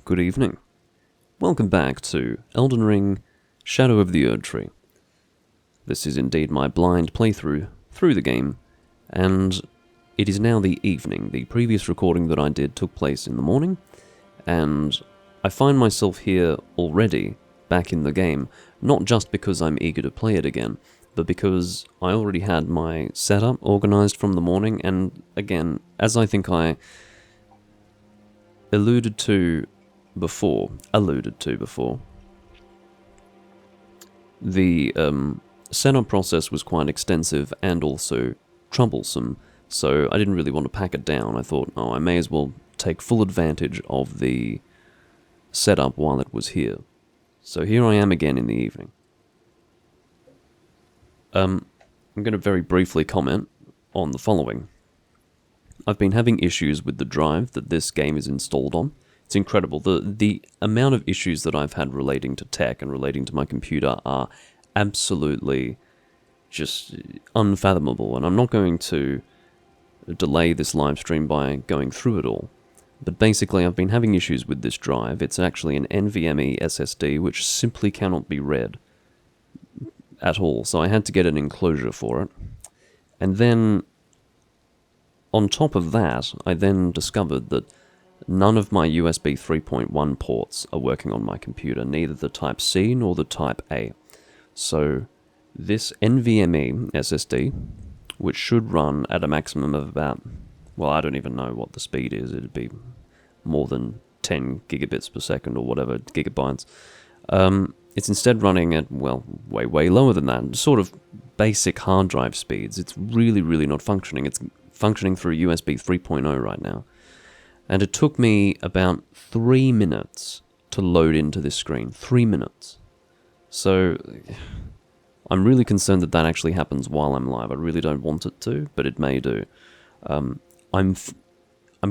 good evening. Welcome back to Elden Ring, Shadow of the Erdtree. This is indeed my blind playthrough through the game, and it is now the evening. The previous recording that I did took place in the morning, and I find myself here already, back in the game, not just because I'm eager to play it again, but because I already had my setup organized from the morning, and again, as I think I alluded to before, the setup process was quite extensive and also troublesome, so I didn't really want to pack it down. I thought, oh, I may as well take full advantage of the setup while it was here. So here I am again in the evening. I'm going to very briefly comment on the following. I've been having issues with the drive that this game is installed on. It's incredible. The amount of issues that I've had relating to tech and relating to my computer are absolutely just unfathomable, and I'm not going to delay this live stream by going through it all. But basically, I've been having issues with this drive. It's actually an NVMe SSD, which simply cannot be read at all, so I had to get an enclosure for it. And then, on top of that, I then discovered that none of my USB 3.1 ports are working on my computer, neither the Type-C nor the Type-A. So, this NVMe SSD, which should run at a maximum of about, well, I don't even know what the speed is, it'd be more than 10 gigabits per second or whatever, gigabytes. It's instead running at, well, way lower than that, sort of basic hard drive speeds. It's really not functioning. It's functioning through USB 3.0 right now. And it took me about 3 minutes to load into this screen. 3 minutes. So, I'm really concerned that that actually happens while I'm live. I really don't want it to, but it may do. I'm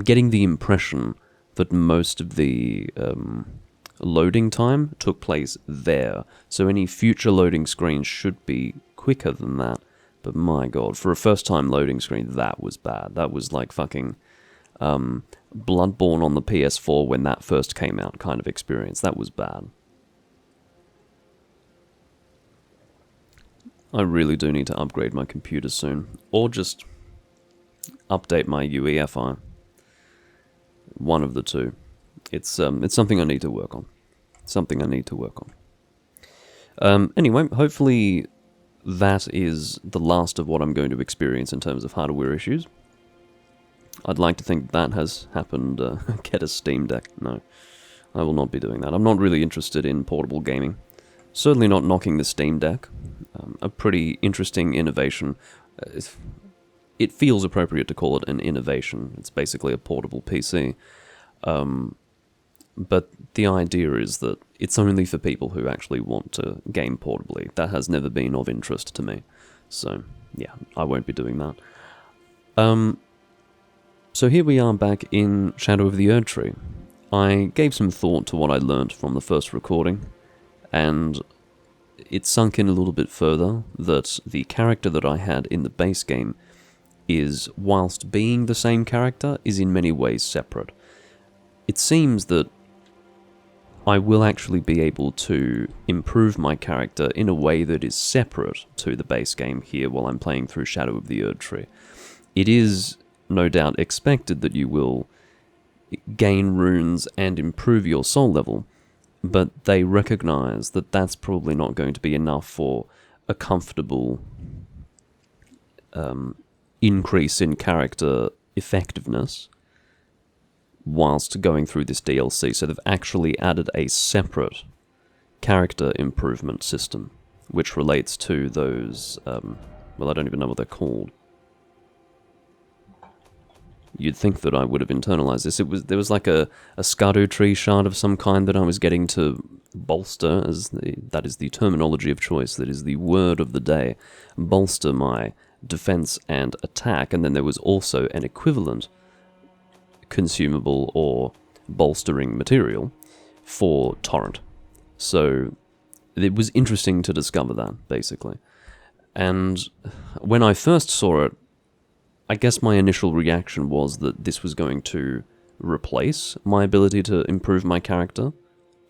getting the impression that most of the loading time took place there, so any future loading screens should be quicker than that, but my god, for a first-time loading screen, that was bad. That was like fucking Bloodborne on the PS4 when that first came out kind of experience. That was bad. I really do need to upgrade my computer soon, or just update my UEFI. One of the two. It's something I need to work on. Anyway, hopefully that is the last of what I'm going to experience in terms of hardware issues. I'd like to think that has happened. Get a Steam Deck. No, I will not be doing that. I'm not really interested in portable gaming. Certainly not knocking the Steam Deck. A pretty interesting innovation. It feels appropriate to call it an innovation. It's basically a portable PC. But the idea is that it's only for people who actually want to game portably. That has never been of interest to me. So, yeah, I won't be doing that. So here we are back in Shadow of the Erdtree. I gave some thought to what I learnt from the first recording, and it sunk in a little bit further that the character that I had in the base game is, whilst being the same character, is in many ways separate. It seems that I will actually be able to improve my character in a way that is separate to the base game here while I'm playing through Shadow of the Erdtree. It is no doubt expected that you will gain runes and improve your soul level, but they recognize that that's probably not going to be enough for a comfortable increase in character effectiveness whilst going through this DLC. So they've actually added a separate character improvement system, which relates to those, well, I don't even know what they're called. You'd think that I would have internalized this. There was like a Erdtree shard of some kind that I was getting to bolster, that is the terminology of choice, that is the word of the day, bolster my defense and attack, and then there was also an equivalent consumable or bolstering material for torrent. So it was interesting to discover that, basically. And when I first saw it, I guess my initial reaction was that this was going to replace my ability to improve my character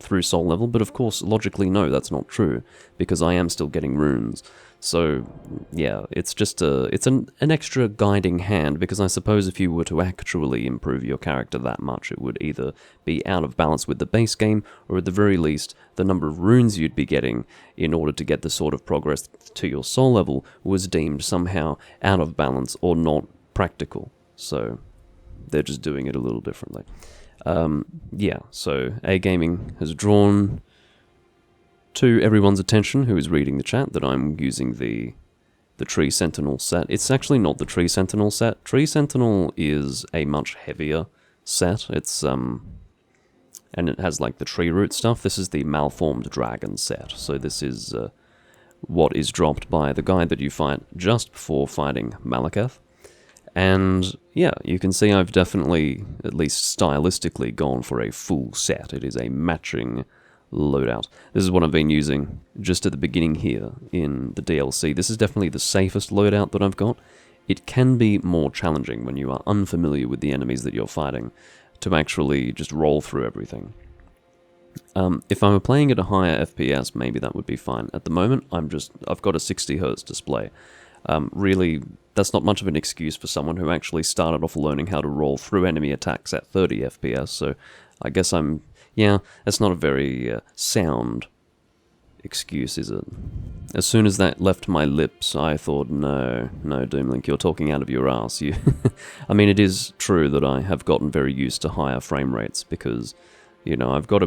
through soul level, but of course, logically, no, that's not true, because I am still getting runes. So, yeah, it's just an extra guiding hand, because I suppose if you were to actually improve your character that much, it would either be out of balance with the base game, or at the very least, the number of runes you'd be getting in order to get the sort of progress to your soul level was deemed somehow out of balance or not practical. So, they're just doing it a little differently. Yeah, so A Gaming has drawn to everyone's attention who is reading the chat that I'm using the Tree Sentinel set. It's actually not the Tree Sentinel set. Tree Sentinel is a much heavier set. It's and it has like the tree root stuff. This is the Malformed Dragon set. So this is what is dropped by the guy that you fight just before fighting Malekith. And yeah, you can see I've definitely, at least stylistically, gone for a full set. It is a matching loadout. This is what I've been using just at the beginning here in the DLC. This is definitely the safest loadout that I've got. It can be more challenging when you are unfamiliar with the enemies that you're fighting to actually just roll through everything. If I were playing at a higher FPS, maybe that would be fine. At the moment, I've got a 60Hz display. Really, that's not much of an excuse for someone who actually started off learning how to roll through enemy attacks at 30 FPS, so I guess yeah, that's not a very sound excuse, is it? As soon as that left my lips, I thought, no, Doomlink, you're talking out of your ass. I mean, it is true that I have gotten very used to higher frame rates, because, you know, I've got a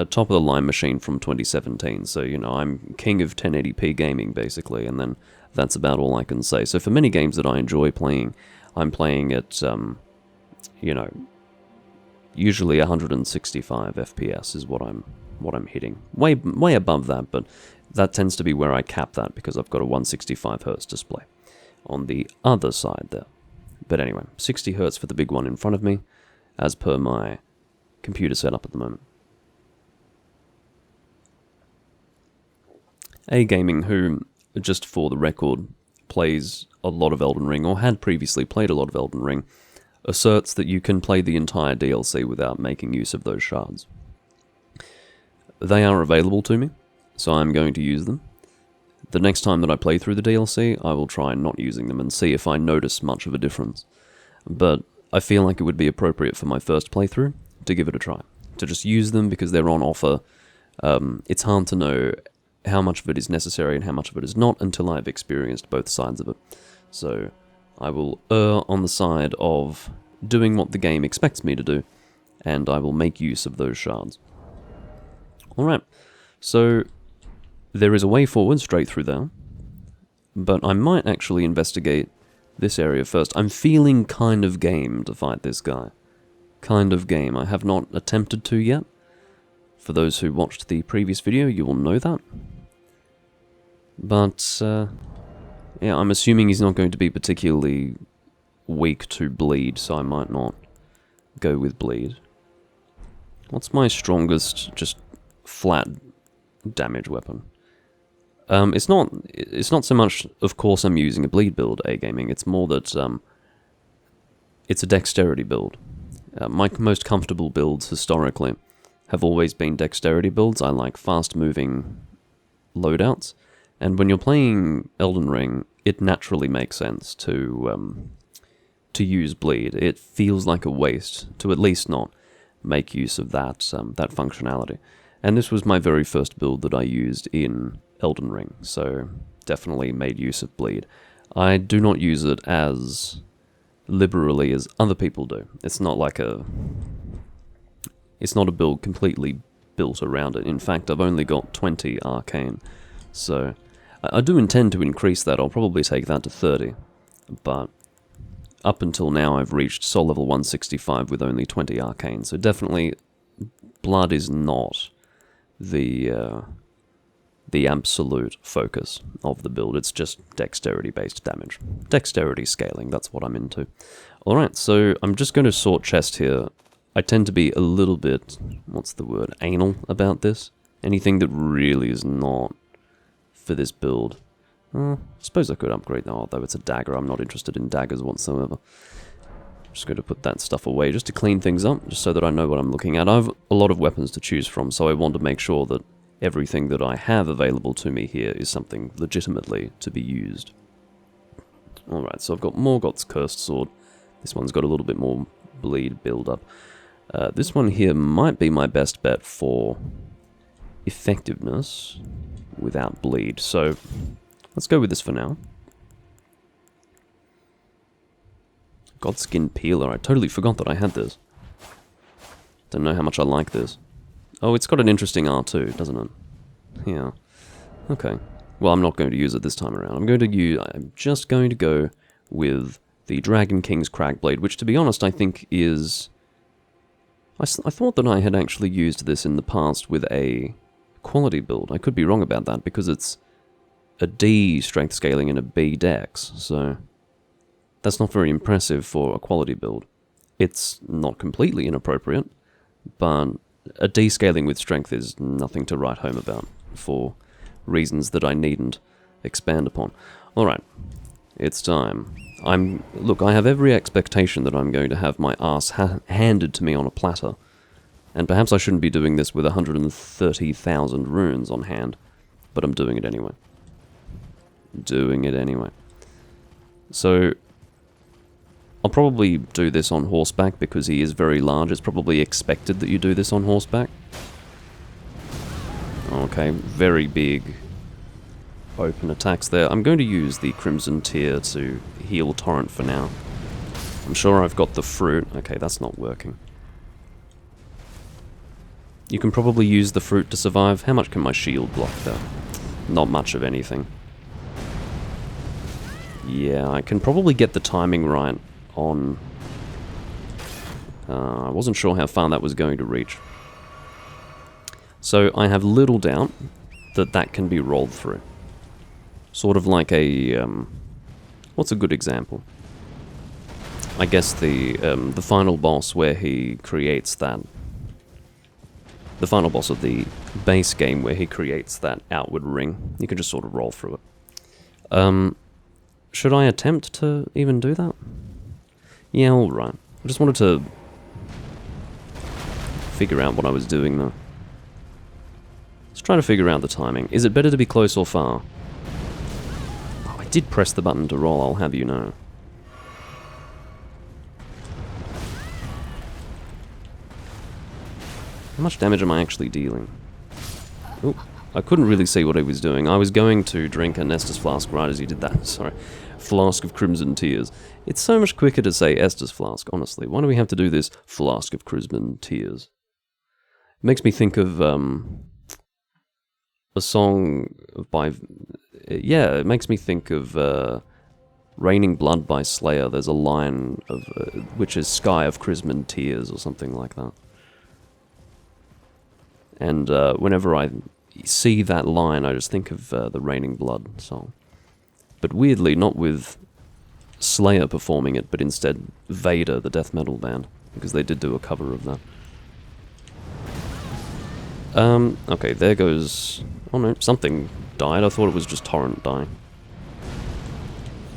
top-of-the-line machine from 2017, so, you know, I'm king of 1080p gaming, basically, and then that's about all I can say. So for many games that I enjoy playing, I'm playing at, you know, usually 165 FPS is what I'm hitting. Way above that, but that tends to be where I cap that, because I've got a 165Hz display on the other side there. But anyway, 60Hz for the big one in front of me, as per my computer setup at the moment. A Gaming, who, just for the record, plays a lot of Elden Ring, or had previously played a lot of Elden Ring, asserts that you can play the entire DLC without making use of those shards. They are available to me, so I'm going to use them. The next time that I play through the DLC, I will try not using them and see if I notice much of a difference. But I feel like it would be appropriate for my first playthrough to give it a try. To just use them because they're on offer. It's hard to know how much of it is necessary and how much of it is not until I've experienced both sides of it. So I will err on the side of doing what the game expects me to do, and I will make use of those shards. Alright, so there is a way forward straight through there, but I might actually investigate this area first. I'm feeling kind of game to fight this guy. Kind of game. I have not attempted to yet. For those who watched the previous video, you will know that. But, yeah, I'm assuming he's not going to be particularly weak to bleed, so I might not go with bleed. What's my strongest, just flat damage weapon? It's not so much, of course I'm using a bleed build, A Gaming, it's more that, it's a dexterity build. My most comfortable builds, historically, have always been dexterity builds. I like fast-moving loadouts, and when you're playing Elden Ring, it naturally makes sense to use bleed. It feels like a waste to at least not make use of that functionality. And this was my very first build that I used in Elden Ring, so definitely made use of bleed. I do not use it as liberally as other people do. It's not like it's not a build completely built around it. In fact, I've only got 20 arcane, so I do intend to increase that. I'll probably take that to 30, but up until now I've reached soul level 165 with only 20 arcane, so definitely blood is not the absolute focus of the build. It's just dexterity-based damage. Dexterity scaling, that's what I'm into. Alright, so I'm just going to sort chest here. I tend to be a little bit, what's the word, anal about this. Anything that really is not for this build. I suppose I could upgrade now, although it's a dagger. I'm not interested in daggers whatsoever. Just going to put that stuff away just to clean things up, just so that I know what I'm looking at. I have a lot of weapons to choose from, so I want to make sure that everything that I have available to me here is something legitimately to be used. Alright, so I've got Morgoth's Cursed Sword. This one's got a little bit more bleed build-up. This one here might be my best bet for effectiveness without bleed, so let's go with this for now. Godskin Peeler, I totally forgot that I had this. Don't know how much I like this. Oh, it's got an interesting R too, doesn't it? Yeah. Okay. Well, I'm not going to use it this time around. I'm just going to go with the Dragon King's Cragblade, which, to be honest, I think is... I thought that I had actually used this in the past with a quality build. I could be wrong about that, because it's a D strength scaling and a B dex, so... That's not very impressive for a quality build. It's not completely inappropriate, but a D-scaling with strength is nothing to write home about, for reasons that I needn't expand upon. Alright, it's time. Look, I have every expectation that I'm going to have my ass handed to me on a platter, and perhaps I shouldn't be doing this with 130,000 runes on hand, but I'm doing it anyway. So... I'll probably do this on horseback because he is very large. It's probably expected that you do this on horseback. Okay, very big open attacks there. I'm going to use the Crimson Tear to heal Torrent for now. I'm sure I've got the fruit. Okay, that's not working. You can probably use the fruit to survive. How much can my shield block though? Not much of anything. Yeah, I can probably get the timing right on... I wasn't sure how far that was going to reach. So I have little doubt that that can be rolled through. Sort of like a... what's a good example? I guess the final boss where he creates that... The final boss of the base game where he creates that outward ring. You can just sort of roll through it. Should I attempt to even do that? Yeah, alright. I just wanted to figure out what I was doing though. Let's try to figure out the timing. Is it better to be close or far? Oh, I did press the button to roll, I'll have you know. How much damage am I actually dealing? Oh, I couldn't really see what he was doing. I was going to drink a Nestus Flask right as he did that. Sorry. Flask of Crimson Tears. It's so much quicker to say Estus Flask, honestly. Why do we have to do this Flask of Crimson Tears? It makes me think of a song by... Yeah, it makes me think of Raining Blood by Slayer. There's a line of which is Sky of Crimson Tears or something like that. And whenever I see that line, I just think of the Raining Blood song. But weirdly, not with Slayer performing it, but instead Vader, the death metal band, because they did do a cover of that. Okay, there goes... Oh no, something died. I thought it was just Torrent dying.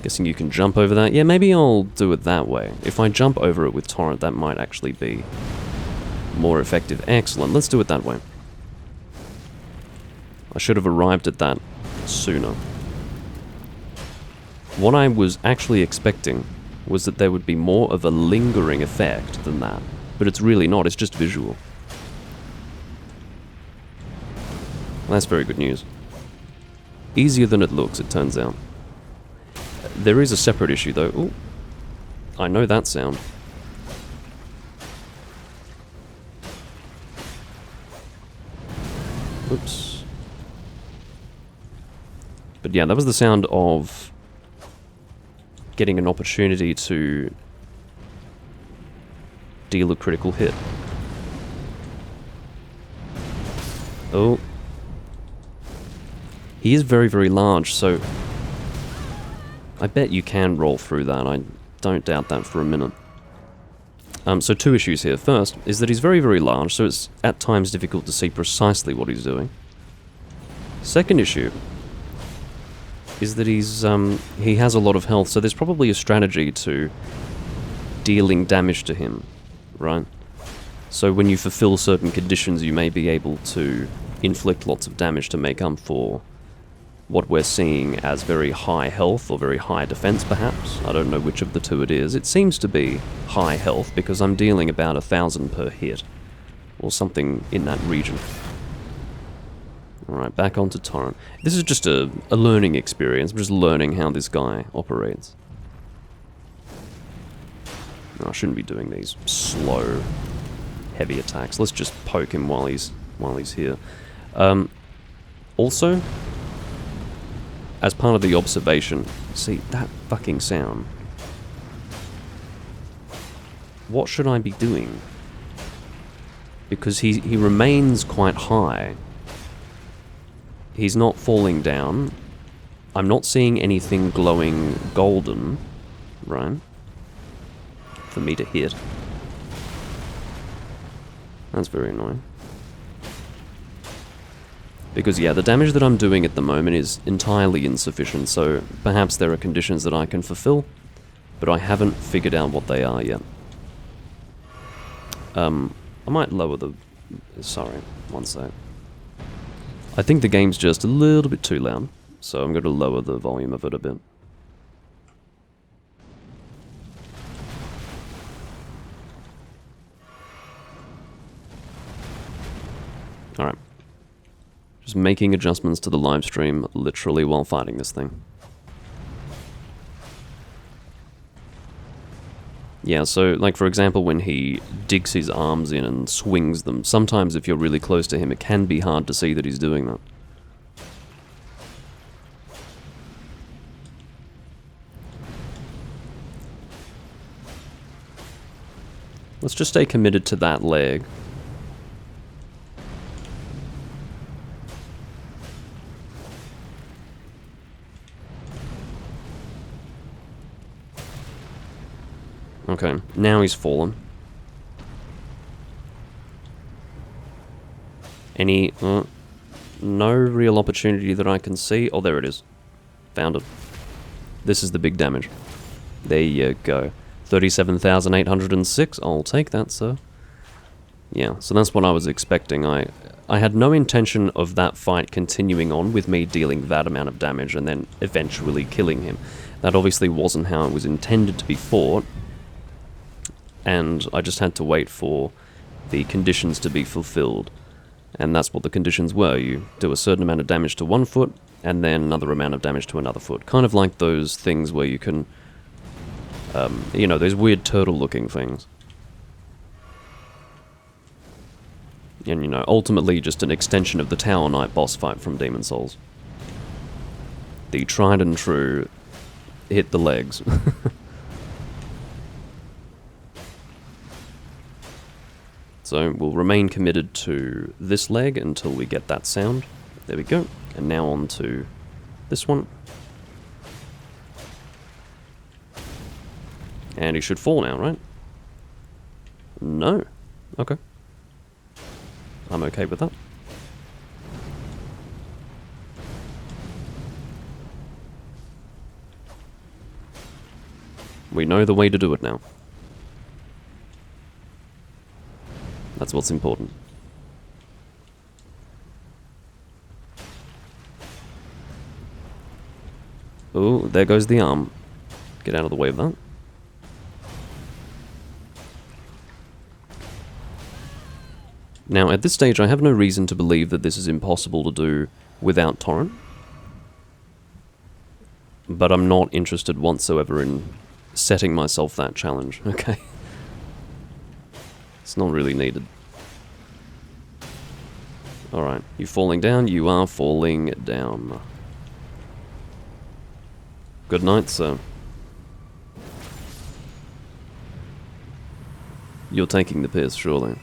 Guessing you can jump over that? Yeah, maybe I'll do it that way. If I jump over it with Torrent, that might actually be more effective. Excellent, let's do it that way. I should have arrived at that sooner. What I was actually expecting was that there would be more of a lingering effect than that, but it's really not, it's just visual. Well, that's very good news. Easier than it looks, it turns out. There is a separate issue though. Ooh, I know that sound. Oops. But yeah, that was the sound of getting an opportunity to deal a critical hit. Oh. He is very, very large, so I bet you can roll through that. I don't doubt that for a minute. So two issues here. First, is that he's very, very large, so it's at times difficult to see precisely what he's doing. Second issue is that he has a lot of health, so there's probably a strategy to dealing damage to him, right? So when you fulfill certain conditions, you may be able to inflict lots of damage to make up for what we're seeing as very high health or very high defense, perhaps. I don't know which of the two it is. It seems to be high health because I'm dealing about 1,000 per hit, or something in that region. Alright, back onto Torrent. This is just a learning experience. I'm just learning how this guy operates. No, I shouldn't be doing these slow, heavy attacks. Let's just poke him while he's here. Also, as part of the observation, see, that fucking sound. What should I be doing? Because he remains quite high. He's not falling down. I'm not seeing anything glowing golden, right? For me to hit. That's very annoying. Because, yeah, the damage that I'm doing at the moment is entirely insufficient, so perhaps there are conditions that I can fulfill, but I haven't figured out what they are yet. I might lower the... Sorry, one sec. I think the game's just a little bit too loud, so I'm going to lower the volume of it a bit. Alright. Just making adjustments to the live stream literally while fighting this thing. Yeah, so, like, for example, when he digs his arms in and swings them, sometimes if you're really close to him, it can be hard to see that he's doing that. Let's just stay committed to that leg. Okay, now he's fallen. Any... no real opportunity that I can see. Oh, there it is. Found it. This is the big damage. There you go. 37,806. I'll take that, sir. Yeah, so that's what I was expecting. I had no intention of that fight continuing on with me dealing that amount of damage and then eventually killing him. That obviously wasn't how it was intended to be fought. And I just had to wait for the conditions to be fulfilled. And that's what the conditions were. You do a certain amount of damage to one foot, and then another amount of damage to another foot. Kind of like those things where you can... you know, those weird turtle-looking things. And, you know, ultimately just an extension of the Tower Knight boss fight from Demon's Souls. The tried and true hit the legs. So we'll remain committed to this leg until we get that sound. There we go. And now on to this one. And he should fall now, right? No. Okay. I'm okay with that. We know the way to do it now. That's what's important. Oh, there goes the arm. Get out of the way of that. Now, at this stage, I have no reason to believe that this is impossible to do without Torrent. But I'm not interested whatsoever in setting myself that challenge, okay? It's not really needed. Alright, you falling down? You are falling down. Good night, sir. You're taking the piss, surely.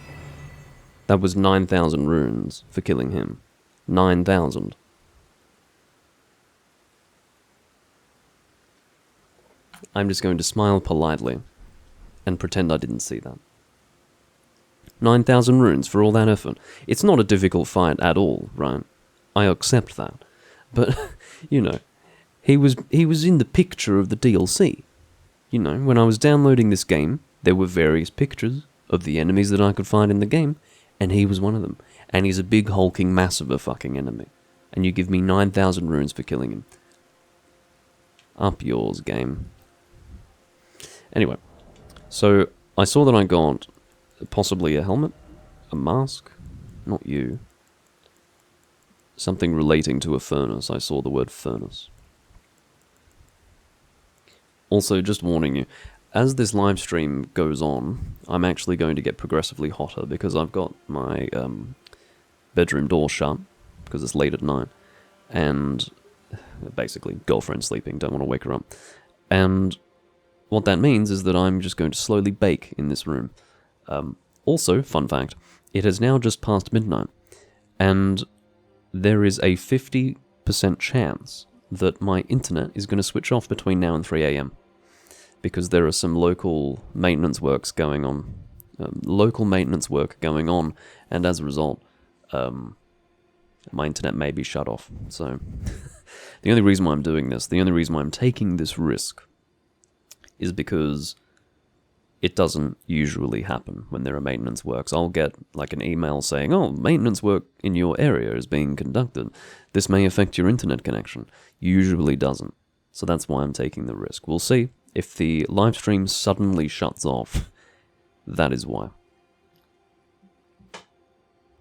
That was 9,000 runes for killing him. 9,000. I'm just going to smile politely and pretend I didn't see that. 9,000 runes for all that effort. It's not a difficult fight at all, right? I accept that. But, you know, he was in the picture of the DLC. You know, when I was downloading this game, there were various pictures of the enemies that I could find in the game, and he was one of them. And he's a big hulking mass of a fucking enemy. And you give me 9,000 runes for killing him. Up yours, game. Anyway, so I saw that I got possibly a helmet, a mask, not you. Something relating to a furnace. I saw the word furnace. Also, just warning you, as this live stream goes on, I'm actually going to get progressively hotter because I've got my bedroom door shut because it's late at night, and basically girlfriend sleeping, don't want to wake her up. And what that means is that I'm just going to slowly bake in this room. Also, fun fact, it has now just passed midnight, and there is a 50% chance that my internet is going to switch off between now and 3 AM. Because there are some local maintenance works going on. And as a result, my internet may be shut off. So, the only reason why I'm doing this, the only reason why I'm taking this risk, is because it doesn't usually happen when there are maintenance works. I'll get like an email saying, oh, maintenance work in your area is being conducted. This may affect your internet connection. Usually doesn't. So that's why I'm taking the risk. We'll see. If the live stream suddenly shuts off, that is why.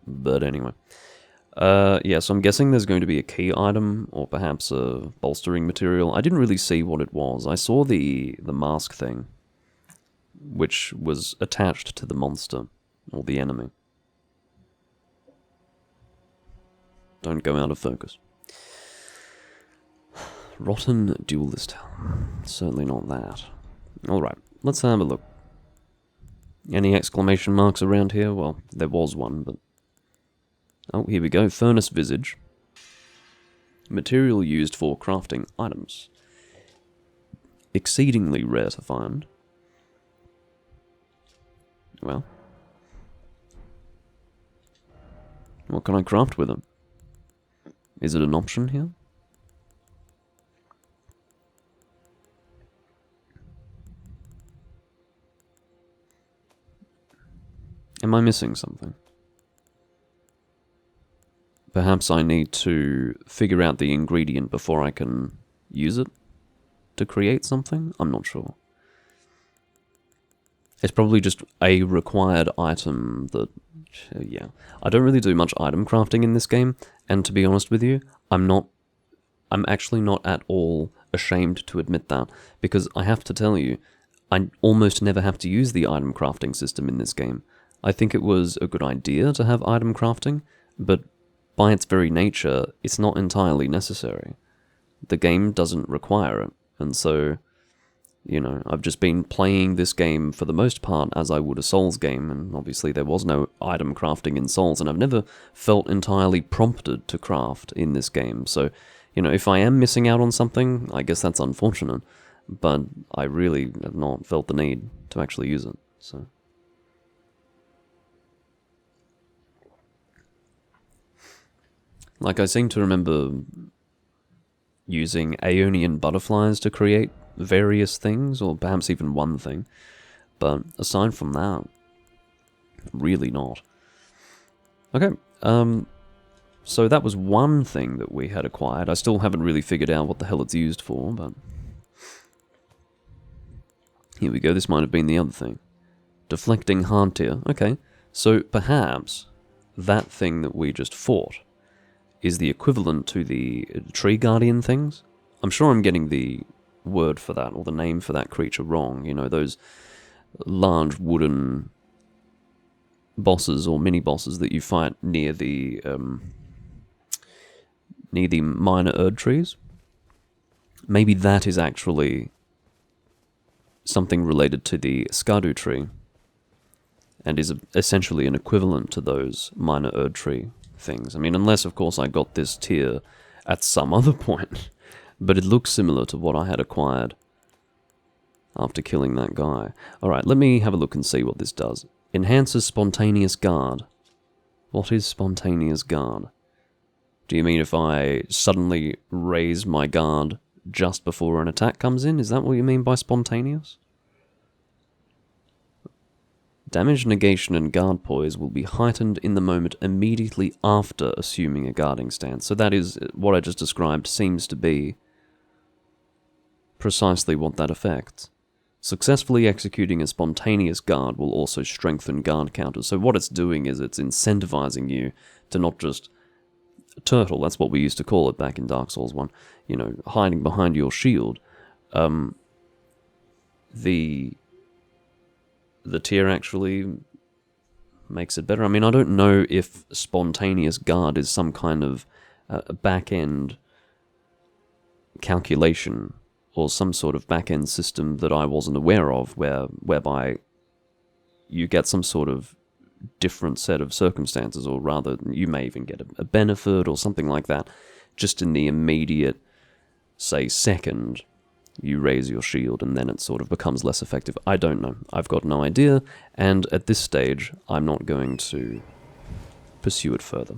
But anyway. Yeah, so I'm guessing there's going to be a key item, or perhaps a bolstering material. I didn't really see what it was. I saw the mask thing, which was attached to the monster, or the enemy. Don't go out of focus. Rotten duelist. Certainly not that. Alright, let's have a look. Any exclamation marks around here? Well, there was one, but... Oh, here we go. Furnace visage. Material used for crafting items. Exceedingly rare to find. Well. What can I craft with it? Is it an option here? Am I missing something? Perhaps I need to figure out the ingredient before I can use it to create something? I'm not sure. It's probably just a required item that... yeah. I don't really do much item crafting in this game, and to be honest with you, I'm actually not at all ashamed to admit that, because I have to tell you, I almost never have to use the item crafting system in this game. I think it was a good idea to have item crafting, but by its very nature, it's not entirely necessary. The game doesn't require it, and so, you know, I've just been playing this game for the most part as I would a Souls game, and obviously there was no item crafting in Souls, and I've never felt entirely prompted to craft in this game, so, you know, if I am missing out on something, I guess that's unfortunate, but I really have not felt the need to actually use it, so... Like, I seem to remember using Aeonian butterflies to create various things, or perhaps even one thing. But aside from that, really not. Okay, so that was one thing that we had acquired. I still haven't really figured out what the hell it's used for, but... Here we go, this might have been the other thing. Deflecting hardtier. Okay, so perhaps that thing that we just fought is the equivalent to the tree guardian things. I'm sure I'm getting the word for that, or the name for that creature wrong. You know, those large wooden bosses or mini-bosses that you fight near the minor Erdtrees. Maybe that is actually something related to the Erdtree, and is essentially an equivalent to those minor Erdtree things. I mean, unless, of course, I got this tier at some other point. But it looks similar to what I had acquired after killing that guy. Alright, let me have a look and see what this does. Enhances spontaneous guard. What is spontaneous guard? Do you mean if I suddenly raise my guard just before an attack comes in? Is that what you mean by spontaneous? Damage negation and guard poise will be heightened in the moment immediately after assuming a guarding stance. So that is, what I just described seems to be precisely what that affects. Successfully executing a spontaneous guard will also strengthen guard counters. So what it's doing is it's incentivizing you to not just turtle, that's what we used to call it back in Dark Souls 1, you know, hiding behind your shield. The tier actually makes it better. I mean, I don't know if spontaneous guard is some kind of back-end calculation or some sort of back-end system that I wasn't aware of, whereby you get some sort of different set of circumstances, or rather, you may even get a benefit or something like that, just in the immediate, say, second you raise your shield, and then it sort of becomes less effective. I don't know. I've got no idea, and at this stage, I'm not going to pursue it further.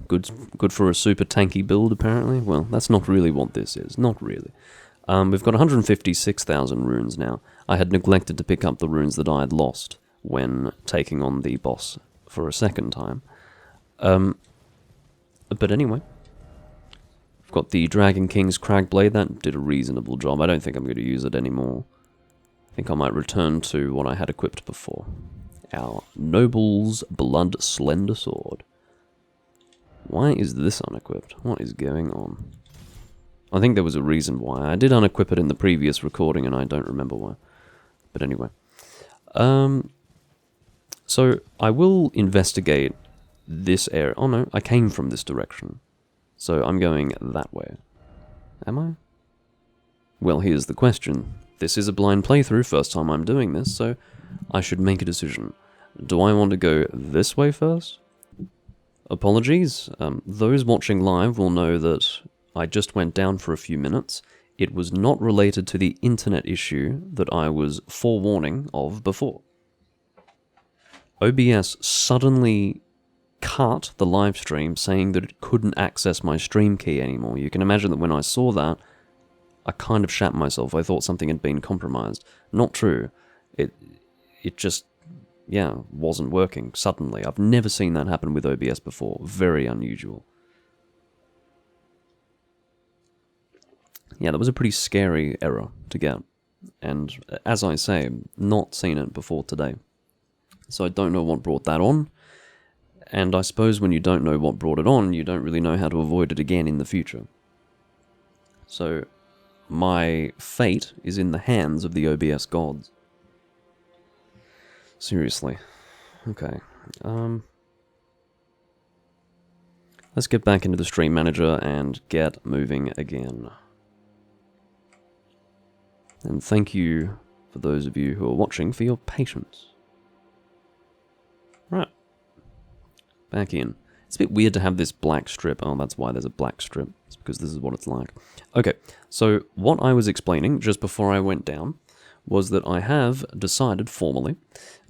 Good for a super tanky build, apparently. Well, that's not really what this is. Not really. We've got 156,000 runes now. I had neglected to pick up the runes that I had lost when taking on the boss for a second time. But anyway, I've got the Dragon King's Cragblade. That did a reasonable job. I don't think I'm going to use it anymore. I think I might return to what I had equipped before. Our Noble's Blood Slender Sword. Why is this unequipped? What is going on? I think there was a reason why. I did unequip it in the previous recording, and I don't remember why. But anyway. So, I will investigate this area. Oh no, I came from this direction. So, I'm going that way. Am I? Well, here's the question. This is a blind playthrough, first time I'm doing this, so I should make a decision. Do I want to go this way first? Apologies, those watching live will know that I just went down for a few minutes. It was not related to the internet issue that I was forewarning of before. OBS suddenly cut the live stream saying that it couldn't access my stream key anymore. You can imagine that when I saw that, I kind of shat myself. I thought something had been compromised. Not true. It just, yeah, wasn't working suddenly. I've never seen that happen with OBS before. Very unusual. Yeah, that was a pretty scary error to get. And as I say, not seen it before today. So I don't know what brought that on. And I suppose when you don't know what brought it on, you don't really know how to avoid it again in the future. So my fate is in the hands of the OBS gods. Seriously. Okay. Let's get back into the stream manager and get moving again. And thank you, for those of you who are watching, for your patience. Right. Back in. It's a bit weird to have this black strip. Oh, that's why there's a black strip. It's because this is what it's like. Okay, so what I was explaining just before I went down was that I have decided formally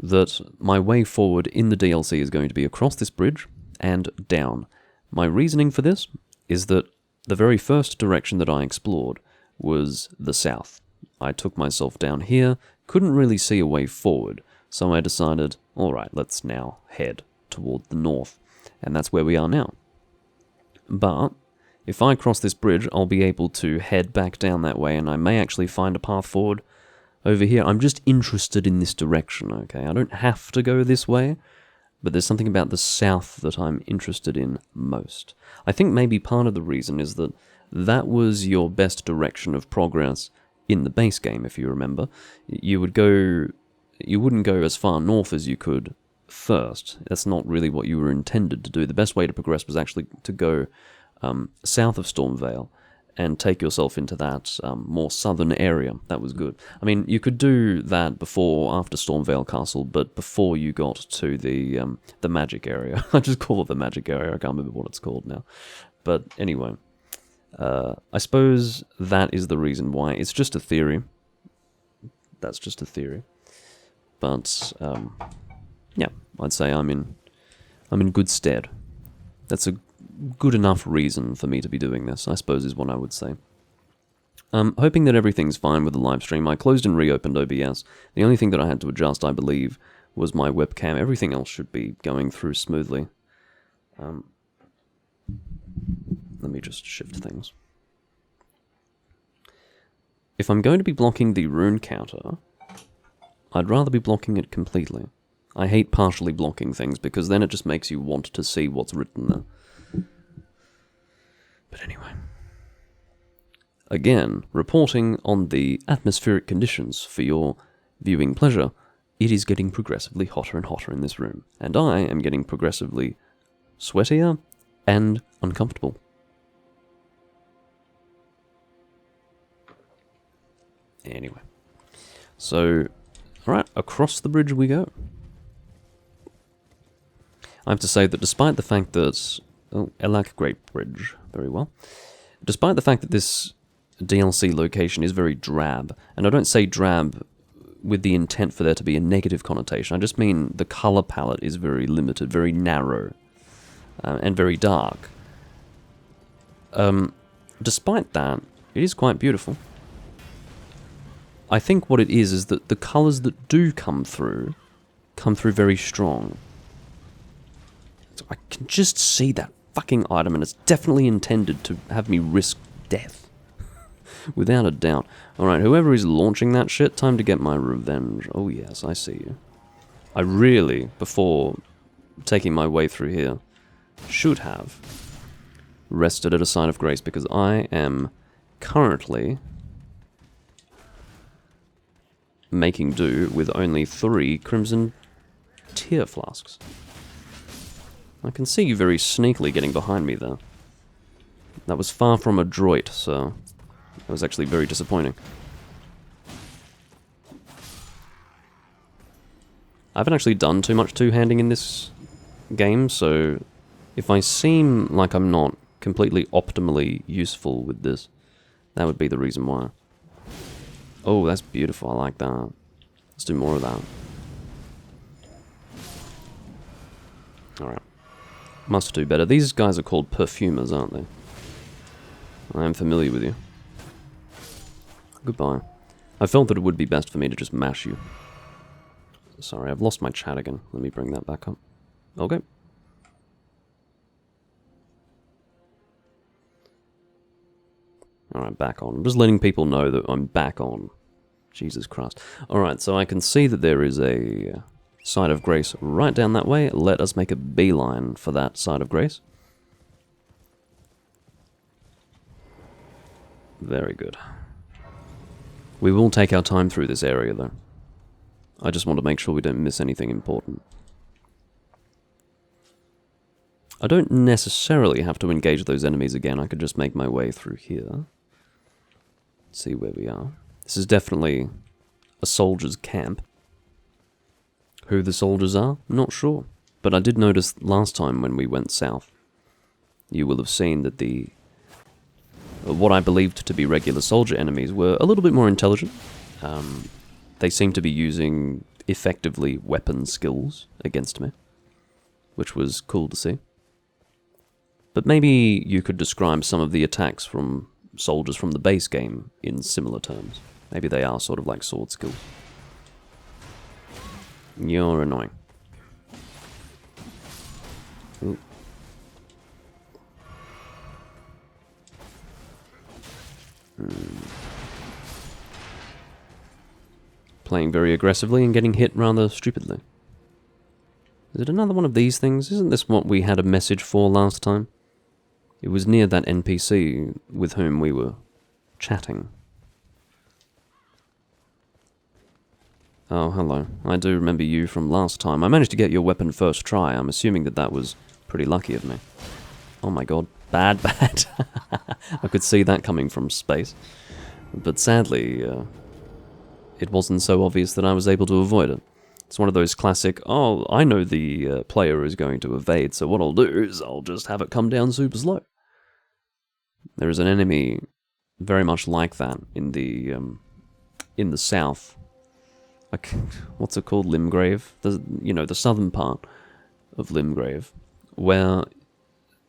that my way forward in the DLC is going to be across this bridge and down. My reasoning for this is that the very first direction that I explored was the south. I took myself down here, couldn't really see a way forward, so I decided, alright, let's now head toward the north, and that's where we are now. But if I cross this bridge, I'll be able to head back down that way, and I may actually find a path forward over here. I'm just interested in this direction, okay? I don't have to go this way, but there's something about the south that I'm interested in most. I think maybe part of the reason is that that was your best direction of progress in the base game, if you remember. You wouldn't go as far north as you could first. That's not really what you were intended to do. The best way to progress was actually to go south of Stormvale and take yourself into that more southern area. That was good. I mean, you could do that before, after Stormvale Castle, but before you got to the magic area. I just call it the magic area. I can't remember what it's called now. But anyway, I suppose that is the reason why. It's just a theory. That's just a theory. But yeah, I'd say I'm in good stead. That's a good enough reason for me to be doing this, I suppose, is what I would say. Hoping that everything's fine with the live stream. I closed and reopened OBS. The only thing that I had to adjust, I believe, was my webcam. Everything else should be going through smoothly. Let me just shift things. If I'm going to be blocking the rune counter, I'd rather be blocking it completely. I hate partially blocking things because then it just makes you want to see what's written there. But anyway. Again, reporting on the atmospheric conditions for your viewing pleasure, it is getting progressively hotter and hotter in this room, and I am getting progressively sweatier and uncomfortable. Anyway, so, alright, across the bridge we go. I have to say that despite the fact that... Oh, Elak Great Bridge, very well. Despite the fact that this DLC location is very drab, and I don't say drab with the intent for there to be a negative connotation, I just mean the colour palette is very limited, very narrow, and very dark. Despite that, it is quite beautiful. I think what it is that the colours that do come through very strong. So I can just see that fucking item, and it's definitely intended to have me risk death. Without a doubt. Alright, whoever is launching that shit, time to get my revenge. Oh yes, I see you. I really, before taking my way through here, should have rested at a sign of grace, because I am currently making do with only 3 crimson tear flasks. I can see you very sneakily getting behind me there. That was far from adroit, so that was actually very disappointing. I haven't actually done too much two-handing in this game, so if I seem like I'm not completely optimally useful with this, that would be the reason why. Oh, that's beautiful. I like that. Let's do more of that. Alright. Must do better. These guys are called perfumers, aren't they? I am familiar with you. Goodbye. I felt that it would be best for me to just mash you. Sorry, I've lost my chat again. Let me bring that back up. Okay. Alright, back on. I'm just letting people know that I'm back on. Jesus Christ. Alright, so I can see that there is a side of grace right down that way. Let us make a beeline for that side of grace. Very good. We will take our time through this area, though. I just want to make sure we don't miss anything important. I don't necessarily have to engage those enemies again. I could just make my way through here. See where we are. This is definitely a soldier's camp. Who the soldiers are? Not sure. But I did notice last time when we went south, you will have seen that the what I believed to be regular soldier enemies were a little bit more intelligent. They seemed to be using effectively weapon skills against me, which was cool to see. But maybe you could describe some of the attacks from soldiers from the base game in similar terms. Maybe they are sort of like sword skills. You're annoying. Ooh. Playing very aggressively and getting hit rather stupidly. Is it another one of these things? Isn't this what we had a message for last time? It was near that NPC with whom we were chatting. Oh, hello. I do remember you from last time. I managed to get your weapon first try. I'm assuming that that was pretty lucky of me. Oh my god. Bad, bad. I could see that coming from space. But sadly, it wasn't so obvious that I was able to avoid it. It's one of those classic, oh, I know the player is going to evade, so what I'll do is I'll just have it come down super slow. There is an enemy very much like that in the south. Like, what's it called? Limgrave? The southern part of Limgrave, where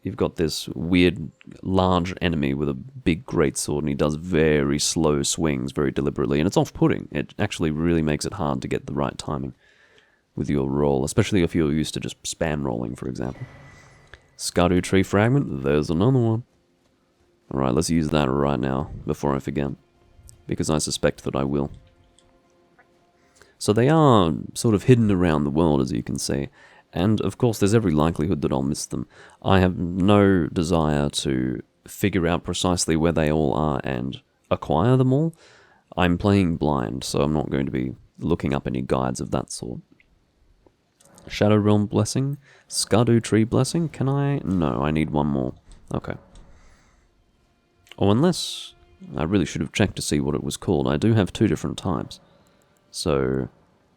you've got this weird, large enemy with a big greatsword, and he does very slow swings very deliberately, and it's off-putting. It actually really makes it hard to get the right timing with your roll, especially if you're used to just spam rolling, for example. Erdtree fragment, there's another one. Alright, let's use that right now, before I forget, because I suspect that I will. So they are sort of hidden around the world, as you can see, and of course there's every likelihood that I'll miss them. I have no desire to figure out precisely where they all are and acquire them all. I'm playing blind, so I'm not going to be looking up any guides of that sort. Shadow Realm Blessing, Erdtree Blessing, can I? No, I need one more. Okay. Oh, unless, I really should have checked to see what it was called. I do have 2 different types. So,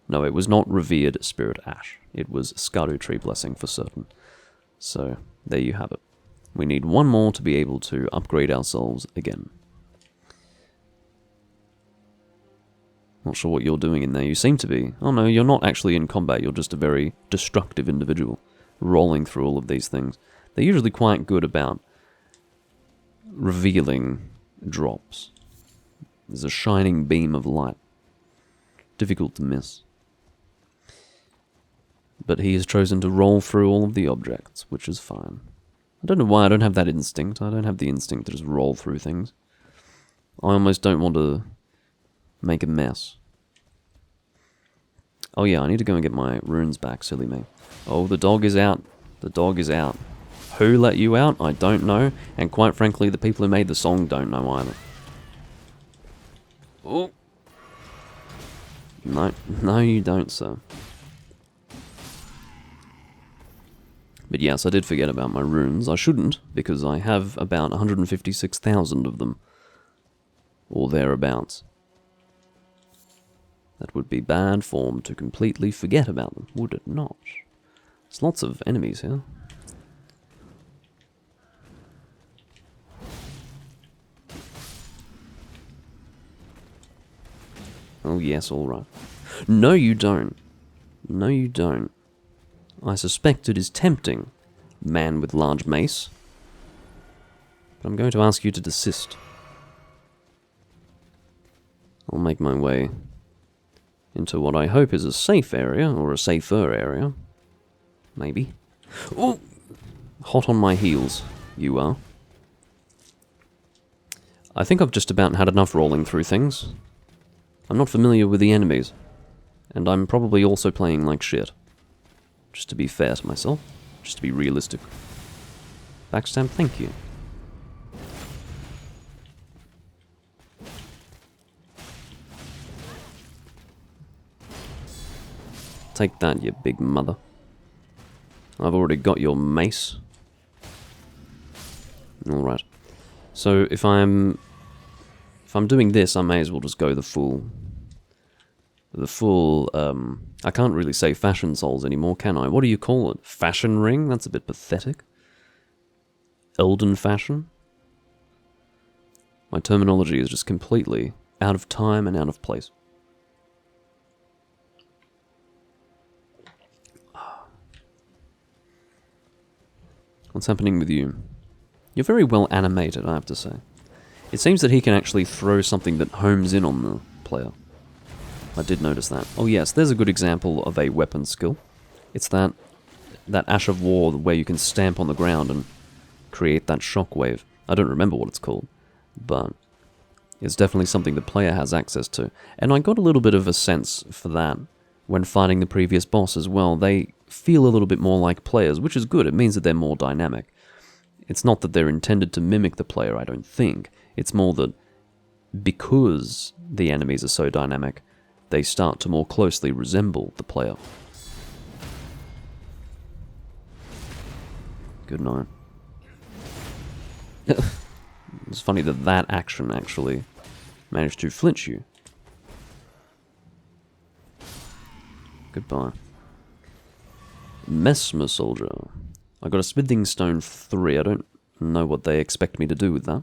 no, it was not Revered Spirit Ash. It was Erdtree Blessing for certain. So, there you have it. We need one more to be able to upgrade ourselves again. Not sure what you're doing in there. You seem to be. Oh no, you're not actually in combat. You're just a very destructive individual, rolling through all of these things. They're usually quite good about revealing drops. There's a shining beam of light. Difficult to miss. But he has chosen to roll through all of the objects, which is fine. I don't know why I don't have that instinct. I don't have the instinct to just roll through things. I almost don't want to make a mess. Oh yeah, I need to go and get my runes back, silly me. Oh, the dog is out. The dog is out. Who let you out? I don't know. And quite frankly, the people who made the song don't know either. Oh. No, you don't, sir. But yes, I did forget about my runes. I shouldn't, because I have about 156,000 of them. Or thereabouts. That would be bad form to completely forget about them, would it not? There's lots of enemies here. Oh yes, alright. No you don't. No you don't. I suspect it is tempting, man with large mace. But I'm going to ask you to desist. I'll make my way into what I hope is a safe area, or a safer area. Maybe. Oh! Hot on my heels, you are. I think I've just about had enough rolling through things. I'm not familiar with the enemies, and I'm probably also playing like shit. Just to be fair to myself, just to be realistic. Backstab, thank you. Take that, you big mother. I've already got your mace. Alright. So if I'm doing this, I may as well just go the full, I can't really say fashion souls anymore, can I? What do you call it? Fashion ring? That's a bit pathetic. Elden fashion? My terminology is just completely out of time and out of place. What's happening with you? You're very well animated, I have to say. It seems that he can actually throw something that homes in on the player. I did notice that. Oh yes, there's a good example of a weapon skill. It's that Ash of War where you can stamp on the ground and create that shockwave. I don't remember what it's called, but it's definitely something the player has access to. And I got a little bit of a sense for that when fighting the previous boss as well. They feel a little bit more like players, which is good. It means that they're more dynamic. It's not that they're intended to mimic the player, I don't think. It's more that because the enemies are so dynamic, they start to more closely resemble the player. Good night. It's funny that that action actually managed to flinch you. Goodbye. Mesmer Soldier. I got a Smithing Stone 3. I don't know what they expect me to do with that.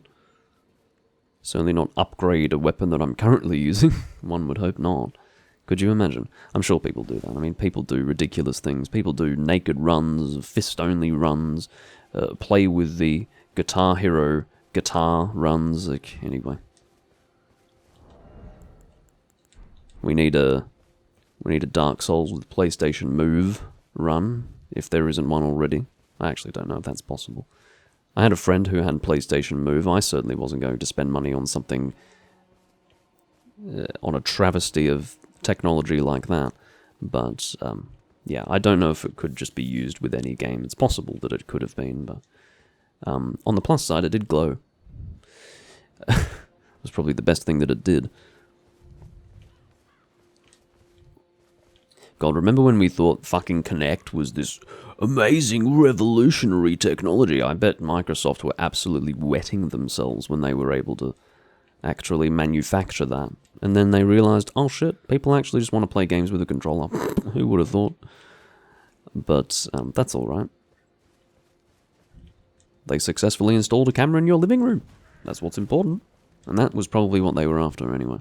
Certainly not upgrade a weapon that I'm currently using. One would hope not. Could you imagine? I'm sure people do that. I mean, people do ridiculous things. People do naked runs, fist-only runs, play with the Guitar Hero guitar runs. Like, anyway. We need a Dark Souls with PlayStation Move run, if there isn't one already. I actually don't know if that's possible. I had a friend who had PlayStation Move. I certainly wasn't going to spend money on something, on a travesty of technology like that. But, yeah, I don't know if it could just be used with any game. It's possible that it could have been, but on the plus side, it did glow. It was probably the best thing that it did. God, remember when we thought fucking Kinect was this amazing, revolutionary technology? I bet Microsoft were absolutely wetting themselves when they were able to actually manufacture that. And then they realized, oh shit, people actually just want to play games with a controller. Who would have thought? But that's alright. They successfully installed a camera in your living room. That's what's important. And that was probably what they were after anyway.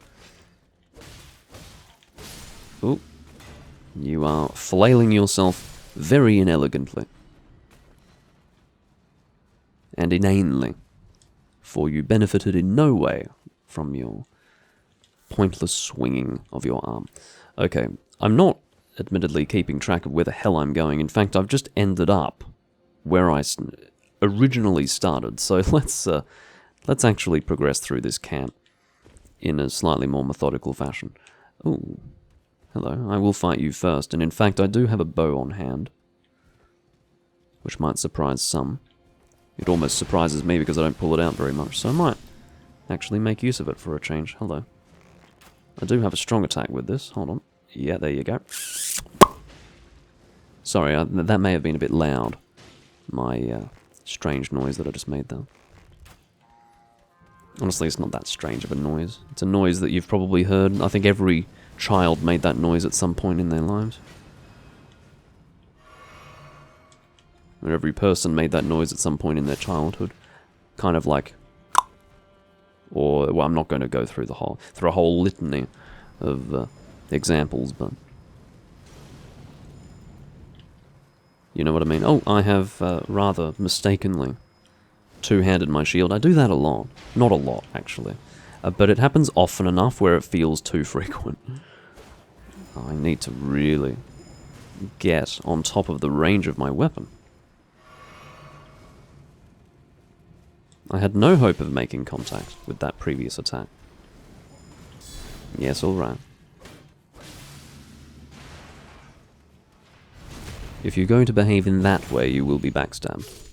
Ooh. You are flailing yourself very inelegantly. And inanely. For you benefited in no way from your pointless swinging of your arm. Okay, I'm not admittedly keeping track of where the hell I'm going. In fact, I've just ended up where I originally started. So let's actually progress through this camp in a slightly more methodical fashion. Ooh. Hello, I will fight you first, and in fact I do have a bow on hand, which might surprise some. It almost surprises me because I don't pull it out very much, so I might actually make use of it for a change. Hello. I do have a strong attack with this, hold on. Yeah, there you go. Sorry, that may have been a bit loud, my strange noise that I just made there. Honestly, it's not that strange of a noise. It's a noise that you've probably heard. I think every child made that noise at some point in their lives. Or every person made that noise at some point in their childhood. Kind of like... Or, well, I'm not going to go through a whole litany of examples, but... You know what I mean? Oh, I have, rather mistakenly, two-handed my shield. I do that a lot. Not a lot, actually. But it happens often enough where it feels too frequent. I need to really get on top of the range of my weapon. I had no hope of making contact with that previous attack. Yes, alright. If you're going to behave in that way, you will be backstabbed.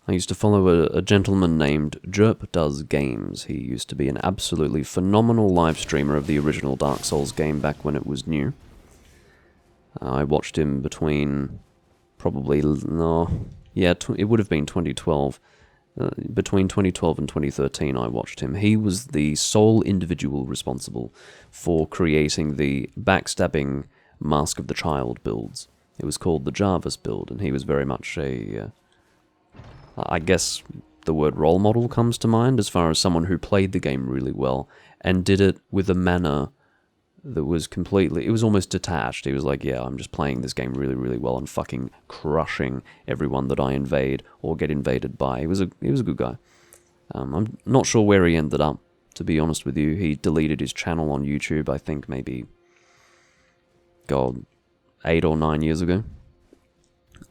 I used to follow a gentleman named Jerp Does Games. He used to be an absolutely phenomenal live streamer of the original Dark Souls game back when it was new. I watched him between probably, it would have been 2012. Between 2012 and 2013 I watched him. He was the sole individual responsible for creating the backstabbing Mask of the Child builds. It was called the Jarvis build, and he was very much a... I guess the word role model comes to mind as far as someone who played the game really well and did it with a manner that was completely... It was almost detached. He was like, yeah, I'm just playing this game really, really well and fucking crushing everyone that I invade or get invaded by. He was a good guy. I'm not sure where he ended up, to be honest with you. He deleted his channel on YouTube, I think maybe, God, 8 or 9 years ago.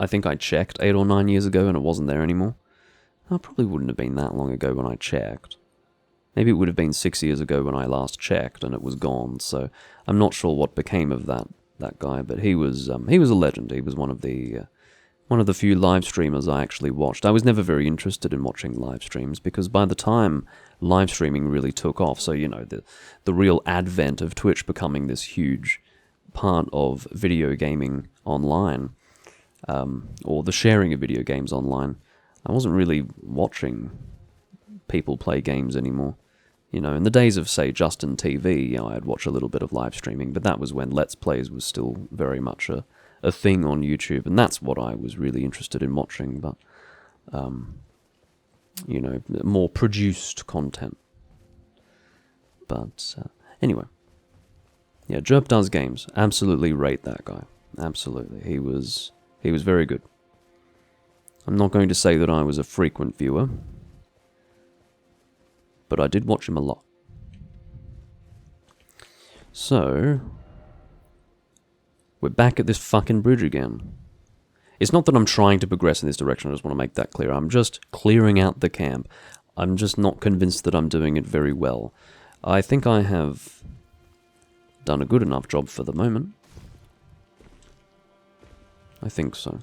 I think I checked 8 or 9 years ago and it wasn't there anymore. It probably wouldn't have been that long ago when I checked. Maybe it would have been 6 years ago when I last checked and it was gone, so I'm not sure what became of that guy, but he was a legend. He was one of the few live streamers I actually watched. I was never very interested in watching live streams because by the time live streaming really took off, so you know, the real advent of Twitch becoming this huge part of video gaming online, or the sharing of video games online, I wasn't really watching people play games anymore. You know, in the days of, say, Justin TV, you know, I'd watch a little bit of live streaming, but that was when Let's Plays was still very much a thing on YouTube, and that's what I was really interested in watching, but, you know, more produced content. But anyway. Yeah, Jerp Does Games. Absolutely rate that guy. Absolutely. He was very good. I'm not going to say that I was a frequent viewer, but I did watch him a lot. So, we're back at this fucking bridge again. It's not that I'm trying to progress in this direction, I just want to make that clear. I'm just clearing out the camp. I'm just not convinced that I'm doing it very well. I think I have done a good enough job for the moment. I think so.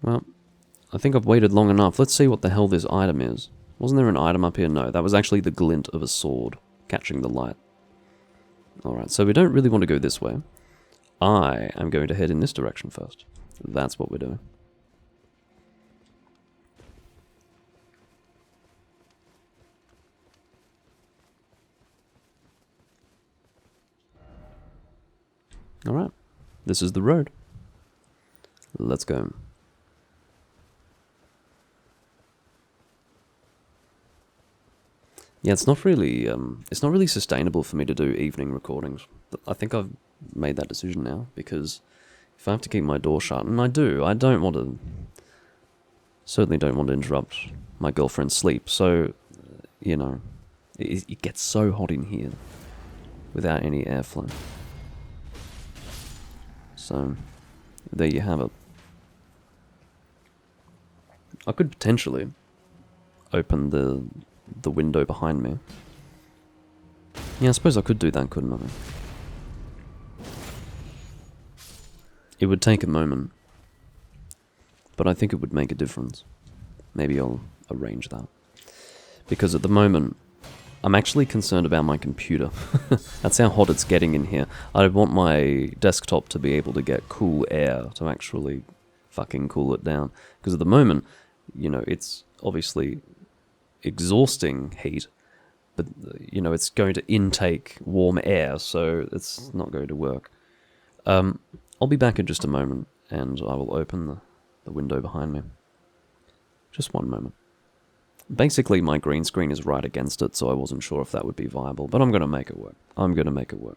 Well, I think I've waited long enough. Let's see what the hell this item is. Wasn't there an item up here? No, that was actually the glint of a sword catching the light. Alright, so we don't really want to go this way. I am going to head in this direction first. That's what we're doing. Alright, this is the road. Let's go. Yeah, it's not really sustainable for me to do evening recordings. I think I've made that decision now, because if I have to keep my door shut, and I don't want to, certainly don't want to interrupt my girlfriend's sleep, so, you know, it gets so hot in here without any airflow. So, there you have it. I could potentially open the window behind me. Yeah, I suppose I could do that, couldn't I? It would take a moment, but I think it would make a difference. Maybe I'll arrange that. Because at the moment, I'm actually concerned about my computer. That's how hot it's getting in here. I want my desktop to be able to get cool air to actually fucking cool it down. Because at the moment, you know, it's obviously exhausting heat, but, you know, it's going to intake warm air, so it's not going to work. I'll be back in just a moment, and I will open the window behind me. Just one moment. Basically, my green screen is right against it, so I wasn't sure if that would be viable, but I'm going to make it work. I'm going to make it work.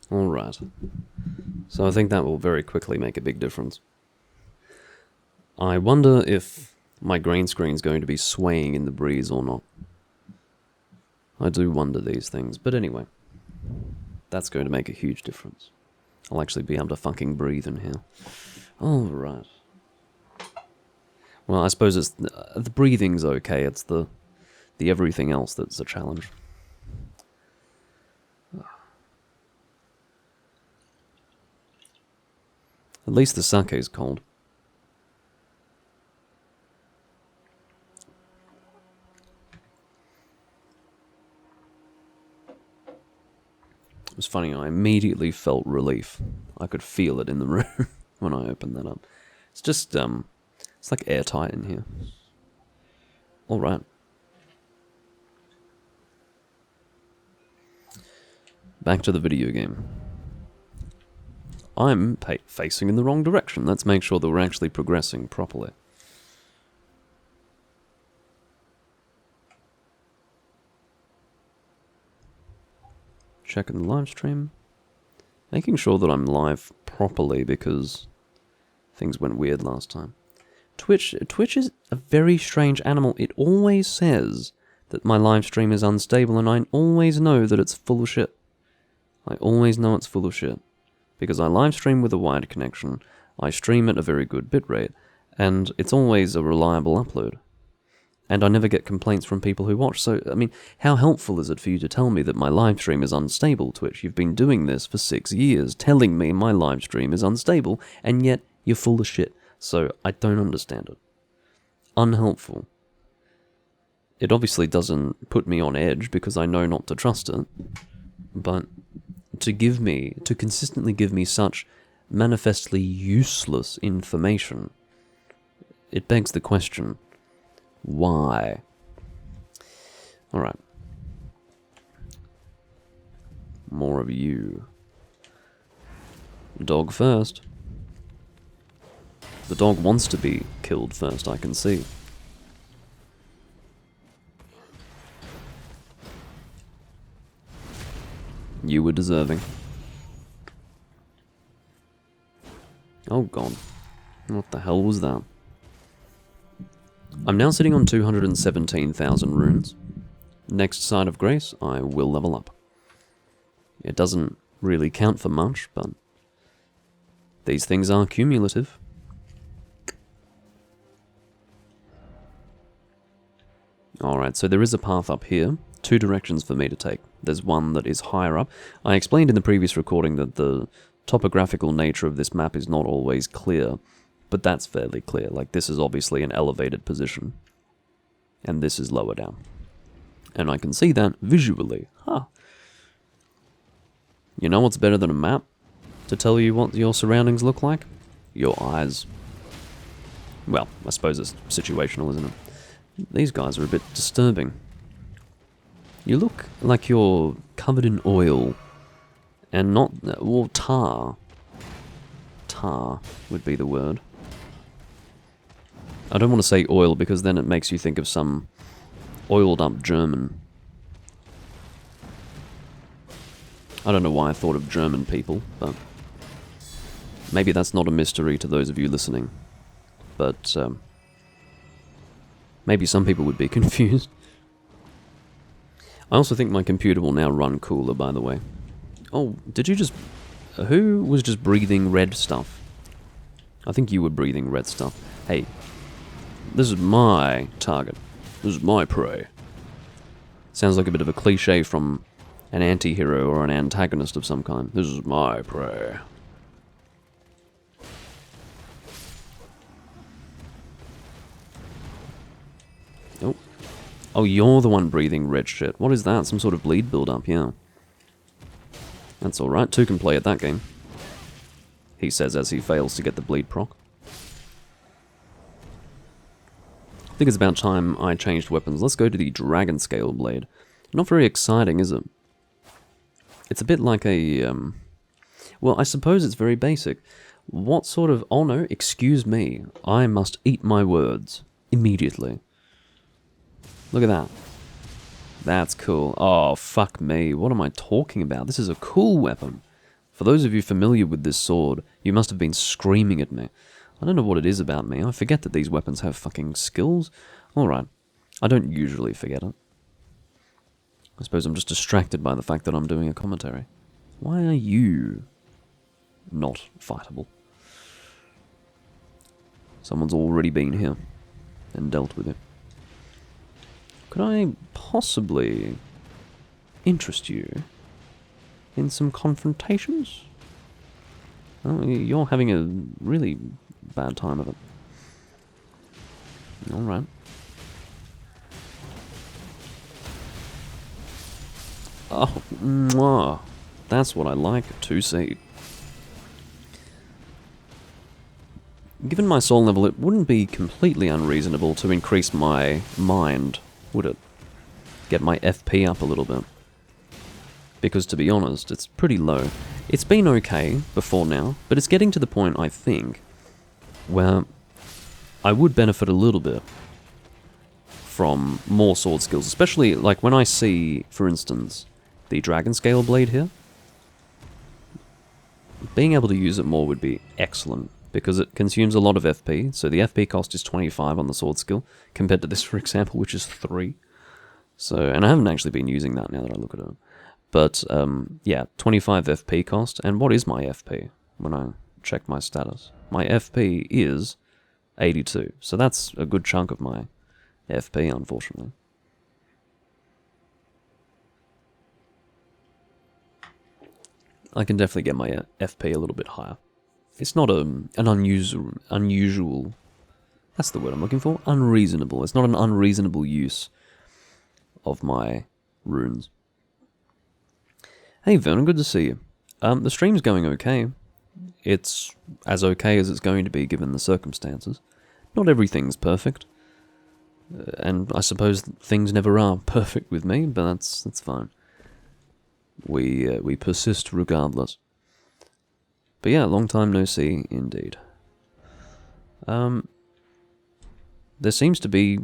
Alright. So I think that will very quickly make a big difference. I wonder if my green screen's going to be swaying in the breeze or not. I do wonder these things, but anyway. That's going to make a huge difference. I'll actually be able to fucking breathe in here. Alright. Well, I suppose it's the breathing's okay, it's the everything else that's a challenge. At least the sake's cold. was funny, I immediately felt relief. I could feel it in the room when I opened that up. It's just, it's like airtight in here. Alright. Back to the video game. I'm facing in the wrong direction. Let's make sure that we're actually progressing properly. Checking the live stream. Making sure that I'm live properly because things went weird last time. Twitch is a very strange animal. It always says that my live stream is unstable, and I always know that it's full of shit. I always know it's full of shit. Because I live stream with a wired connection, I stream at a very good bitrate, and it's always a reliable upload. And I never get complaints from people who watch, so, I mean, how helpful is it for you to tell me that my live stream is unstable, Twitch? You've been doing this for 6 years, telling me my live stream is unstable, and yet you're full of shit. So, I don't understand it. Unhelpful. It obviously doesn't put me on edge, because I know not to trust it, but to consistently give me such manifestly useless information, it begs the question, why? Alright. More of you. Dog first. The dog wants to be killed first, I can see. You were deserving. Oh god. What the hell was that? I'm now sitting on 217,000 runes. Next Side of Grace, I will level up. It doesn't really count for much, but these things are cumulative. Alright, so there is a path up here. 2 directions for me to take. There's one that is higher up. I explained in the previous recording that the topographical nature of this map is not always clear, but that's fairly clear. Like, this is obviously an elevated position, and this is lower down. And I can see that visually. Huh. You know what's better than a map to tell you what your surroundings look like? Your eyes. Well, I suppose it's situational, isn't it? These guys are a bit disturbing. You look like you're covered in oil, and not, well, tar. Tar would be the word. I don't want to say oil because then it makes you think of some oiled up German. I don't know why I thought of German people, but maybe that's not a mystery to those of you listening. But maybe some people would be confused. I also think my computer will now run cooler, by the way. Oh, did you just... who was just breathing red stuff? I think you were breathing red stuff. Hey, this is my target. This is my prey. Sounds like a bit of a cliche from an anti-hero or an antagonist of some kind. This is my prey. Oh. Oh, you're the one breathing red shit. What is that? Some sort of bleed build-up, yeah. That's alright, 2 can play at that game. He says as he fails to get the bleed proc. I think it's about time I changed weapons. Let's go to the Dragon Scale Blade. Not very exciting, is it? It's a bit like a, well, I suppose it's very basic. What sort of... oh no, excuse me. I must eat my words. Immediately. Look at that. That's cool. Oh, fuck me. What am I talking about? This is a cool weapon. For those of you familiar with this sword, you must have been screaming at me. I don't know what it is about me. I forget that these weapons have fucking skills. Alright. I don't usually forget it. I suppose I'm just distracted by the fact that I'm doing a commentary. Why are you not fightable? Someone's already been here and dealt with it. Could I possibly interest you in some confrontations? Oh, you're having a really bad time of it. Alright. Oh, mwah. That's what I like to see. Given my soul level, it wouldn't be completely unreasonable to increase my mind, would it? Get my FP up a little bit. Because to be honest, it's pretty low. It's been okay before now, but it's getting to the point, I think, where I would benefit a little bit from more sword skills, especially like when I see, for instance, the dragon scale blade here. Being able to use it more would be excellent, because it consumes a lot of FP, so the FP cost is 25 on the sword skill, compared to this, for example, which is 3. So, and I haven't actually been using that now that I look at it. But, yeah, 25 FP cost, and what is my FP when I check my status? My FP is 82, so that's a good chunk of my FP, unfortunately. I can definitely get my FP a little bit higher. It's not an unusual, that's the word I'm looking for, unreasonable. It's not an unreasonable use of my runes. Hey Vernon, good to see you. The stream's going okay. It's as okay as it's going to be given the circumstances. Not everything's perfect. And I suppose things never are perfect with me, but that's fine. We persist regardless. But yeah, long time no see, indeed. There seems to be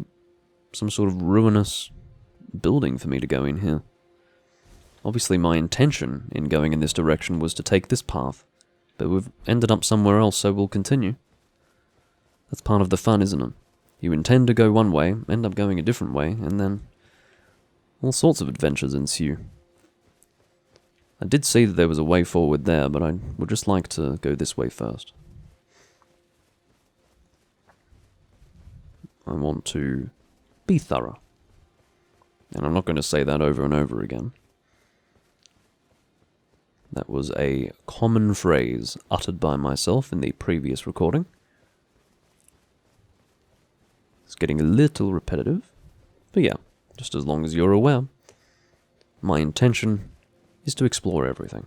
some sort of ruinous building for me to go in here. Obviously my intention in going in this direction was to take this path, but we've ended up somewhere else, so we'll continue. That's part of the fun, isn't it? You intend to go one way, end up going a different way, and then all sorts of adventures ensue. I did see that there was a way forward there, but I would just like to go this way first. I want to be thorough. And I'm not going to say that over and over again. That was a common phrase uttered by myself in the previous recording. It's getting a little repetitive, but yeah, just as long as you're aware. My intention is to explore everything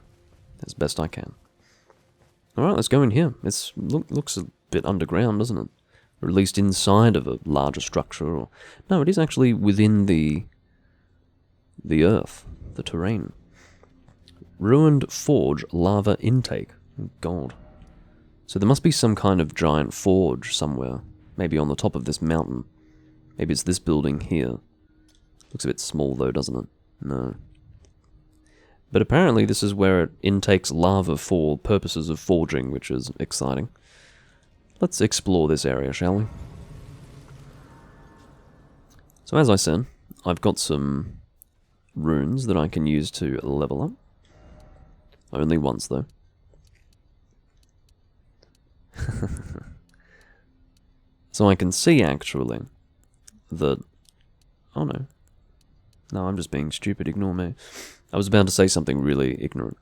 as best I can. Alright, let's go in here. It looks a bit underground, doesn't it? Or at least inside of a larger structure. Or no, it is actually within the earth, the terrain. Ruined forge lava intake. Oh, God. So there must be some kind of giant forge somewhere. Maybe on the top of this mountain. Maybe it's this building here. Looks a bit small though, doesn't it? No. But apparently this is where it intakes lava for purposes of forging, which is exciting. Let's explore this area, shall we? So as I said, I've got some runes that I can use to level up. Only once, though. So I can see, actually, that... Oh, no. No, I'm just being stupid, ignore me. I was about to say something really ignorant.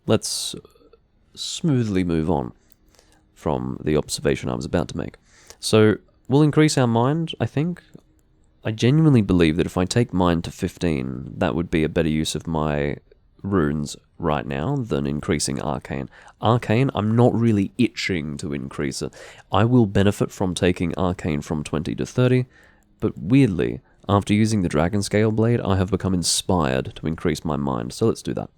Let's smoothly move on from the observation I was about to make. So, we'll increase our mind, I think. I genuinely believe that if I take mind to 15, that would be a better use of my runes right now than increasing arcane. Arcane, I'm not really itching to increase it. I will benefit from taking arcane from 20 to 30, but weirdly, after using the dragon scale blade, I have become inspired to increase my mind, so let's do that.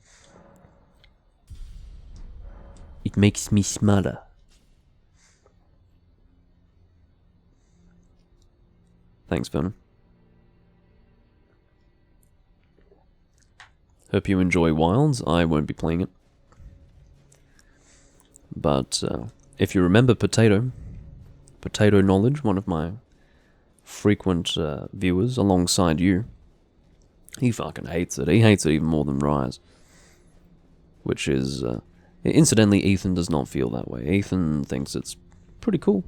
It makes me smarter. Thanks, Vernon. Hope you enjoy Wilds. I won't be playing it. But if you remember Potato Knowledge, one of my frequent viewers alongside you, he fucking hates it. He hates it even more than Rise. Which is... incidentally, Ethan does not feel that way. Ethan thinks it's pretty cool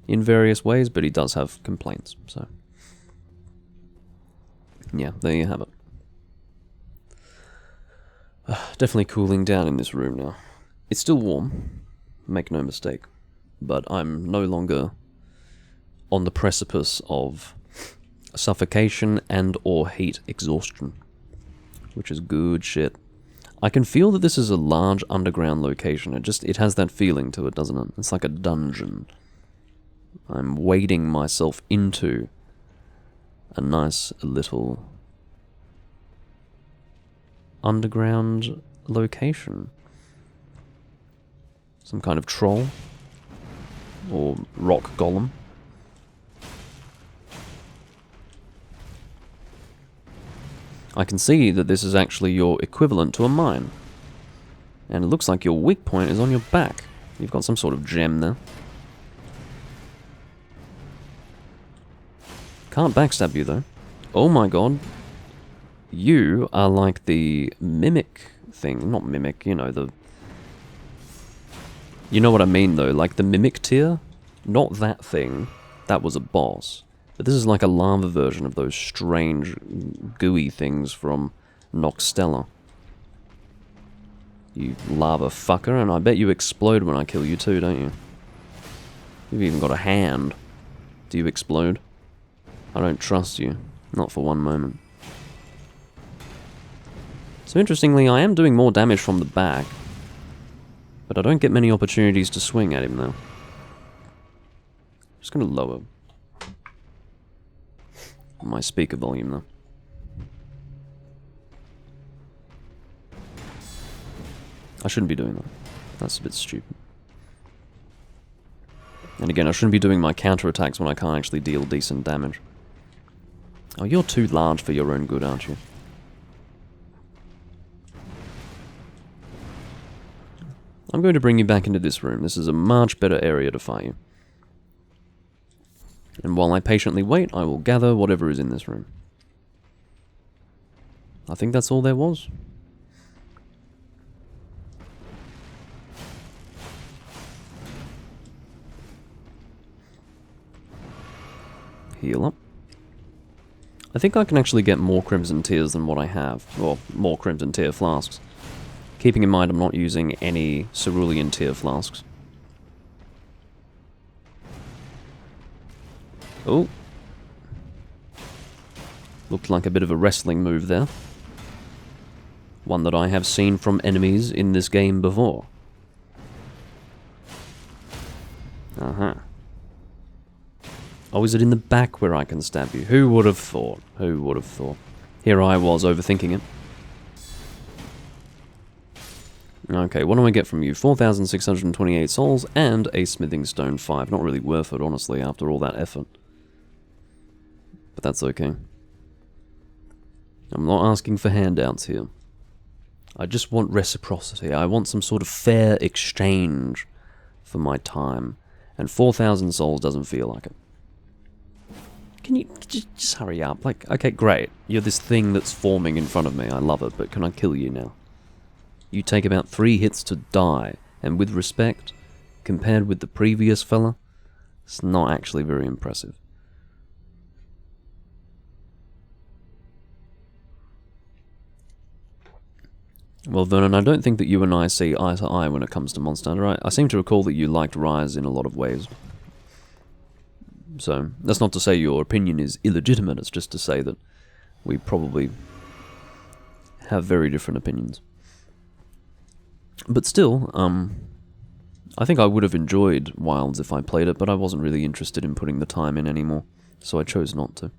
in various ways, but he does have complaints, so... Yeah, there you have it. Definitely cooling down in this room now. It's still warm, make no mistake, but I'm no longer on the precipice of suffocation and or heat exhaustion, which is good shit. I can feel that this is a large underground location. It has that feeling to it, doesn't it? It's like a dungeon. I'm wading myself into a nice little underground location. Some kind of troll or rock golem. I can see that this is actually your equivalent to a mine. And it looks like your weak point is on your back. You've got some sort of gem there. Can't backstab you though. Oh my god. You are like the mimic thing. Not mimic, you know, the... You know what I mean though, like the mimic tier? Not that thing. That was a boss. But this is like a lava version of those strange, gooey things from Noxtella. You lava fucker, and I bet you explode when I kill you too, don't you? You've even got a hand. Do you explode? I don't trust you. Not for one moment. So interestingly, I am doing more damage from the back. But I don't get many opportunities to swing at him though. Just gonna lower my speaker volume though. I shouldn't be doing that. That's a bit stupid. And again, I shouldn't be doing my counterattacks when I can't actually deal decent damage. Oh, you're too large for your own good, aren't you? I'm going to bring you back into this room. This is a much better area to fight you. And while I patiently wait, I will gather whatever is in this room. I think that's all there was. Heal up. I think I can actually get more Crimson Tears than what I have. Or more Crimson Tear flasks. Keeping in mind I'm not using any Cerulean Tear flasks. Oh. Looked like a bit of a wrestling move there. One that I have seen from enemies in this game before. Uh-huh. Oh, is it in the back where I can stab you? Who would have thought? Who would have thought? Here I was, overthinking it. Okay, what do I get from you? 4,628 souls and a smithing stone 5. Not really worth it, honestly, after all that effort. But that's okay. I'm not asking for handouts here. I just want reciprocity. I want some sort of fair exchange for my time. And 4,000 souls doesn't feel like it. Can you just hurry up? Like, okay, great. You're this thing that's forming in front of me. I love it, but can I kill you now? You take about 3 hits to die, and with respect, compared with the previous fella, it's not actually very impressive. Well, Vernon, I don't think that you and I see eye to eye when it comes to Monster Hunter. I seem to recall that you liked Rise in a lot of ways. So, that's not to say your opinion is illegitimate, it's just to say that we probably have very different opinions. But still, I think I would have enjoyed Wilds if I played it, but I wasn't really interested in putting the time in anymore, so I chose not to.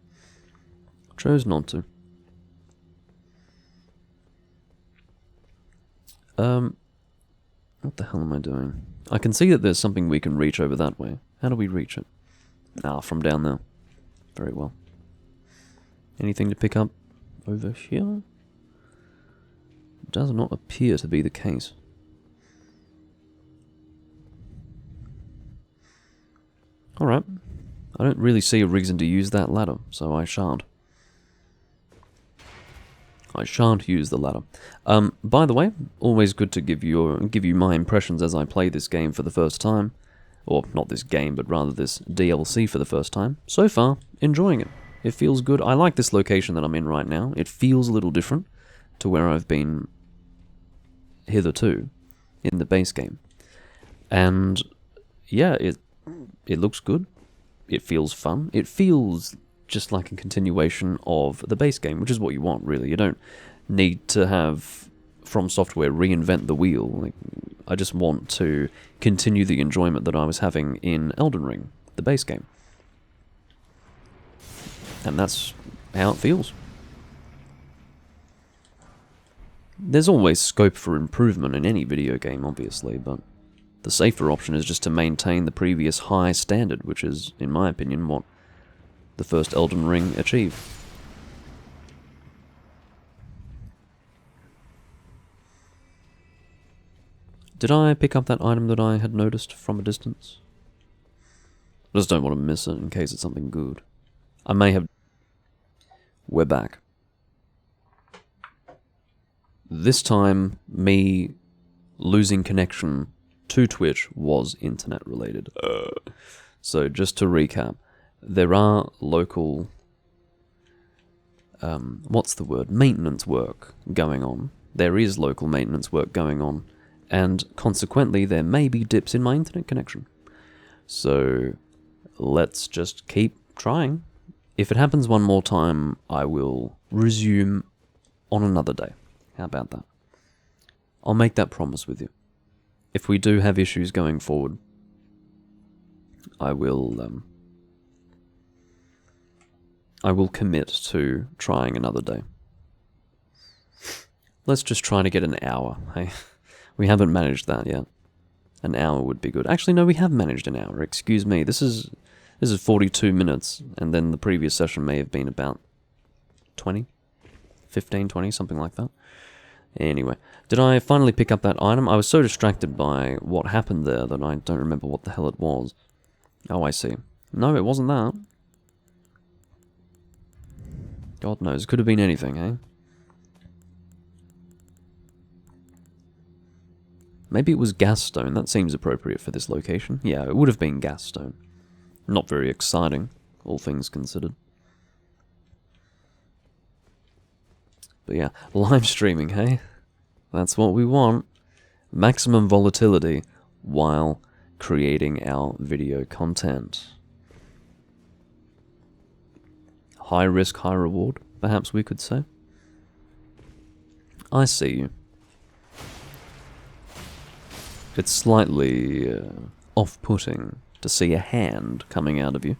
What the hell am I doing? I can see that there's something we can reach over that way. How do we reach it? Ah, from down there. Very well. Anything to pick up over here? Does not appear to be the case. Alright. I don't really see a reason to use that ladder, so I shan't. I shan't use the ladder. By the way, always good to give you my impressions as I play this game for the first time. Or, not this game, but rather this DLC for the first time. So far, enjoying it. It feels good. I like this location that I'm in right now. It feels a little different to where I've been hitherto in the base game. And, yeah, it looks good. It feels fun. It feels just like a continuation of the base game, which is what you want, really. You don't need to have From Software reinvent the wheel. Like, I just want to continue the enjoyment that I was having in Elden Ring, the base game. And that's how it feels. There's always scope for improvement in any video game, obviously, but the safer option is just to maintain the previous high standard, which is, in my opinion, what the first Elden Ring achieved. Did I pick up that item that I had noticed from a distance? I just don't want to miss it in case it's something good. I may have... We're back. This time, me losing connection to Twitch was internet related. So just to recap, there are local, what's the word? Maintenance work going on. There is local maintenance work going on, and consequently there may be dips in my internet connection. So let's just keep trying. If it happens one more time, I will resume on another day. How about that? I'll make that promise with you. If we do have issues going forward, I will commit to trying another day. Let's just try to get an hour. Hey, we haven't managed that yet. An hour would be good. Actually, no, we have managed an hour. Excuse me. This is 42 minutes, and then the previous session may have been about 20, 15, 20, something like that. Anyway, did I finally pick up that item? I was so distracted by what happened there that I don't remember what the hell it was. Oh, I see. No, it wasn't that. God knows, it could have been anything, eh? Maybe it was gas stone. That seems appropriate for this location. Yeah, it would have been gas stone. Not very exciting, all things considered. But yeah, live streaming, hey? That's what we want. Maximum volatility while creating our video content. High risk, high reward, perhaps we could say. I see you. It's slightly off-putting to see a hand coming out of you.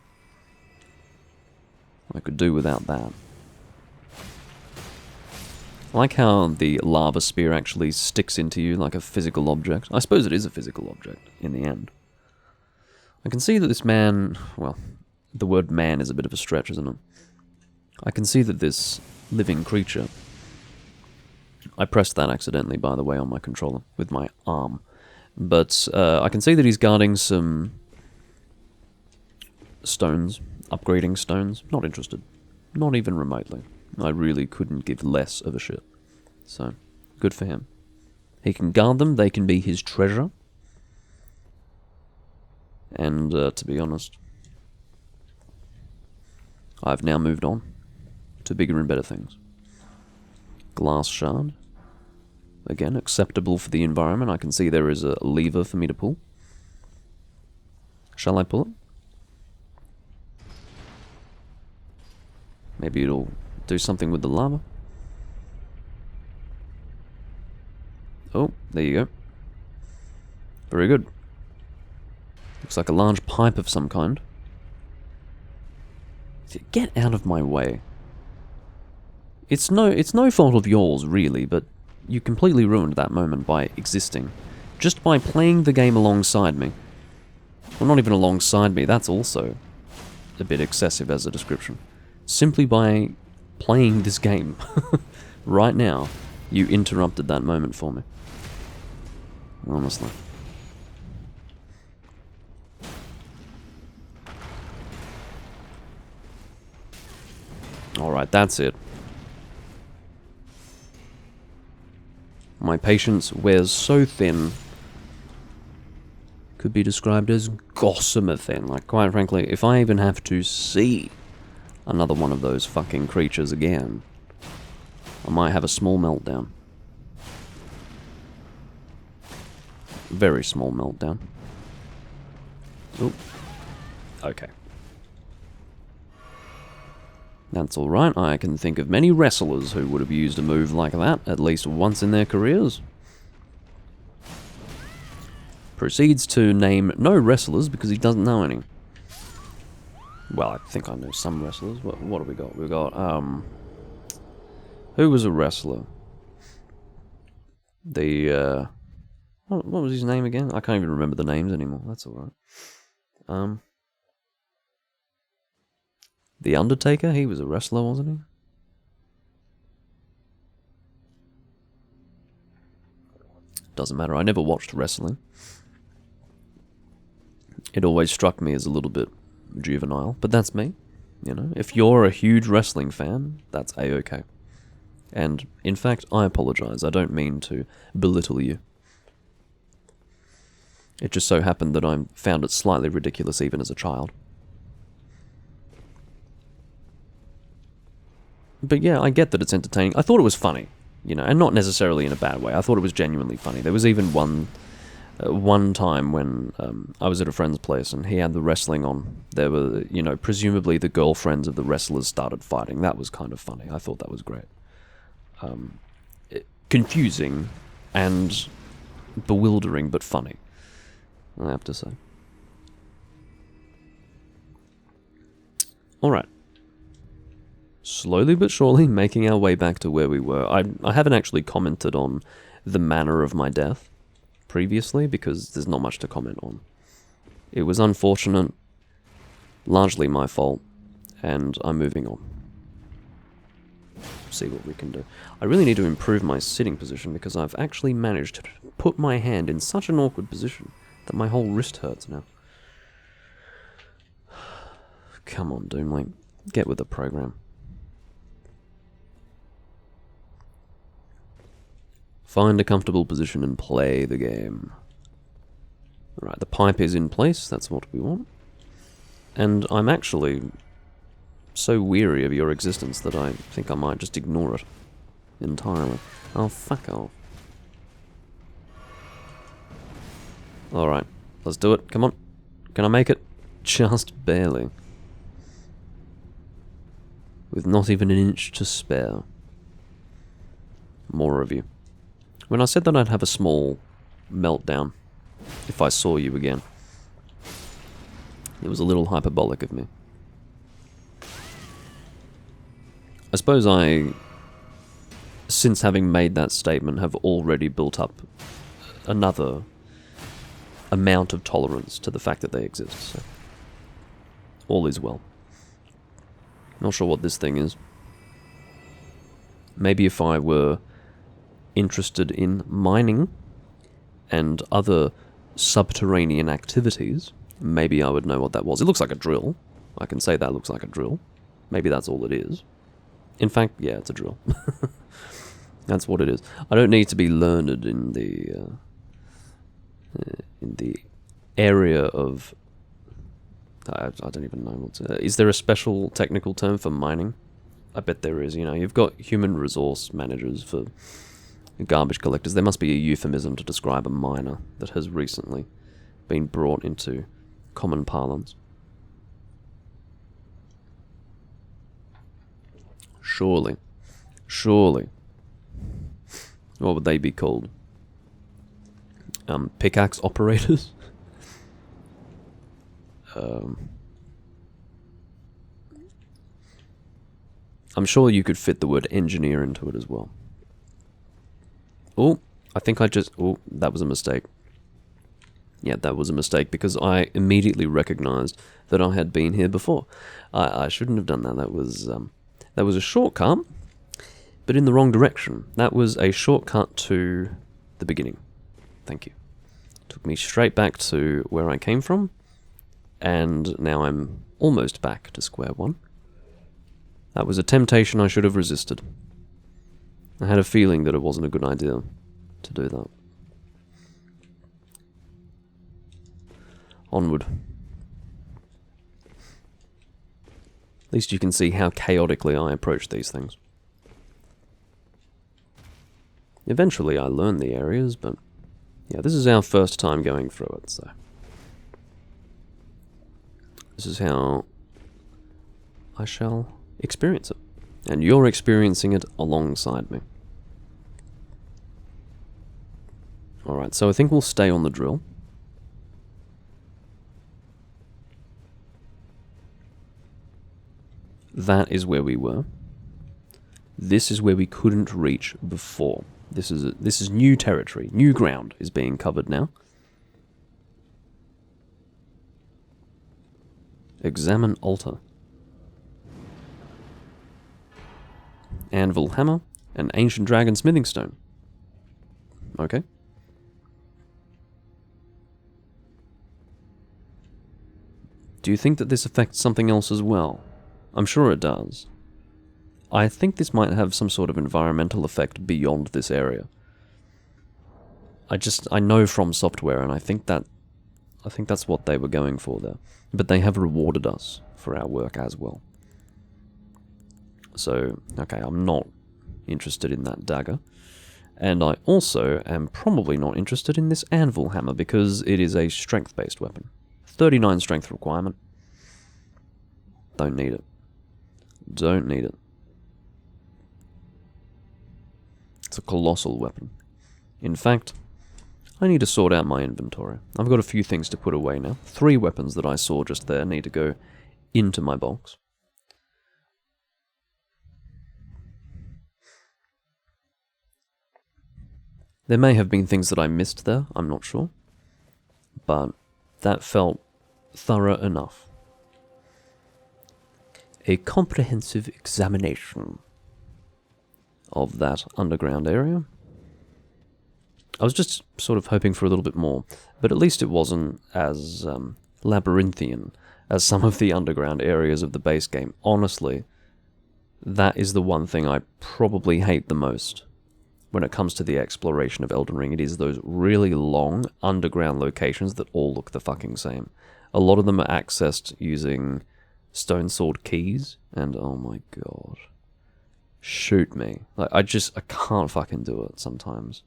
I could do without that. I like how the lava spear actually sticks into you like a physical object. I suppose it is a physical object, in the end. I can see that this man... Well, the word man is a bit of a stretch, isn't it? I can see that this living creature... I pressed that accidentally, by the way, on my controller, with my arm. But I can see that he's guarding some... stones. Upgrading stones. Not interested. Not even remotely. I really couldn't give less of a shit. So, good for him. He can guard them, they can be his treasure. And, to be honest, I've now moved on to bigger and better things. Glass shard. Again, acceptable for the environment. I can see there is a lever for me to pull. Shall I pull it? Maybe it'll do something with the lava. Oh, there you go. Very good. Looks like a large pipe of some kind. Get out of my way. It's no fault of yours, really, but you completely ruined that moment by existing. Just by playing the game alongside me. Well, not even alongside me, that's also a bit excessive as a description. Simply by playing this game right now, you interrupted that moment for me. Honestly. Alright, that's it. My patience wears so thin. Could be described as gossamer thin. Like, quite frankly, if I even have to see another one of those fucking creatures again, I might have a small meltdown. Very small meltdown. Oop. Okay. That's alright, I can think of many wrestlers who would have used a move like that at least once in their careers. Proceeds to name no wrestlers because he doesn't know any. Well, I think I know some wrestlers. What have we got? We've got, who was a wrestler? The, what was his name again? I can't even remember the names anymore. That's alright. The Undertaker, he was a wrestler, wasn't he? Doesn't matter, I never watched wrestling. It always struck me as a little bit juvenile, but that's me. You know, if you're a huge wrestling fan, that's a-okay. And, in fact, I apologize. I don't mean to belittle you. It just so happened that I found it slightly ridiculous even as a child. But yeah, I get that it's entertaining. I thought it was funny, you know, and not necessarily in a bad way. I thought it was genuinely funny. There was even one time when I was at a friend's place and he had the wrestling on. There were, you know, presumably the girlfriends of the wrestlers started fighting. That was kind of funny. I thought that was great. Confusing and bewildering, but funny, I have to say. Alright. Slowly but surely making our way back to where we were. I haven't actually commented on the manner of my death previously because there's not much to comment on. It was unfortunate, largely my fault, and I'm moving on. See what we can do. I really need to improve my sitting position because I've actually managed to put my hand in such an awkward position that my whole wrist hurts now. Come on, Doomlink. Get with the program. Find a comfortable position and play the game. Alright, the pipe is in place, that's what we want. And I'm actually so weary of your existence that I think I might just ignore it entirely. Oh, fuck off. Alright, let's do it, come on. Can I make it? Just barely. With not even an inch to spare. More of you. When I said that I'd have a small meltdown if I saw you again, it was a little hyperbolic of me. I suppose I, since having made that statement, have already built up another amount of tolerance to the fact that they exist, so all is well. Not sure what this thing is. Maybe if I were interested in mining and other subterranean activities, maybe I would know what that was. It looks like a drill. I can say that looks like a drill. Maybe that's all it is. In fact, yeah, it's a drill. That's what it is. I don't need to be learned in the area of... I don't even know what's... is there a special technical term for mining? I bet there is. You know, you've got human resource managers for garbage collectors. There must be a euphemism to describe a miner that has recently been brought into common parlance. Surely. Surely. What would they be called? Pickaxe operators? I'm sure you could fit the word engineer into it as well. Oh, I think I just... Oh, that was a mistake. Yeah, that was a mistake because I immediately recognized that I had been here before. I shouldn't have done that. That was a shortcut, but in the wrong direction. That was a shortcut to the beginning. Thank you. Took me straight back to where I came from, and now I'm almost back to square one. That was a temptation I should have resisted. I had a feeling that it wasn't a good idea to do that. Onward. At least you can see how chaotically I approach these things. Eventually I learn the areas, but yeah, this is our first time going through it, so... This is how I shall experience it. And you're experiencing it alongside me. Alright, so I think we'll stay on the drill. That is where we were. This is where we couldn't reach before. This is new territory. New ground is being covered now. Examine altar. Anvil hammer and ancient dragon smithing stone. Okay. Do you think that this affects something else as well? I'm sure it does. I think this might have some sort of environmental effect beyond this area. I know from software, and I think that's what they were going for there. But they have rewarded us for our work as well. So, okay, I'm not interested in that dagger. And I also am probably not interested in this anvil hammer because it is a strength-based weapon. 39 strength requirement. Don't need it. Don't need it. It's a colossal weapon. In fact, I need to sort out my inventory. I've got a few things to put away now. 3 weapons that I saw just there need to go into my box. There may have been things that I missed there, I'm not sure. But that felt thorough enough. A comprehensive examination of that underground area. I was just sort of hoping for a little bit more, but at least it wasn't as labyrinthian as some of the underground areas of the base game. Honestly, that is the one thing I probably hate the most when it comes to the exploration of Elden Ring. It is those really long underground locations that all look the fucking same. A lot of them are accessed using stone sword keys, and oh my god. Shoot me. Like, I can't fucking do it sometimes.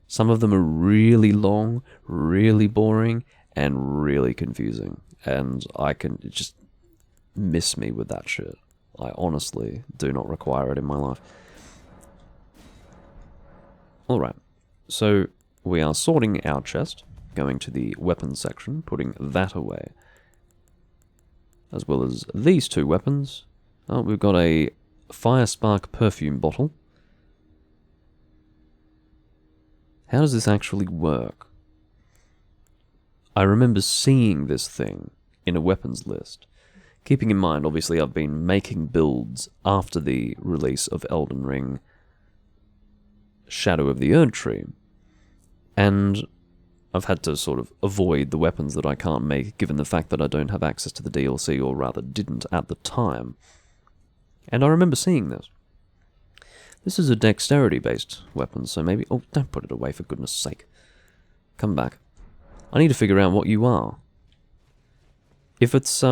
Some of them are really long, really boring, and really confusing. And it just miss me with that shit. I honestly do not require it in my life. Alright, so we are sorting our chest, going to the weapons section, putting that away. As well as these 2 weapons. Oh, we've got a Fire Spark perfume bottle. How does this actually work? I remember seeing this thing in a weapons list. Keeping in mind, obviously, I've been making builds after the release of Elden Ring Shadow of the Erdtree, and I've had to sort of avoid the weapons that I can't make, given the fact that I don't have access to the DLC, or rather didn't at the time. And I remember seeing this. This is a dexterity-based weapon, so maybe... Oh, don't put it away, for goodness sake. Come back. I need to figure out what you are. If it's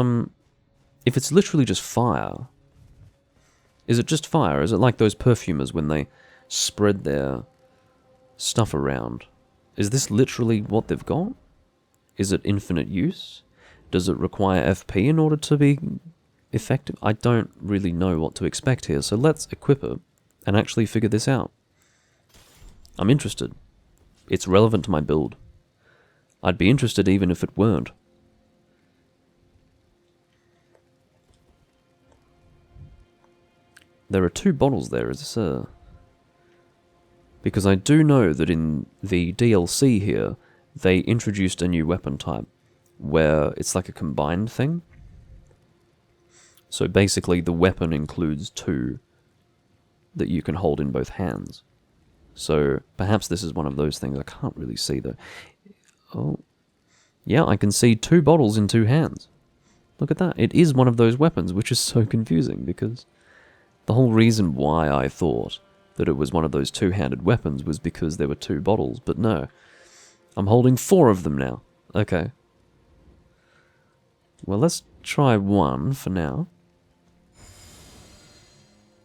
literally just fire... Is it just fire? Is it like those perfumers when they spread their stuff around? Is this literally what they've got? Is it infinite use? Does it require FP in order to be effective? I don't really know what to expect here, so let's equip it and actually figure this out. I'm interested. It's relevant to my build. I'd be interested even if it weren't. There are 2 bottles there, is this a... Because I do know that in the DLC here, they introduced a new weapon type, where it's like a combined thing. So basically the weapon includes 2 that you can hold in both hands. So perhaps this is one of those things. I can't really see though. Oh, yeah, I can see 2 bottles in 2 hands. Look at that. It is one of those weapons, which is so confusing, because the whole reason why I thought that it was one of those 2-handed weapons was because there were 2 bottles, but no. I'm holding 4 of them now. Okay. Well, let's try one for now.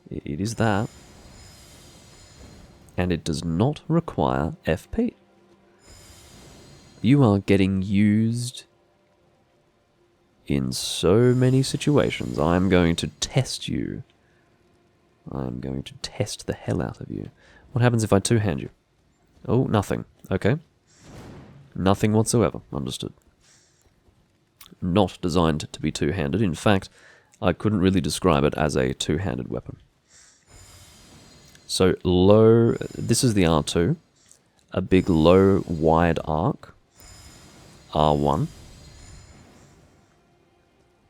It is that. And it does not require FP. You are getting used In so many situations, I'm going to test you. I'm going to test the hell out of you. What happens if I two-hand you? Oh, nothing. Okay. Nothing whatsoever. Understood. Not designed to be two-handed. In fact, I couldn't really describe it as a two-handed weapon. So, low... This is the R2. A big, low, wide arc. R1.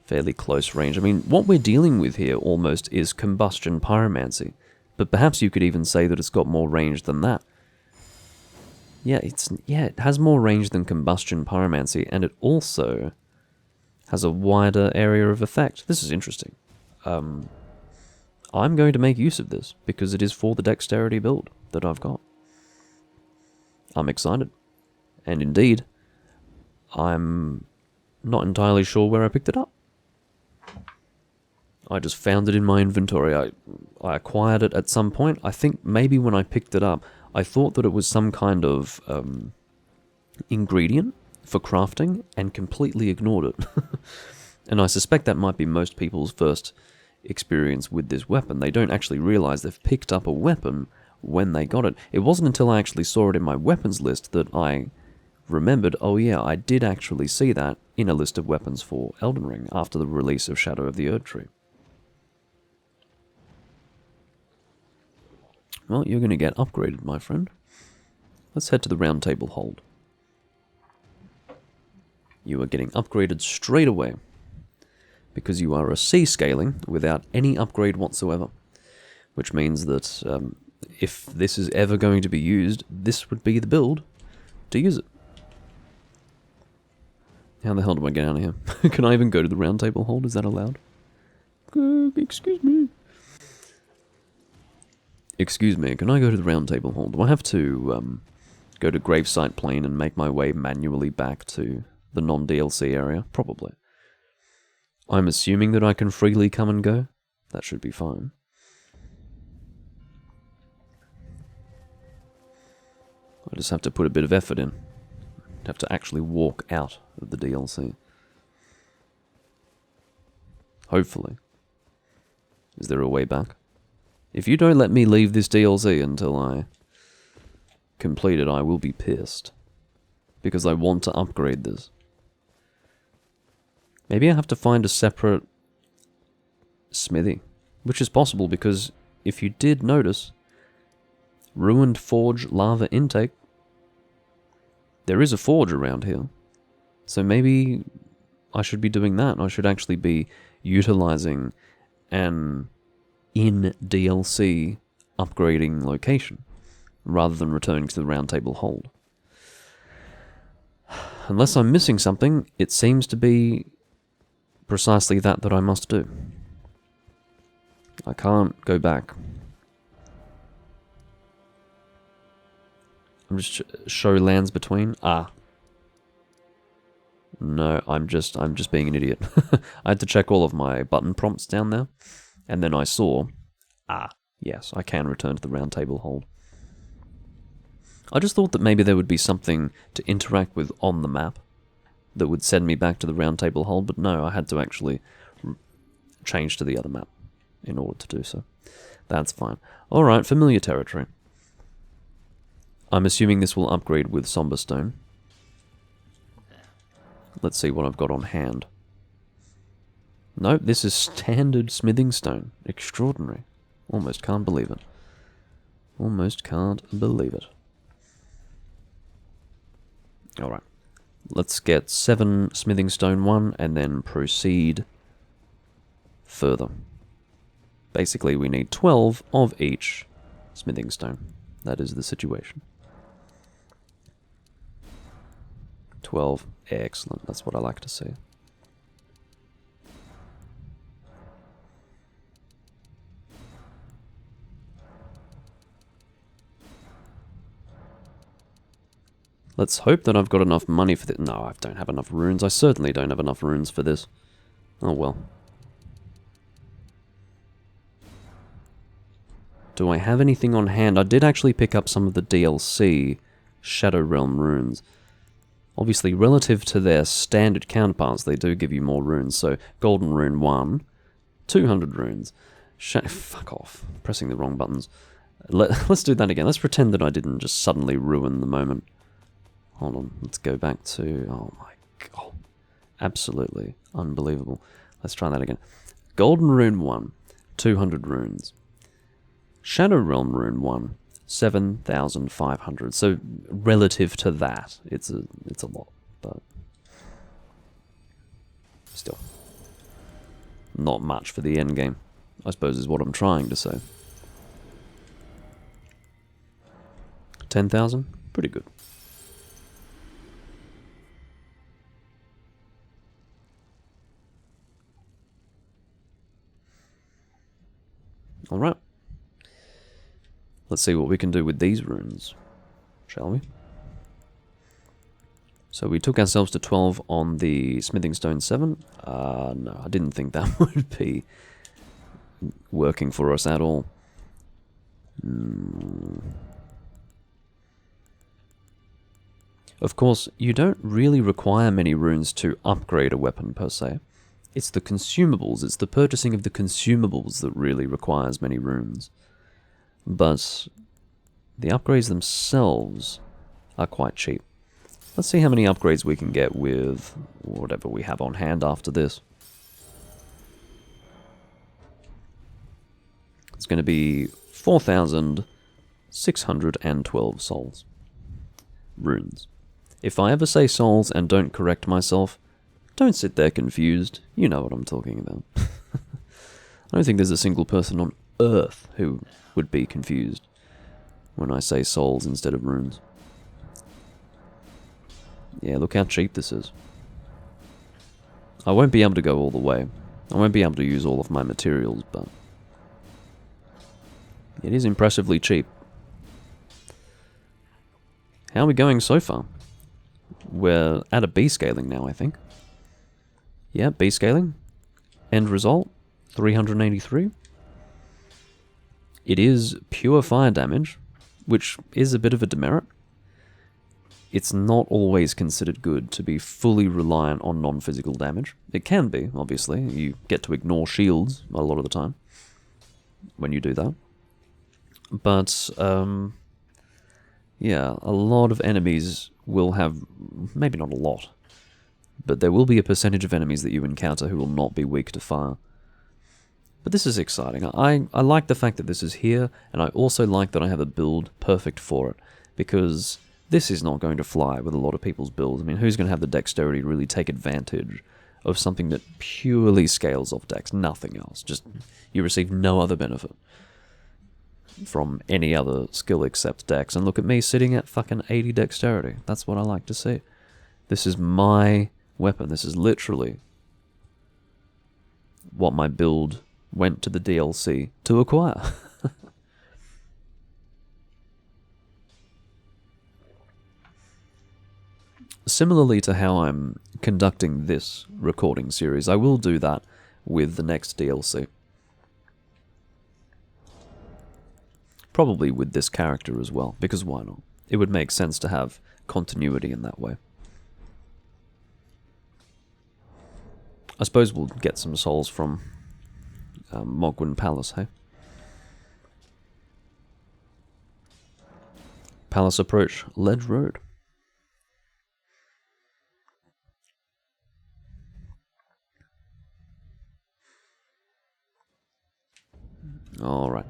Fairly close range. I mean, what we're dealing with here almost is combustion pyromancy. But perhaps you could even say that it's got more range than that. Yeah, it has more range than combustion pyromancy, and it also has a wider area of effect. This is interesting. I'm going to make use of this, because it is for the dexterity build that I've got. I'm excited. And indeed, I'm not entirely sure where I picked it up. I just found it in my inventory. I acquired it at some point. I think maybe when I picked it up, I thought that it was some kind of ingredient for crafting and completely ignored it. And I suspect that might be most people's first experience with this weapon. They don't actually realize they've picked up a weapon when they got it. It wasn't until I actually saw it in my weapons list that I remembered, oh yeah, I did actually see that in a list of weapons for Elden Ring after the release of Shadow of the Erdtree. Well, you're going to get upgraded, my friend. Let's head to the round table hold. You are getting upgraded straight away, because you are a C scaling without any upgrade whatsoever. Which means that if this is ever going to be used, this would be the build to use it. How the hell do I get out of here? Can I even go to the round table hold? Is that allowed? Excuse me. Excuse me, can I go to the round table hold? Do I have to go to Gravesite Plain and make my way manually back to the non-DLC area? Probably. I'm assuming that I can freely come and go. That should be fine. I just have to put a bit of effort in. Have to actually walk out of the DLC. Hopefully. Is there a way back? If you don't let me leave this DLC until I complete it, I will be pissed. Because I want to upgrade this. Maybe I have to find a separate smithy. Which is possible because if you did notice, Ruined Forge Lava Intake, there is a forge around here. So maybe I should be doing that. I should actually be utilizing an in DLC upgrading location rather than returning to the round table hold. Unless I'm missing something, it seems to be precisely that I must do. I can't go back. I'm just show lands between. Ah. No, I'm just being an idiot. I had to check all of my button prompts down there. And then I saw, yes, I can return to the round table hold. I just thought that maybe there would be something to interact with on the map that would send me back to the round table hold, but no, I had to actually change to the other map in order to do so. That's fine. Alright, familiar territory. I'm assuming this will upgrade with Somber Stone. Let's see what I've got on hand. Nope, this is standard smithing stone. Extraordinary. Almost can't believe it. Almost can't believe it. Alright. Let's get 7 smithing stone 1 and then proceed further. Basically, we need 12 of each smithing stone. That is the situation. 12. Excellent. That's what I like to see. Let's hope that I've got enough money for this. No, I don't have enough runes. I certainly don't have enough runes for this. Oh well. Do I have anything on hand? I did actually pick up some of the DLC Shadow Realm runes. Obviously, relative to their standard counterparts, they do give you more runes. So, Golden Rune 1, 200 runes. Fuck off. Pressing the wrong buttons. Let's do that again. Let's pretend that I didn't just suddenly ruin the moment. Hold on. Let's go back to... Oh my god. Absolutely unbelievable. Let's try that again. Golden Rune 1, 200 runes. Shadow Realm Rune 1, 7,500. So relative to that, it's a lot, but still not much for the end game, I suppose is what I'm trying to say. 10,000, pretty good. All right. Let's see what we can do with these runes, shall we? So we took ourselves to 12 on the Smithing Stone 7. No, I didn't think that would be working for us at all. Of course, you don't really require many runes to upgrade a weapon per se. It's the consumables, it's the purchasing of the consumables that really requires many runes. But the upgrades themselves are quite cheap. Let's see how many upgrades we can get with whatever we have on hand after this. It's going to be 4,612 souls. Runes. If I ever say souls and don't correct myself, don't sit there confused. You know what I'm talking about. I don't think there's a single person on Earth who would be confused when I say souls instead of runes. Yeah, look how cheap this is. I won't be able to go all the way. I won't be able to use all of my materials, but it is impressively cheap. How are we going so far? We're at a B scaling now, I think. Yeah, B scaling. End result, 383. It is pure fire damage, which is a bit of a demerit. It's not always considered good to be fully reliant on non-physical damage. It can be, obviously. You get to ignore shields a lot of the time when you do that. But, yeah, a lot of enemies will have, maybe not a lot, but there will be a percentage of enemies that you encounter who will not be weak to fire. But this is exciting. I like the fact that this is here, and I also like that I have a build perfect for it, because this is not going to fly with a lot of people's builds. I mean, who's going to have the dexterity to really take advantage of something that purely scales off dex, nothing else? Just, you receive no other benefit from any other skill except dex. And look at me sitting at fucking 80 dexterity. That's what I like to see. This is my weapon. This is literally what my build went to the DLC to acquire. Similarly to how I'm conducting this recording series, I will do that with the next DLC. Probably with this character as well, because why not? It would make sense to have continuity in that way. I suppose we'll get some souls from Mogwin Palace, hey? Palace approach, Ledge Road. Alright.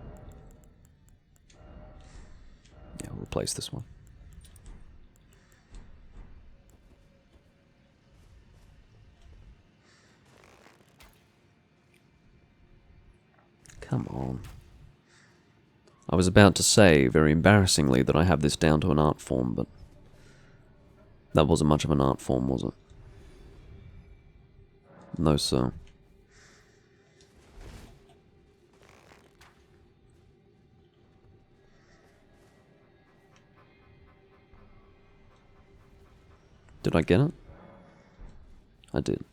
Yeah, we'll replace this one. Come on. I was about to say, very embarrassingly, that I have this down to an art form, but that wasn't much of an art form, was it? No, sir. Did I get it? I did.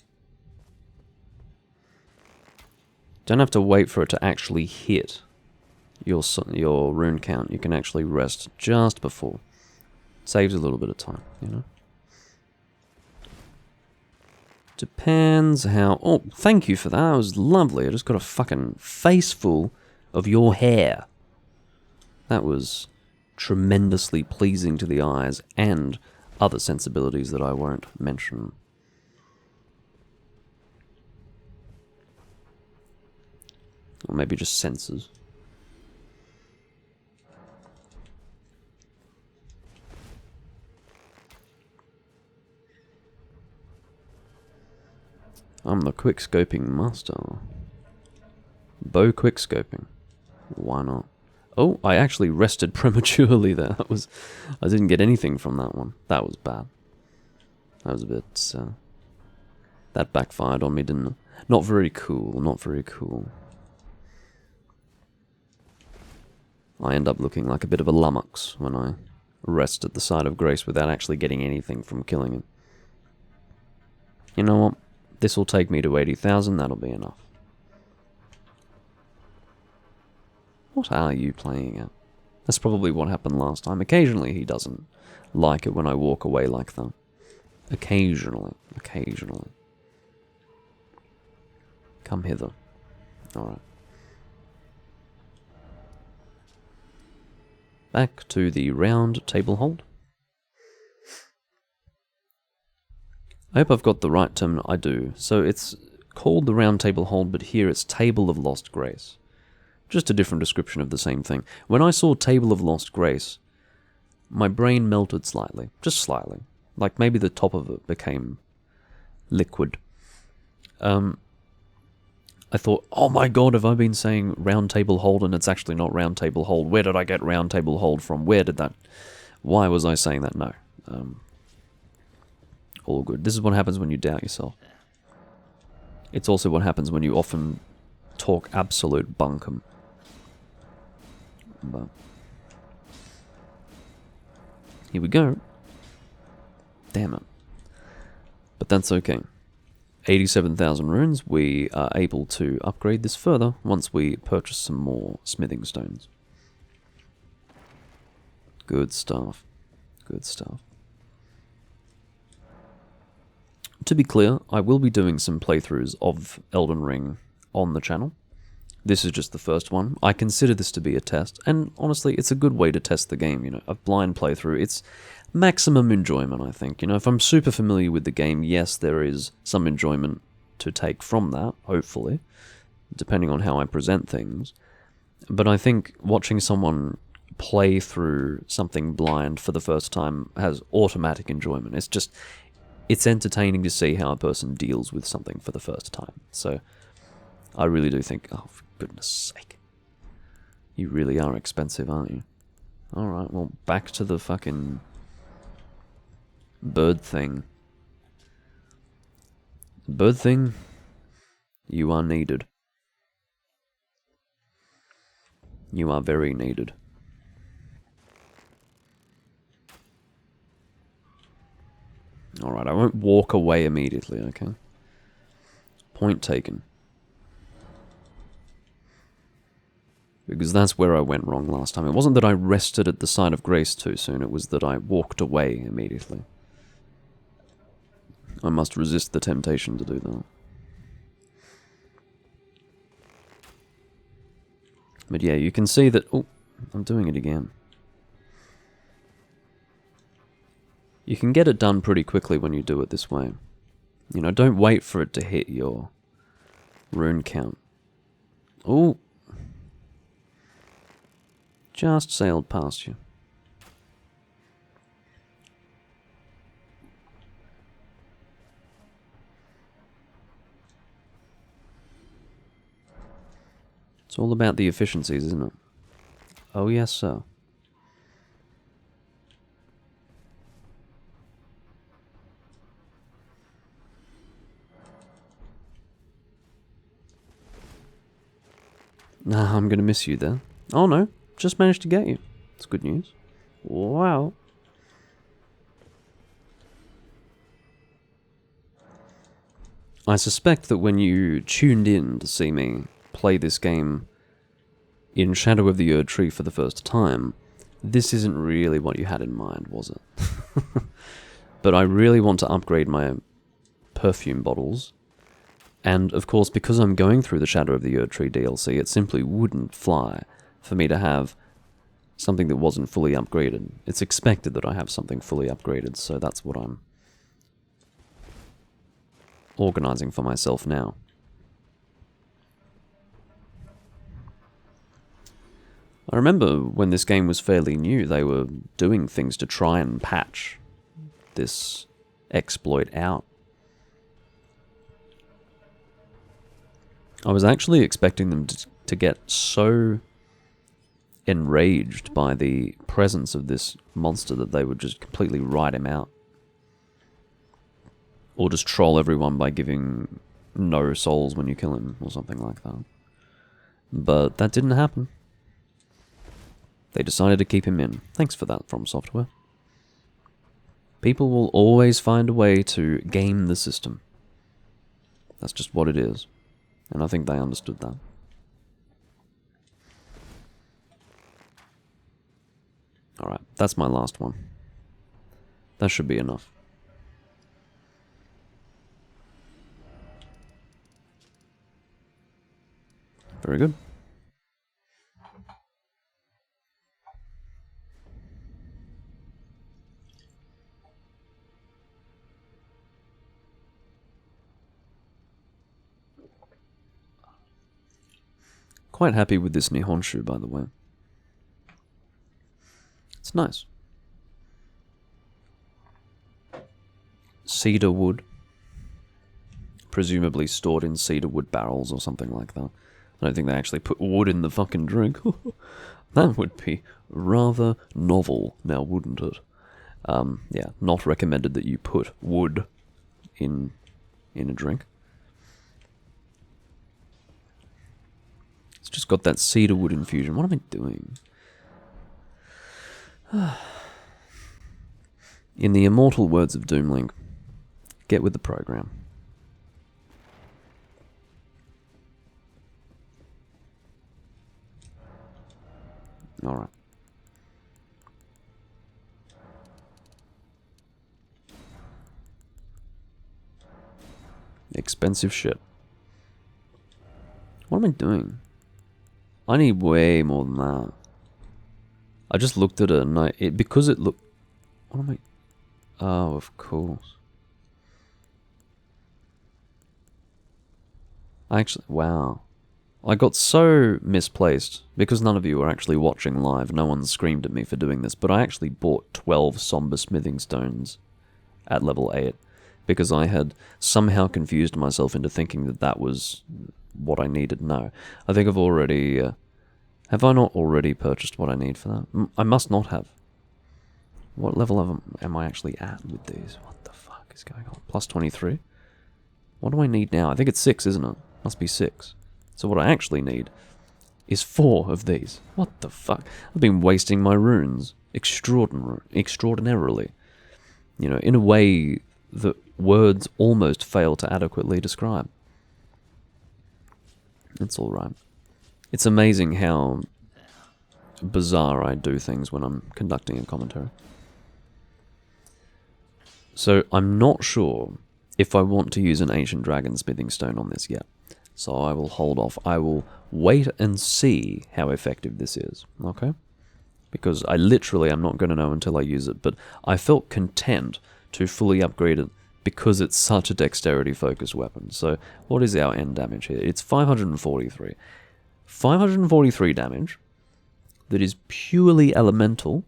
Don't have to wait for it to actually hit your rune count. You can actually rest just before. Saves a little bit of time, you know? Depends how... Oh, thank you for that. That was lovely. I just got a fucking face full of your hair. That was tremendously pleasing to the eyes and other sensibilities that I won't mention. Or maybe just senses. I'm the quickscoping master. Bow quickscoping. Why not? Oh, I actually rested prematurely there. I didn't get anything from that one. That was bad. That was a bit, that backfired on me, didn't it? Not very cool, not very cool. I end up looking like a bit of a lummox when I rest at the side of Grace without actually getting anything from killing him. You know what? This will take me to 80,000, that'll be enough. What are you playing at? That's probably what happened last time. Occasionally he doesn't like it when I walk away like that. Occasionally. Occasionally. Come hither. Alright. Back to the round table hold. I hope I've got the right term. I do. So it's called the round table hold, but here it's Table of Lost Grace. Just a different description of the same thing. When I saw Table of Lost Grace, my brain melted slightly. Just slightly. Like maybe the top of it became liquid. I thought, oh my god, have I been saying round table hold and it's actually not round table hold? Where did I get round table hold from? Where did that... Why was I saying that? No. All good. This is what happens when you doubt yourself. It's also what happens when you often talk absolute bunkum. But here we go. Damn it. But that's okay. 87,000 runes. We are able to upgrade this further once we purchase some more smithing stones. Good stuff. Good stuff. To be clear, I will be doing some playthroughs of Elden Ring on the channel. This is just the first one. I consider this to be a test, and honestly, it's a good way to test the game, you know, a blind playthrough. It's maximum enjoyment, I think. You know, if I'm super familiar with the game, yes, there is some enjoyment to take from that, hopefully, depending on how I present things. But I think watching someone play through something blind for the first time has automatic enjoyment. It's just, it's entertaining to see how a person deals with something for the first time. So I really do think, oh, for goodness sake. You really are expensive, aren't you? Alright, well, back to the fucking bird thing. Bird thing, you are needed. You are very needed. Alright, I won't walk away immediately, okay? Point taken. Because that's where I went wrong last time. It wasn't that I rested at the side of Grace too soon, it was that I walked away immediately. I must resist the temptation to do that. But yeah, you can see that... Oh, I'm doing it again. You can get it done pretty quickly when you do it this way. You know, don't wait for it to hit your rune count. Oh! Just sailed past you. It's all about the efficiencies, isn't it? Oh yes, sir. Nah, I'm gonna miss you there. Oh no, just managed to get you. It's good news. Wow. I suspect that when you tuned in to see me play this game in Shadow of the Erdtree for the first time, this isn't really what you had in mind, was it? But I really want to upgrade my perfume bottles. And, of course, because I'm going through the Shadow of the Erdtree DLC, it simply wouldn't fly for me to have something that wasn't fully upgraded. It's expected that I have something fully upgraded, so that's what I'm organizing for myself now. I remember when this game was fairly new, they were doing things to try and patch this exploit out. I was actually expecting them to get so enraged by the presence of this monster that they would just completely write him out. Or just troll everyone by giving no souls when you kill him, or something like that. But that didn't happen. They decided to keep him in. Thanks for that, From Software. People will always find a way to game the system. That's just what it is. And I think they understood that. Alright, that's my last one. That should be enough. Very good. Quite happy with this Nihonshu, by the way. It's nice. Cedar wood. Presumably stored in cedar wood barrels or something like that. I don't think they actually put wood in the fucking drink. That would be rather novel, now wouldn't it? Yeah, not recommended that you put wood in a drink. It's just got that cedar wood infusion. What am I doing? In the immortal words of Doomlink, get with the program. Alright. Expensive shit. What am I doing? I need way more than that. I just looked at it and because it looked... What am I... Oh, of course. Actually, wow. I got so misplaced, because none of you are actually watching live, no one screamed at me for doing this, but I actually bought 12 somber smithing stones at level 8, because I had somehow confused myself into thinking that that was what I needed. No, I think I've already... have I not already purchased what I need for that? I must not have. What level am I actually at with these? What the fuck is going on? Plus 23? What do I need now? I think it's 6, isn't it? Must be 6. So what I actually need is 4 of these. What the fuck? I've been wasting my runes extraordinarily. You know, in a way that words almost fail to adequately describe. It's alright. It's amazing how bizarre I do things when I'm conducting a commentary. So I'm not sure if I want to use an ancient dragon smithing stone on this yet. So I will hold off. I will wait and see how effective this is, okay? Because I literally am not going to know until I use it, but I felt content to fully upgrade it because it's such a dexterity-focused weapon. So what is our end damage here? It's 543. 543 damage that is purely elemental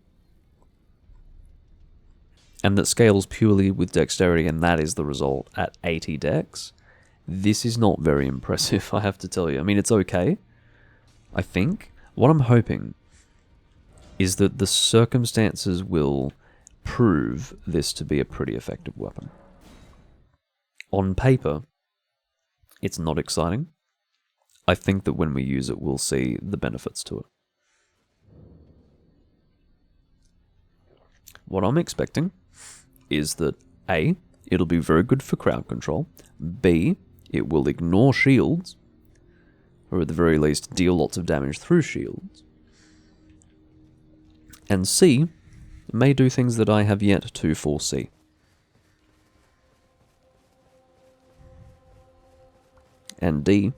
and that scales purely with dexterity, and that is the result at 80 dex. This is not very impressive, I have to tell you. I mean, it's okay, I think. What I'm hoping is that the circumstances will prove this to be a pretty effective weapon. On paper, it's not exciting. I think that when we use it, we'll see the benefits to it. What I'm expecting is that A, it'll be very good for crowd control. B, it will ignore shields, or at the very least deal lots of damage through shields. And C, it may do things that I have yet to foresee. and D.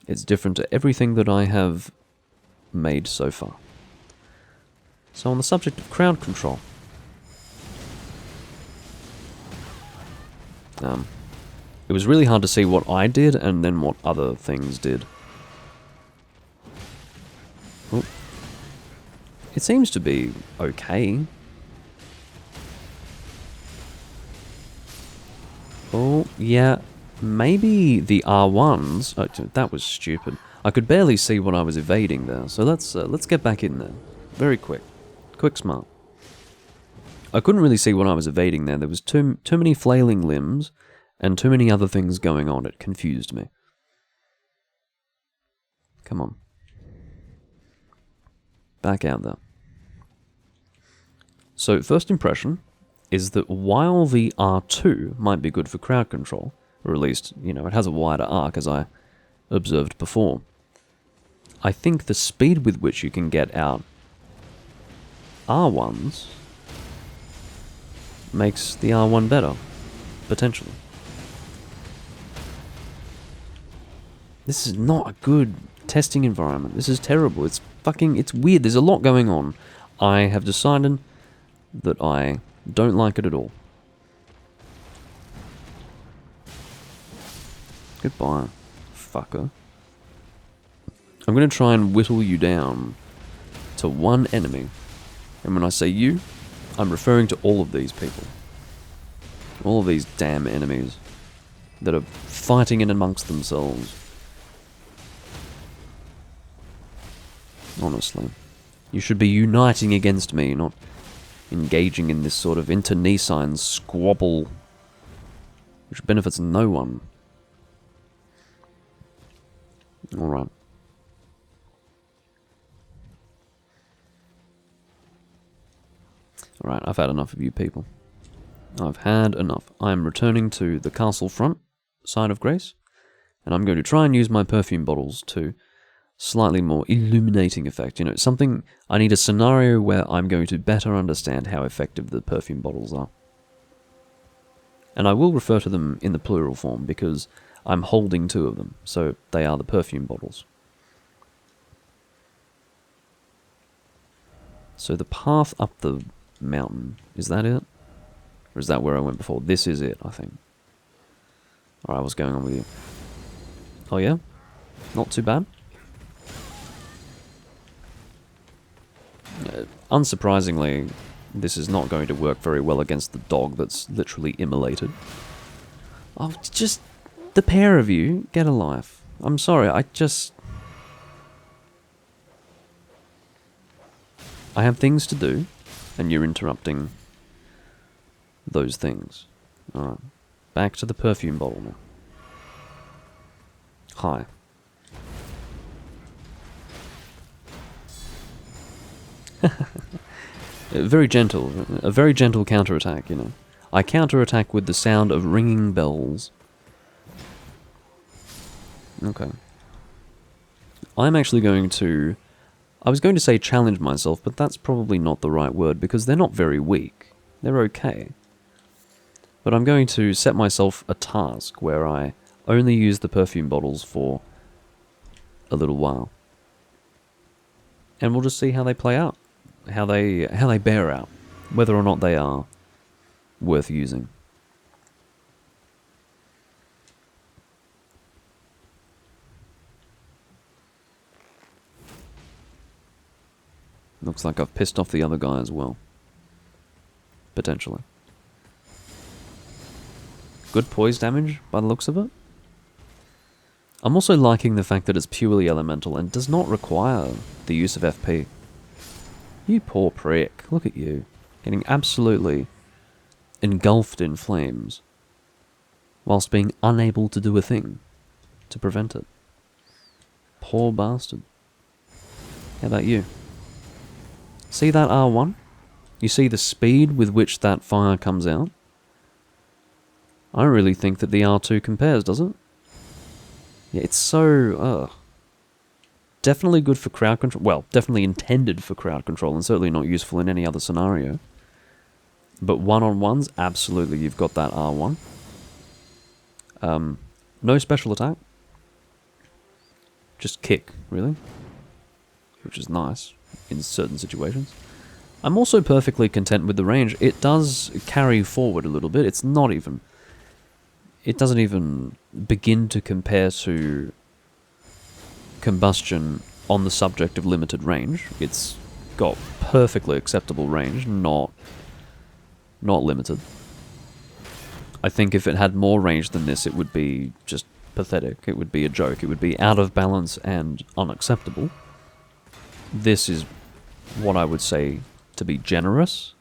It's different to everything that I have made so far. So on the subject of crowd control, it was really hard to see what I did and then what other things did. Oh. It seems to be okay. Oh, yeah. Maybe the R1s... Oh, that was stupid. I could barely see what I was evading there, so let's get back in there. Very quick. Quick smart. I couldn't really see what I was evading there. There was too many flailing limbs and too many other things going on. It confused me. Come on. Back out there. So, first impression is that while the R2 might be good for crowd control, or at least, it has a wider arc, as I observed before, I think the speed with which you can get out R1s makes the R1 better, potentially. This is not a good testing environment. This is terrible. It's weird. There's a lot going on. I have decided that I don't like it at all. Goodbye, fucker. I'm going to try and whittle you down to one enemy. And when I say you, I'm referring to all of these people. All of these damn enemies that are fighting in amongst themselves. Honestly. You should be uniting against me, not engaging in this sort of internecine squabble which benefits no one. Alright. Alright, I've had enough of you people. I've had enough. I'm returning to the castle front side of Grace, and I'm going to try and use my perfume bottles to slightly more illuminating effect. Something, I need a scenario where I'm going to better understand how effective the perfume bottles are. And I will refer to them in the plural form because I'm holding two of them, so they are the perfume bottles. So the path up the mountain, is that it? Or is that where I went before? This is it, I think. Alright, what's going on with you? Oh yeah? Not too bad? Unsurprisingly, this is not going to work very well against the dog that's literally immolated. Oh, just the pair of you, get a life. I'm sorry, I have things to do, and you're interrupting those things. Alright, back to the perfume bottle now. Hi. A very gentle counterattack, I counterattack with the sound of ringing bells. Okay. I'm actually going to... I was going to say challenge myself, but that's probably not the right word, because they're not very weak. They're okay. But I'm going to set myself a task where I only use the perfume bottles for a little while. And we'll just see how they play out. How they bear out. Whether or not they are worth using. Looks like I've pissed off the other guy as well. Potentially. Good poise damage, by the looks of it. I'm also liking the fact that it's purely elemental and does not require the use of FP. You poor prick, look at you. Getting absolutely engulfed in flames, whilst being unable to do a thing to prevent it. Poor bastard. How about you? See that R1? You see the speed with which that fire comes out? I don't really think that the R2 compares, does it? Yeah, it's so... Definitely good for crowd control. Well, definitely intended for crowd control and certainly not useful in any other scenario. But one-on-ones, absolutely, you've got that R1. No special attack. Just kick, really. Which is nice in certain situations. I'm also perfectly content with the range. It does carry forward a little bit. It's not even... It doesn't even begin to compare to combustion on the subject of limited range. It's got perfectly acceptable range, not limited. I think if it had more range than this, it would be just pathetic. It would be a joke. It would be out of balance and unacceptable. This is what I would say to be generous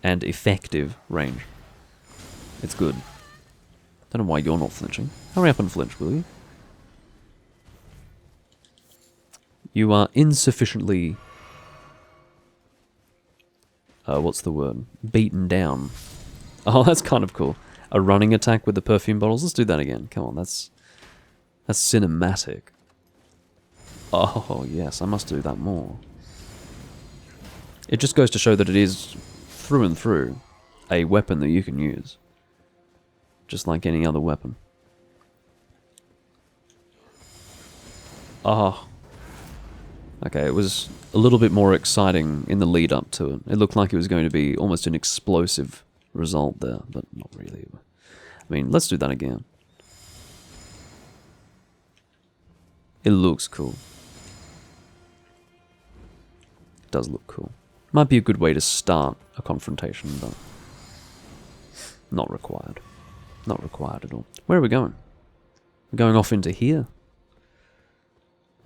and effective range. It's good. Don't know why you're not flinching. Hurry up and flinch, will you? You are insufficiently... what's the word? Beaten down. Oh, that's kind of cool. A running attack with the perfume bottles. Let's do that again. Come on, that's cinematic. Oh, yes, I must do that more. It just goes to show that it is, through and through, a weapon that you can use. Just like any other weapon. Oh. Okay, it was a little bit more exciting in the lead up to it. It looked like it was going to be almost an explosive result there, but not really. I mean, let's do that again. It looks cool. It does look cool. Might be a good way to start a confrontation, but not required. Not required at all. Where are we going? We're going off into here.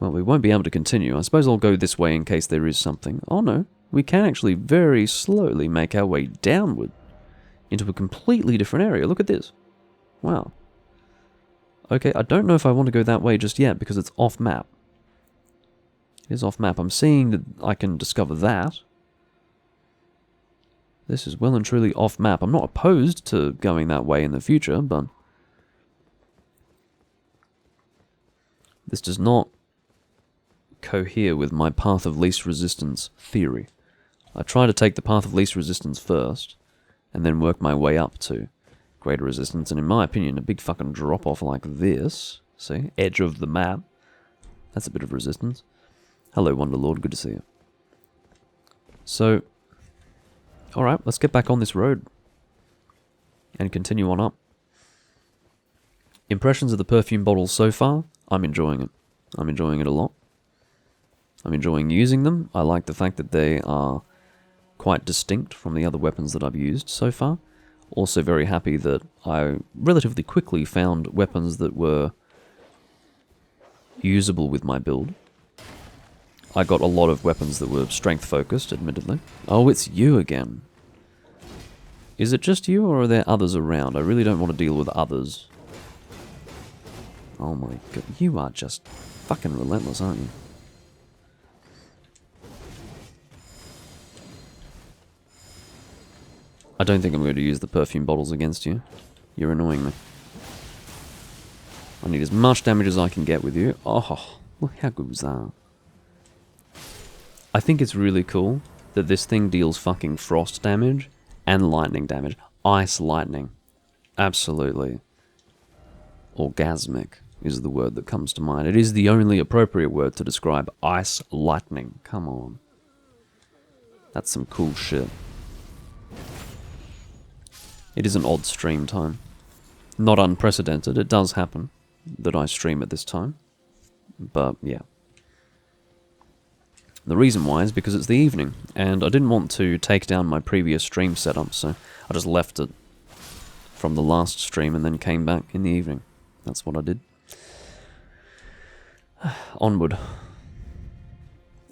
Well, we won't be able to continue. I suppose I'll go this way in case there is something. Oh no, we can actually very slowly make our way downward into a completely different area. Look at this. Wow. Okay, I don't know if I want to go that way just yet because it's off map. It is off map. I'm seeing that I can discover that. This is well and truly off map. I'm not opposed to going that way in the future, but this does not cohere with my path of least resistance theory. I try to take the path of least resistance first, and then work my way up to greater resistance, and in my opinion, a big fucking drop-off like this, see, edge of the map, that's a bit of resistance. Hello, Wonderlord, good to see you. So, alright, let's get back on this road, and continue on up. Impressions of the perfume bottles so far, I'm enjoying it. I'm enjoying it a lot. I'm enjoying using them. I like the fact that they are quite distinct from the other weapons that I've used so far. Also very happy that I relatively quickly found weapons that were usable with my build. I got a lot of weapons that were strength focused, admittedly. Oh, it's you again. Is it just you or are there others around? I really don't want to deal with others. Oh my god, you are just fucking relentless, aren't you? I don't think I'm going to use the perfume bottles against you. You're annoying me. I need as much damage as I can get with you. Oh, look how good was that. I think it's really cool that this thing deals fucking frost damage and lightning damage. Ice lightning. Absolutely. Orgasmic is the word that comes to mind. It is the only appropriate word to describe ice lightning. Come on. That's some cool shit. It is an odd stream time. Not unprecedented, it does happen that I stream at this time. But, yeah. The reason why is because it's the evening, and I didn't want to take down my previous stream setup, so I just left it from the last stream and then came back in the evening. That's what I did. Onward.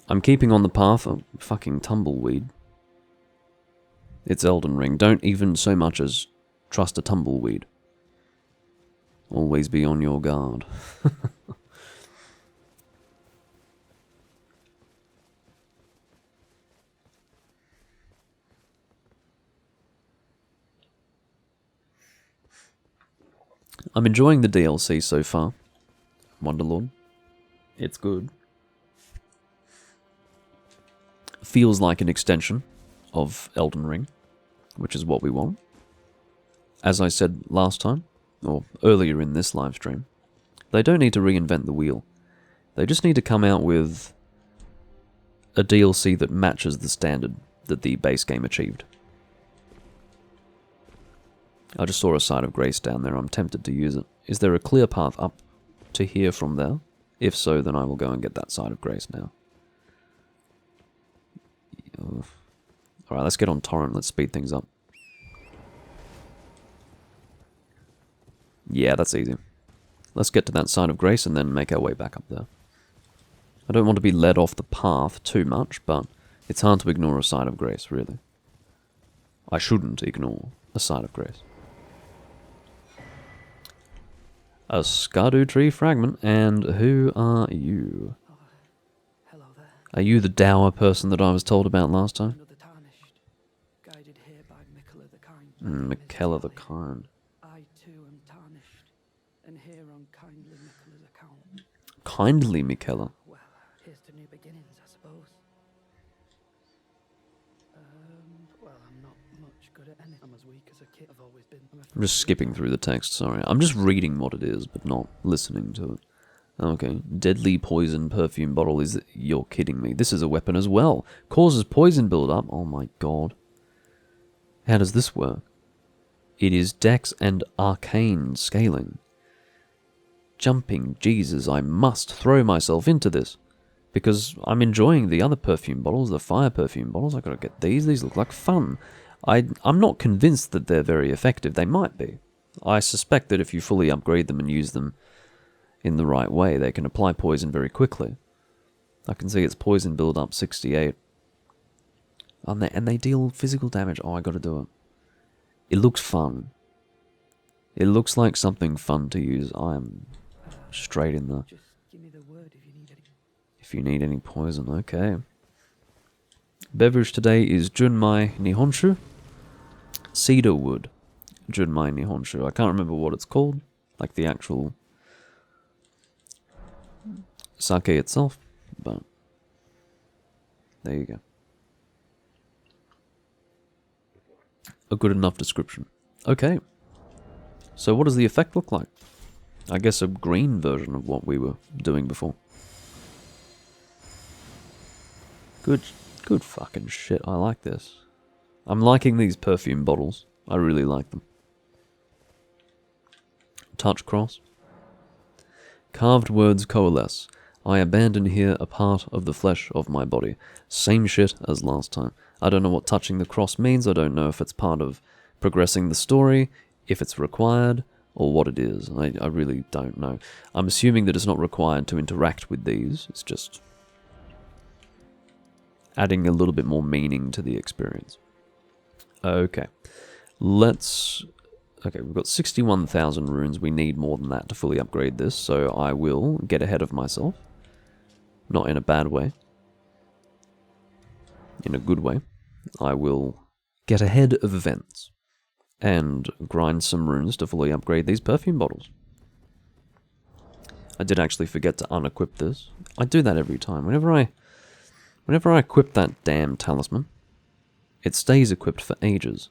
I'm keeping on the path of fucking tumbleweed. It's Elden Ring. Don't even so much as trust a tumbleweed. Always be on your guard. I'm enjoying the DLC so far. Wonderlord. It's good. Feels like an extension of Elden Ring, which is what we want. As I said last time, or earlier in this live stream, They don't need to reinvent the wheel. They just need to come out with a DLC that matches the standard that the base game achieved. I just saw a Site of Grace down there. I'm tempted to use it. Is there a clear path up to here from there? If so, then I will go and get that Site of Grace now. Alright, let's get on Torrent. Let's speed things up. Yeah, that's easy. Let's get to that Site of Grace and then make our way back up there. I don't want to be led off the path too much, but it's hard to ignore a Site of Grace, really. I shouldn't ignore a Site of Grace. A Erdtree fragment, and who are you? Oh, hello there. Are you the dour person that I was told about last time? Another tarnished, guided here by Miquella the Kind. Miquella the Kind. I too am tarnished, and here on kindly Miquella's account. Kindly Miquella. Well, here's to new beginnings, I suppose. Well, I'm not much good at anything. I'm as weak as a kid. I've always been. I'm just skipping through the text, sorry. I'm just reading what it is, but not listening to it. Okay. Deadly poison perfume bottle. You're kidding me. This is a weapon as well. Causes poison build-up. Oh my god. How does this work? It is dex and arcane scaling. Jumping. Jesus, I must throw myself into this. Because I'm enjoying the other perfume bottles, the fire perfume bottles. I gotta get these. These look like fun. I'm not convinced that they're very effective. They might be. I suspect that if you fully upgrade them and use them in the right way, they can apply poison very quickly. I can see its poison build up 68. And they deal physical damage. Oh, I gotta do it. It looks fun. It looks like something fun to use. I'm straight in the... Just give me the word if you need any. If you need any poison, okay. Beverage today is Junmai Nihonshu. Cedar wood. Junmai Nihonshu. I can't remember what it's called. Like the actual sake itself. But there you go. A good enough description. Okay. So what does the effect look like? I guess a green version of what we were doing before. Good fucking shit. I like this. I'm liking these perfume bottles. I really like them. Touch cross. Carved words coalesce. I abandon here a part of the flesh of my body. Same shit as last time. I don't know what touching the cross means. I don't know if it's part of progressing the story, if it's required, or what it is. I really don't know. I'm assuming that it's not required to interact with these. It's just adding a little bit more meaning to the experience. Okay. Okay, we've got 61,000 runes. We need more than that to fully upgrade this, so I will get ahead of myself. Not in a bad way. In a good way. I will get ahead of events and grind some runes to fully upgrade these perfume bottles. I did actually forget to unequip this. I do that every time. Whenever I equip that damn talisman, it stays equipped for ages.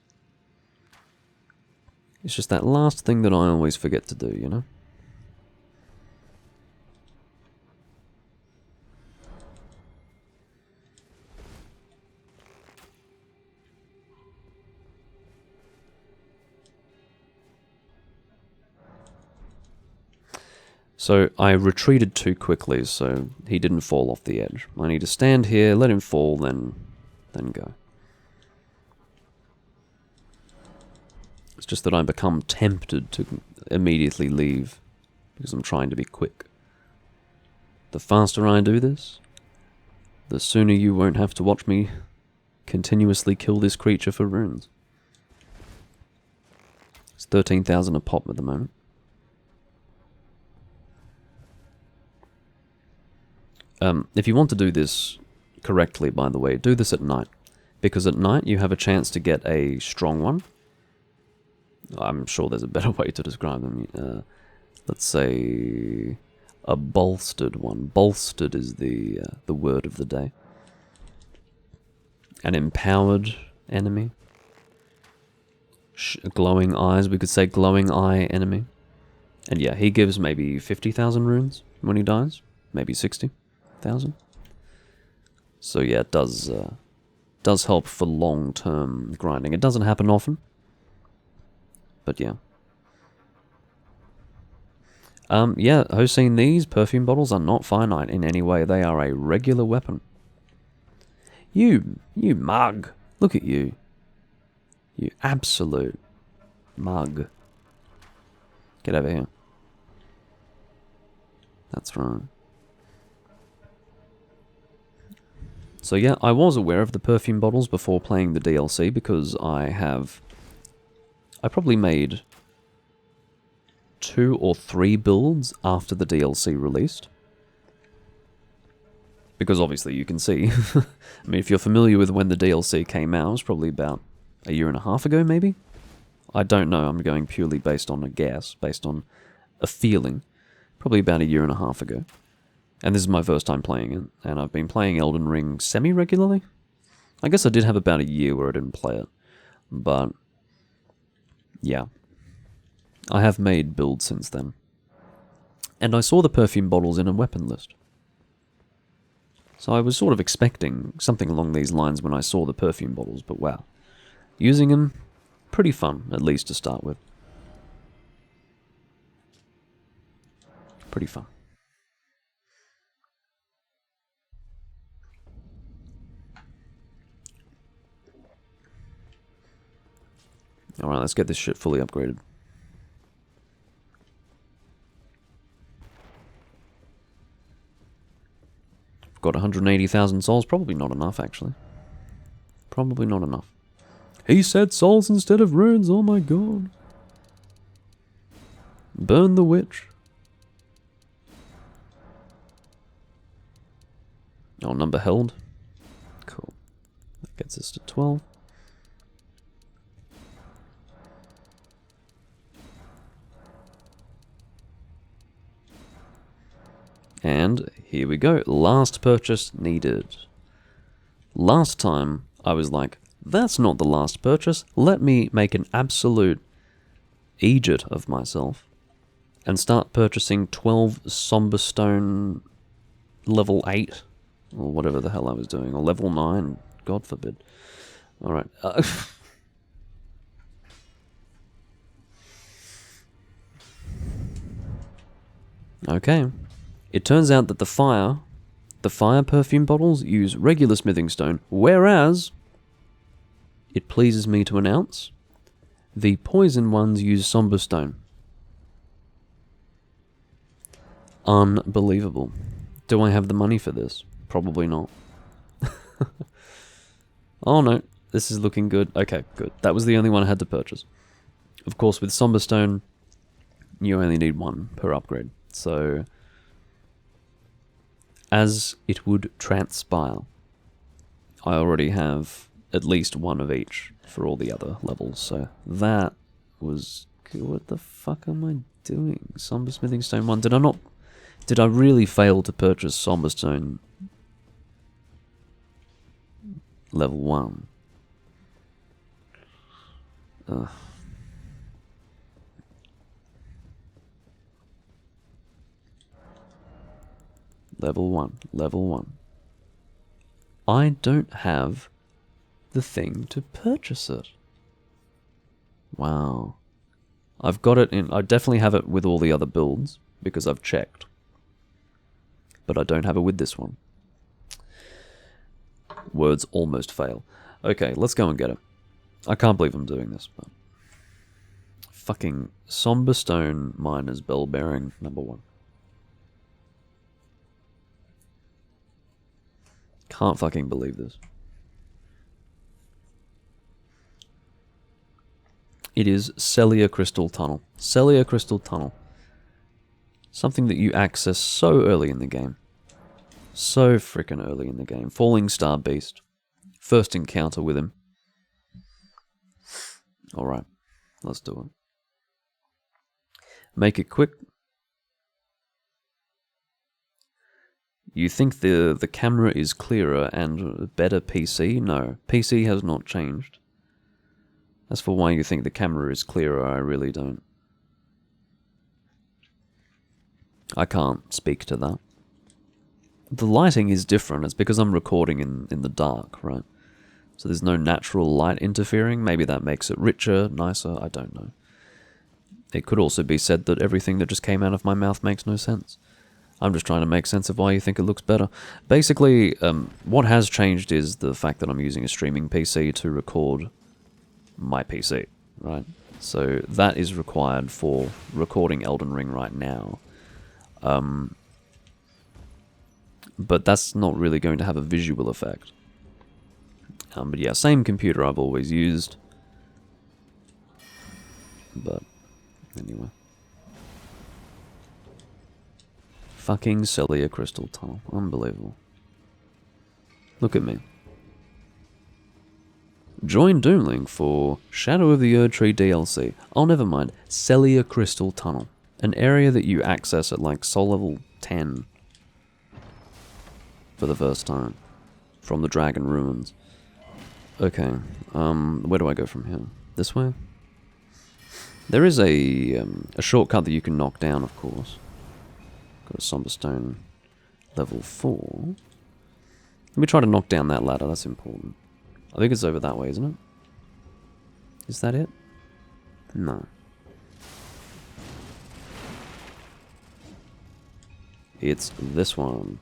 It's just that last thing that I always forget to do, you know? So I retreated too quickly, so he didn't fall off the edge. I need to stand here, let him fall, then go. It's just that I become tempted to immediately leave, because I'm trying to be quick. The faster I do this, the sooner you won't have to watch me continuously kill this creature for runes. It's 13,000 a pop at the moment. If you want to do this correctly, by the way, do this at night. Because at night you have a chance to get a strong one. I'm sure there's a better way to describe them. Let's say a bolstered one. Bolstered is the word of the day. An empowered enemy. Glowing eyes, we could say glowing eye enemy. And yeah, he gives maybe 50,000 runes when he dies. Maybe 60,000. So yeah, it does help for long-term grinding. It doesn't happen often. But yeah. Yeah, Hossein, these perfume bottles are not finite in any way. They are a regular weapon. You mug. Look at you. You absolute mug. Get over here. That's right. So yeah, I was aware of the perfume bottles before playing the DLC because I probably made 2 or 3 builds after the DLC released. Because obviously you can see, I mean, if you're familiar with when the DLC came out, it was probably about a year and a half ago, maybe? I don't know, I'm going purely based on a guess, based on a feeling. Probably about a year and a half ago. And this is my first time playing it, and I've been playing Elden Ring semi-regularly. I guess I did have about a year where I didn't play it, but yeah. I have made builds since then. And I saw the perfume bottles in a weapon list. So I was sort of expecting something along these lines when I saw the perfume bottles, but wow. Using them, pretty fun, at least to start with. Pretty fun. Alright, let's get this shit fully upgraded. I've got 180,000 souls, probably not enough actually. Probably not enough. He said souls instead of runes, oh my god. Burn the witch. Oh, number held. Cool. That gets us to 12. And here we go. Last purchase needed. Last time, I was like, that's not the last purchase. Let me make an absolute Egypt of myself and start purchasing 12 Somber Stone level 8, or whatever the hell I was doing, or level 9, God forbid. Alright. Okay. It turns out that the fire perfume bottles use regular smithing stone, whereas, it pleases me to announce, the poison ones use somber stone. Unbelievable. Do I have the money for this? Probably not. Oh no, this is looking good. Okay, good. That was the only one I had to purchase. Of course, with somber stone, you only need 1 per upgrade. So, as it would transpire, I already have at least 1 of each for all the other levels. So that was good. What the fuck am I doing? Somber Smithing Stone 1. Did I really fail to purchase Somber Stone level 1? Ugh. Level 1. I don't have the thing to purchase it. Wow. I've got it in... I definitely have it with all the other builds, because I've checked. But I don't have it with this one. Words almost fail. Okay, let's go and get it. I can't believe I'm doing this, but... Fucking Somber Stone Miner's Bell Bearing, number 1. Can't fucking believe this. It is Celia Crystal Tunnel. Celia Crystal Tunnel. Something that you access so early in the game. So freaking early in the game. Falling Star Beast. First encounter with him. Alright, let's do it. Make it quick. You think the camera is clearer and better PC? No, PC has not changed. As for why you think the camera is clearer, I really don't. I can't speak to that. The lighting is different. It's because I'm recording in the dark, right? So there's no natural light interfering. Maybe that makes it richer, nicer, I don't know. It could also be said that everything that just came out of my mouth makes no sense. I'm just trying to make sense of why you think it looks better. Basically, what has changed is the fact that I'm using a streaming PC to record my PC, right? So that is required for recording Elden Ring right now. But that's not really going to have a visual effect. But yeah, same computer I've always used. But anyway. Fucking Celia Crystal Tunnel. Unbelievable. Look at me. Join Doomlink for Shadow of the Erdtree DLC. Oh, never mind. Celia Crystal Tunnel. An area that you access at like soul level 10. For the first time. From the Dragon Ruins. Okay. Where do I go from here? This way? There is a shortcut that you can knock down, of course. Got a Somber Stone level 4. Let me try to knock down that ladder, that's important. I think it's over that way, isn't it? Is that it? No. It's this one.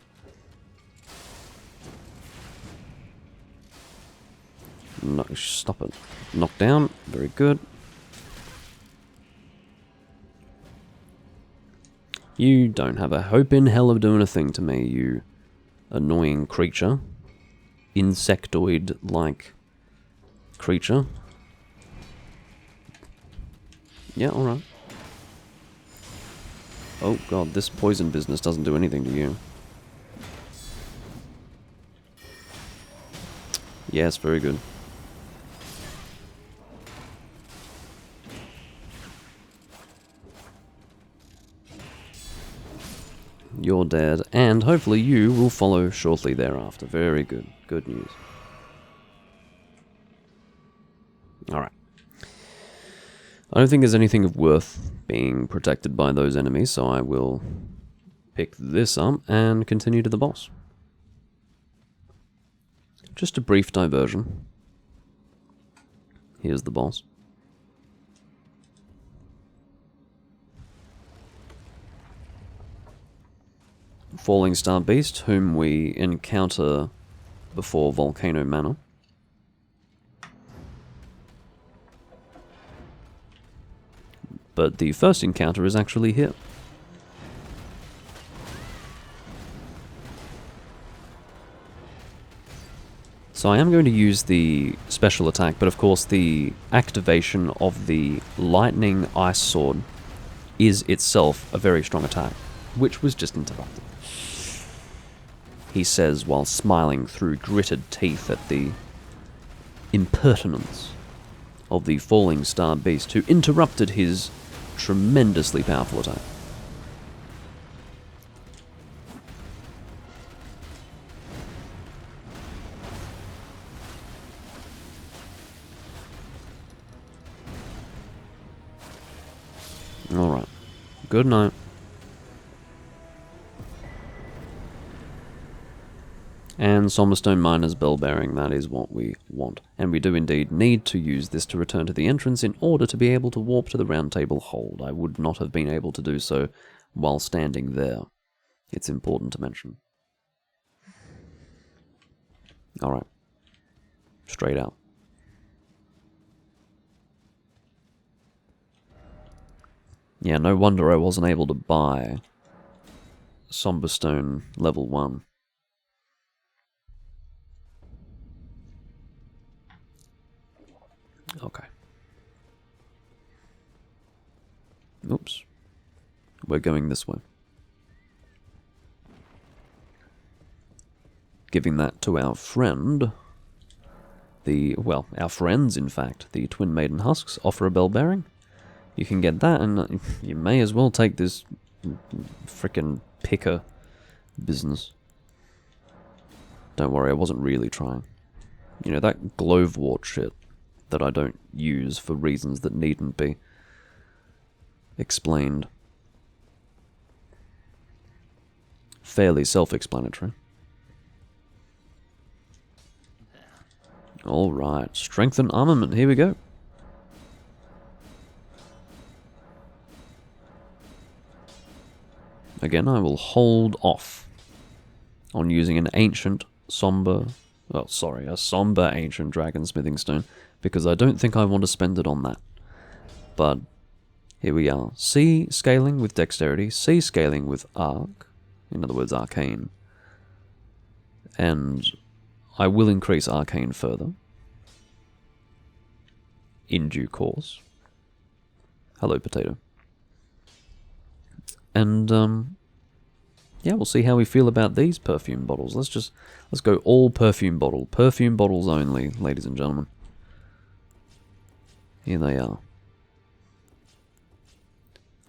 No, stop it. Knock down, very good. You don't have a hope in hell of doing a thing to me, you annoying creature. Insectoid-like creature. Yeah, alright. Oh god, this poison business doesn't do anything to you. Yes, very good. You're dead, and hopefully you will follow shortly thereafter. Very good. Good news. Alright. I don't think there's anything of worth being protected by those enemies, so I will pick this up and continue to the boss. Just a brief diversion. Here's the boss. Falling Star Beast, whom we encounter before Volcano Manor. But the first encounter is actually here. So I am going to use the special attack, but of course the activation of the Lightning Ice Sword is itself a very strong attack, which was just interrupted. He says while smiling through gritted teeth at the impertinence of the Falling Star Beast, who interrupted his tremendously powerful attack. Alright. Good night. And Somberstone Miner's Bell Bearing, that is what we want. And we do indeed need to use this to return to the entrance in order to be able to warp to the Round Table Hold. I would not have been able to do so while standing there. It's important to mention. Alright. Straight out. Yeah, no wonder I wasn't able to buy Somberstone level 1. Okay. Oops. We're going this way. Giving that to our friend. Well, our friends, in fact. The Twin Maiden Husks offer a bell bearing. You can get that, and you may as well take this frickin' picker business. Don't worry, I wasn't really trying. You know, that Glovewort shit that I don't use for reasons that needn't be explained. fairly self-explanatory. Alright, strength and armament, here we go. Again, I will hold off on using an ancient, somber... Oh, sorry, a somber ancient dragon smithing stone, because I don't think I want to spend it on that. But here we are. C scaling with dexterity, C scaling with arc, in other words arcane. And I will increase arcane further in due course. Hello, potato. And yeah, we'll see how we feel about these perfume bottles. Let's go all perfume bottle. Perfume bottles only, ladies and gentlemen. Here they are.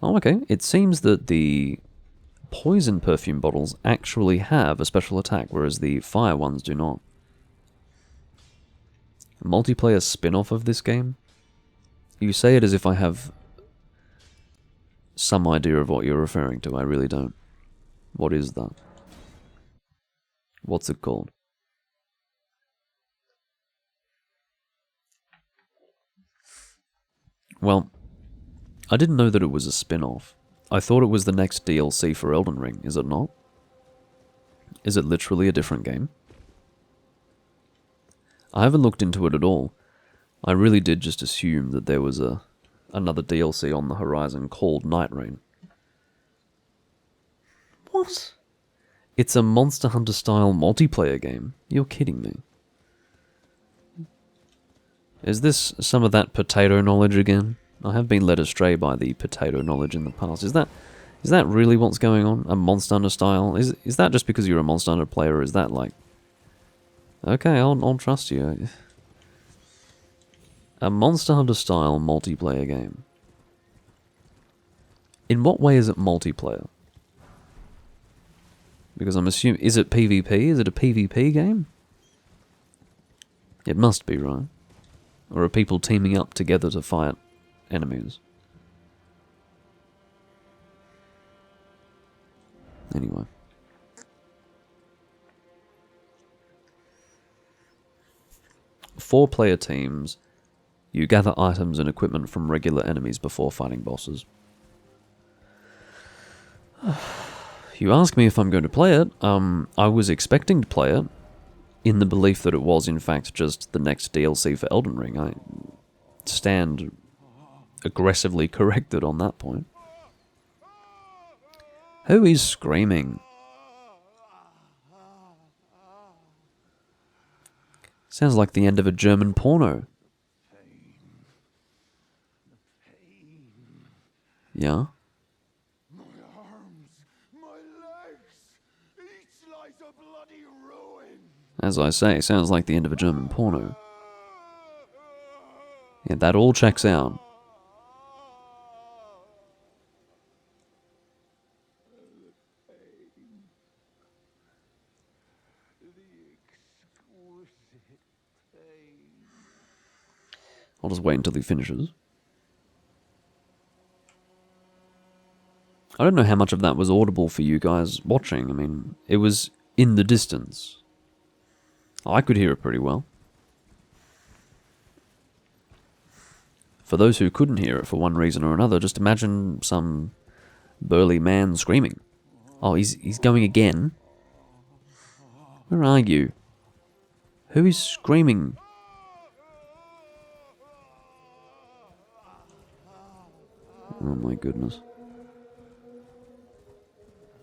Oh, okay. It seems that the poison perfume bottles actually have a special attack, whereas the fire ones do not. A multiplayer spin-off of this game? You say it as if I have some idea of what you're referring to. I really don't. What is that? What's it called? Well, I didn't know that it was a spin-off. I thought it was the next DLC for Elden Ring, is it not? Is it literally a different game? I haven't looked into it at all. I really did just assume that there was another DLC on the horizon called Night Rain. What? It's a Monster Hunter style multiplayer game? You're kidding me. Is this some of that potato knowledge again? I have been led astray by the potato knowledge in the past. Is that really what's going on? A Monster Hunter style? Is that just because you're a Monster Hunter player, or is that like... Okay, I'll trust you. A Monster Hunter style multiplayer game. In what way is it multiplayer? Because I'm assuming... Is it PvP? Is it a PvP game? It must be, right? Or are people teaming up together to fight enemies? Anyway. Four-player teams. You gather items and equipment from regular enemies before fighting bosses. You ask me if I'm going to play it. I was expecting to play it, in the belief that it was in fact just the next DLC for Elden Ring. I stand aggressively corrected on that point. Who is screaming? Sounds like the end of a German porno. Yeah? My arms, my legs, each lies a bloody ruin. As I say, sounds like the end of a German porno. Yeah, that all checks out. I'll just wait until he finishes. I don't know how much of that was audible for you guys watching. I mean, it was in the distance. I could hear it pretty well. For those who couldn't hear it for one reason or another, just imagine some burly man screaming. Oh, he's going again. Where are you? Who is screaming? Oh my goodness.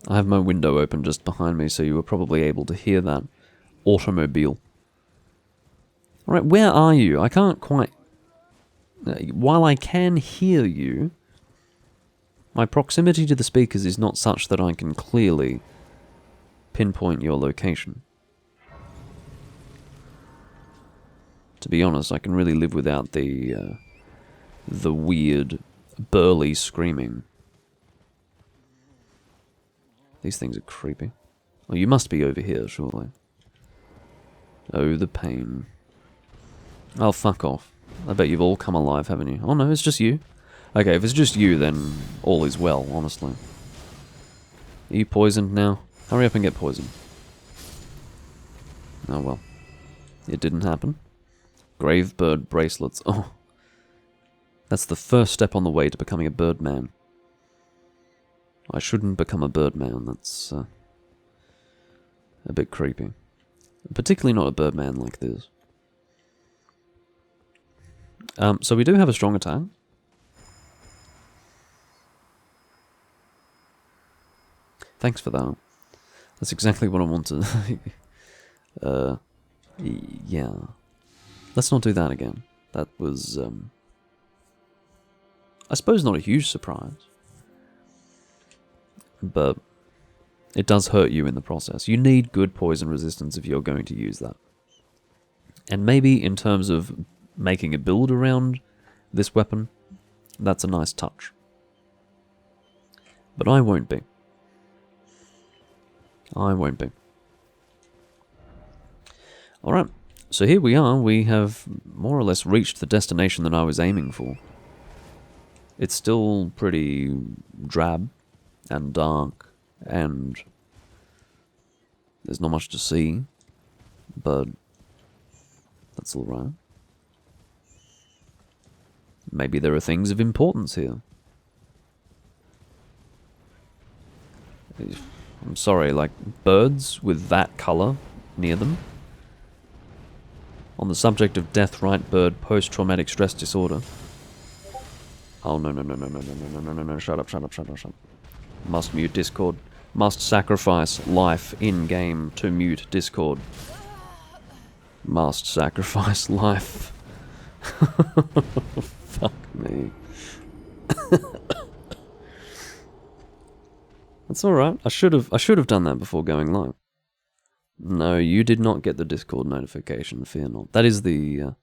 I have my window open just behind me, so you were probably able to hear that automobile. Alright, where are you? I can't quite... while I can hear you, my proximity to the speakers is not such that I can clearly pinpoint your location. To be honest, I can really live without the weird, burly screaming. These things are creepy. Oh, you must be over here, surely. Oh, the pain. Oh, fuck off. I bet you've all come alive, haven't you? Oh no, it's just you. Okay, if it's just you, then all is well, honestly. Are you poisoned now? Hurry up and get poisoned. Oh well. It didn't happen. Grave bird bracelets. Oh. That's the first step on the way to becoming a birdman. I shouldn't become a birdman. That's a bit creepy. Particularly not a birdman like this. So we do have a strong attack. Thanks for that. That's exactly what I wanted. Yeah. Let's not do that again. That was, I suppose not a huge surprise. But it does hurt you in the process. You need good poison resistance if you're going to use that. And maybe in terms of making a build around this weapon, that's a nice touch. But I won't be. I won't be. Alright, so here we are. We have more or less reached the destination that I was aiming for. It's still pretty drab and dark, and there's not much to see, but that's alright. Maybe there are things of importance here. I'm sorry, like, birds with that colour near them? On the subject of death right bird post-traumatic stress disorder. Oh, no, shut up. Must mute Discord. Must sacrifice life in-game to mute Discord. Must sacrifice life. Fuck me. That's alright. I should have done that before going live. No, you did not get the Discord notification, fear not. That is the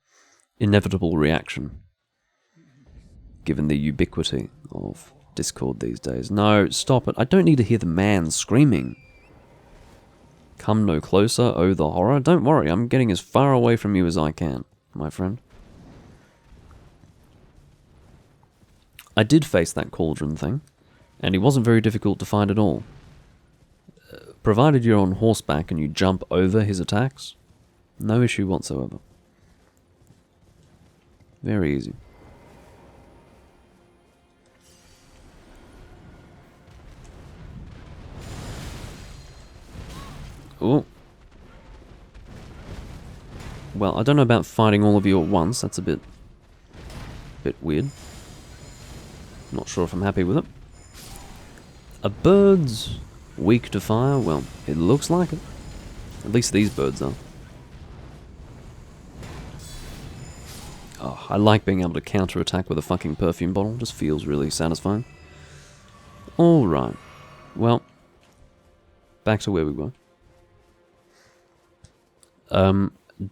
inevitable reaction, given the ubiquity of Discord these days. No, stop it. I don't need to hear the man screaming. Come no closer, oh the horror. Don't worry, I'm getting as far away from you as I can, my friend. I did face that cauldron thing, and it wasn't very difficult to find at all. Provided you're on horseback and you jump over his attacks, no issue whatsoever. Very easy. Ooh. Well, I don't know about fighting all of you at once. That's a bit weird. Not sure if I'm happy with it. Are birds weak to fire? Well, it looks like it. At least these birds are. Oh, I like being able to counterattack with a fucking perfume bottle. Just feels really satisfying. Alright. Well, back to where we were.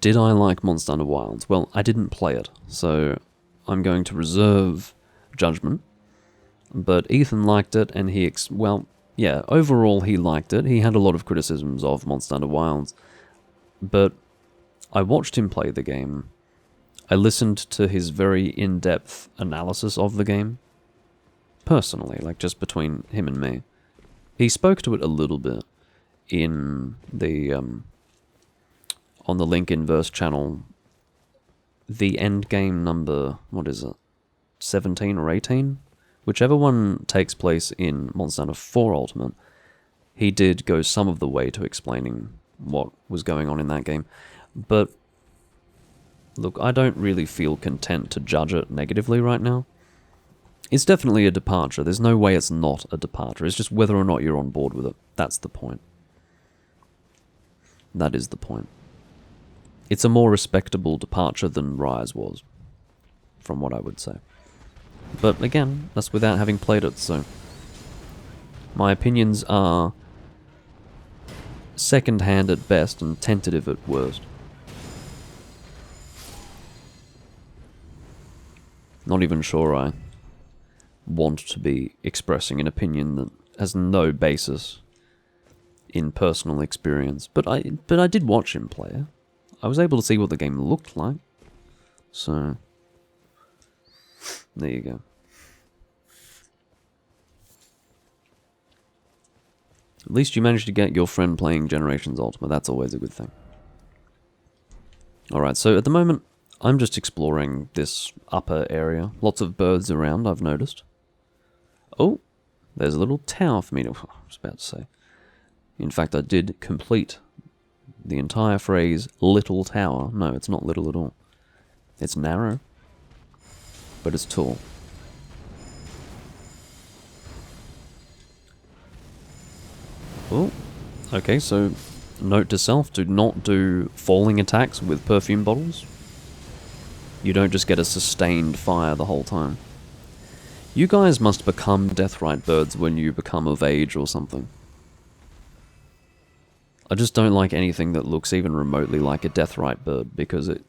Did I like Monster Hunter Wilds? Well, I didn't play it, so I'm going to reserve judgment. But Ethan liked it, and well, yeah, overall he liked it. He had a lot of criticisms of Monster Hunter Wilds, but I watched him play the game. I listened to his very in-depth analysis of the game. Personally, like just between him and me. He spoke to it a little bit in the, on the Link Inverse channel. The end game number, what is it, 17 or 18? Whichever one takes place in Monster Hunter 4 Ultimate, he did go some of the way to explaining what was going on in that game. But, look, I don't really feel content to judge it negatively right now. It's definitely a departure. There's no way it's not a departure. It's just whether or not you're on board with it. That's the point. That is the point. It's a more respectable departure than Rise was, from what I would say. But again, that's without having played it, so my opinions are second-hand at best and tentative at worst. Not even sure I want to be expressing an opinion that has no basis in personal experience. But I did watch him play. I was able to see what the game looked like. So there you go. At least you managed to get your friend playing Generations Ultimate. That's always a good thing. Alright, so at the moment, I'm just exploring this upper area. Lots of birds around, I've noticed. Oh, there's a little tower for me to... I was about to say. In fact, I did complete the entire phrase, little tower. No, it's not little at all. It's narrow, but it's tall. Oh, okay, so note to self, do not do falling attacks with perfume bottles. You don't just get a sustained fire the whole time. You guys must become Deathrite birds when you become of age or something. I just don't like anything that looks even remotely like a Deathrite bird because it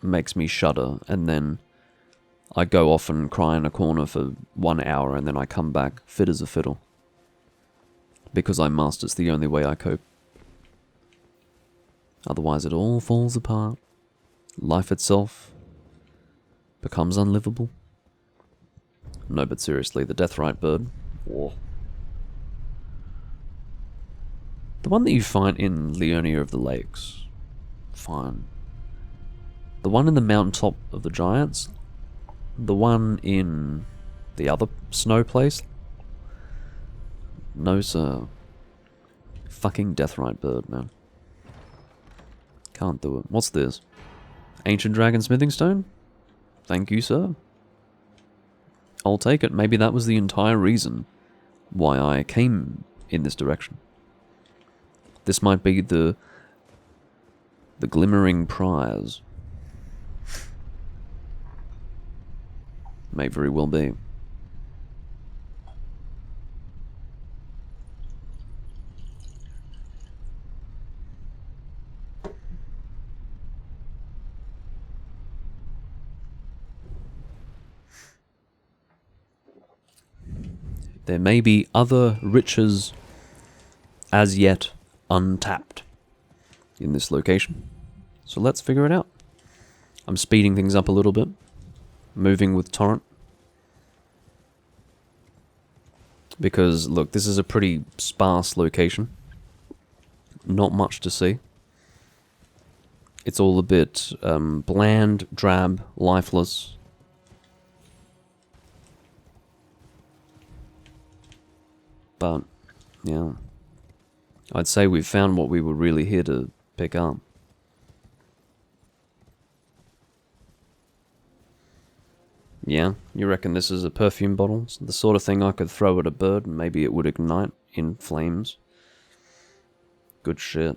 makes me shudder, and then I go off and cry in a corner for 1 hour and then I come back fit as a fiddle. Because I must, it's the only way I cope. Otherwise it all falls apart. Life itself becomes unlivable. No, but seriously, the Deathrite bird. Whoa. The one that you find in Leonia of the Lakes. Fine. The one in the mountaintop of the Giants. The one in the other snow place. No, sir. Fucking Deathrite bird, man. Can't do it. What's this? Ancient Dragon Smithing Stone? Thank you, sir. I'll take it. Maybe that was the entire reason why I came in this direction. This might be the glimmering prize. May very well be. There may be other riches as yet untapped in this location. So let's figure it out. I'm speeding things up a little bit. Moving with torrent. Because, look, this is a pretty sparse location. Not much to see. It's all a bit bland, drab, lifeless. But, yeah. I'd say we've found what we were really here to pick up. Yeah, you reckon this is a perfume bottle? It's the sort of thing I could throw at a bird and maybe it would ignite in flames. Good shit.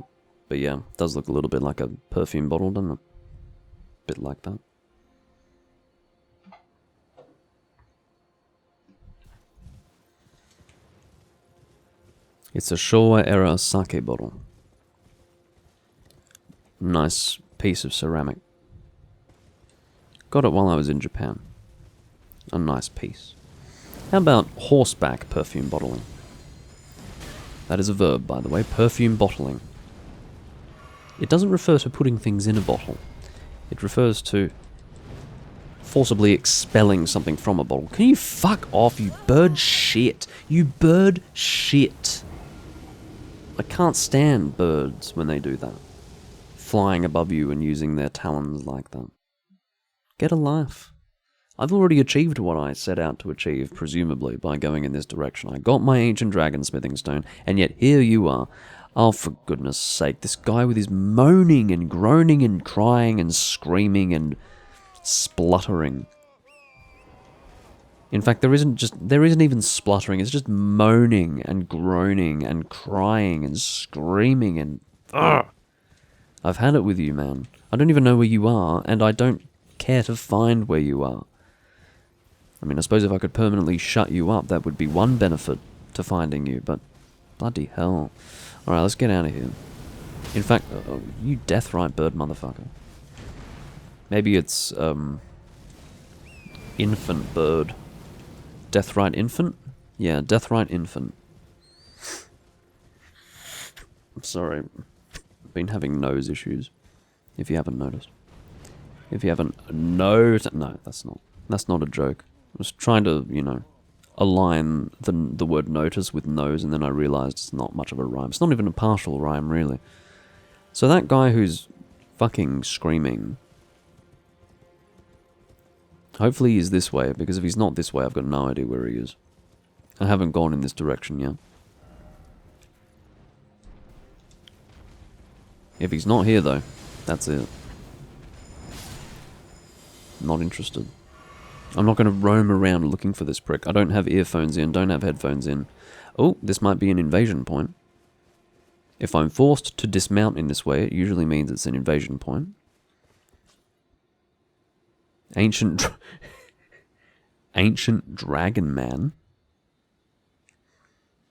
But yeah, it does look a little bit like a perfume bottle, doesn't it? Bit like that. It's a Showa era sake bottle. Nice piece of ceramic. Got it while I was in Japan. A nice piece. How about horseback perfume bottling? That is a verb, by the way. Perfume bottling. It doesn't refer to putting things in a bottle. It refers to forcibly expelling something from a bottle. Can you fuck off, you bird shit? You bird shit. I can't stand birds when they do that. Flying above you and using their talons like that. Get a life. I've already achieved what I set out to achieve, presumably, by going in this direction. I got my ancient dragon smithing stone, and yet here you are. Oh, for goodness sake, this guy with his moaning and groaning and crying and screaming and spluttering. In fact, there isn't even spluttering, it's just moaning and groaning and crying and screaming and... Ugh! I've had it with you, man. I don't even know where you are, and I don't care to find where you are. I mean, I suppose if I could permanently shut you up, that would be one benefit to finding you, but bloody hell. Alright, let's get out of here. In fact, you Deathrite bird motherfucker. Maybe it's, infant bird. Deathrite infant? Yeah, Deathrite infant. I'm sorry. I've been having nose issues, if you haven't noticed. If you haven't noticed... No, that's not a joke. I was trying to, you know, align the word notice with nose, and then I realized it's not much of a rhyme. It's not even a partial rhyme, really. So that guy who's fucking screaming, hopefully he's this way, because if he's not this way, I've got no idea where he is. I haven't gone in this direction yet. If he's not here, though, that's it. Not interested. I'm not going to roam around looking for this prick. I don't have earphones in, don't have headphones in. Oh, this might be an invasion point. If I'm forced to dismount in this way, it usually means it's an invasion point. Ancient Dragon Man.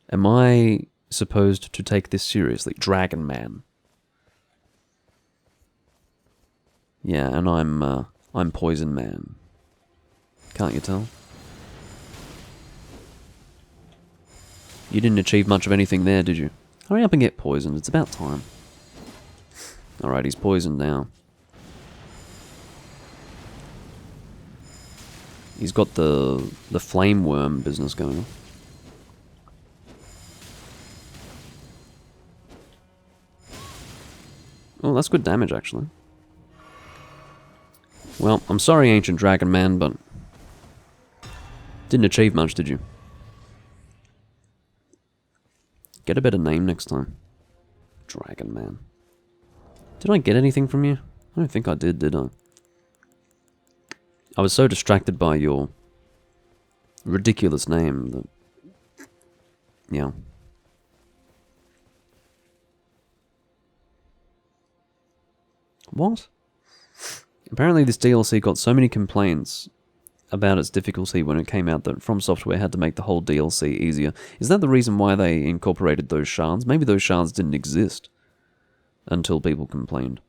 Am I supposed to take this seriously? Dragon Man. Yeah, and I'm Poison Man. Can't you tell? You didn't achieve much of anything there, did you? Hurry up and get poisoned. It's about time. Alright, he's poisoned now. He's got the flame worm business going on. Oh, that's good damage, actually. Well, I'm sorry, Ancient Dragon Man, but didn't achieve much, did you? Get a better name next time. Dragon Man. Did I get anything from you? I don't think I did I? I was so distracted by your ridiculous name that... Yeah. What? Apparently this DLC got so many complaints about its difficulty when it came out that From Software had to make the whole DLC easier. Is that the reason why they incorporated those shards? Maybe those shards didn't exist until people complained.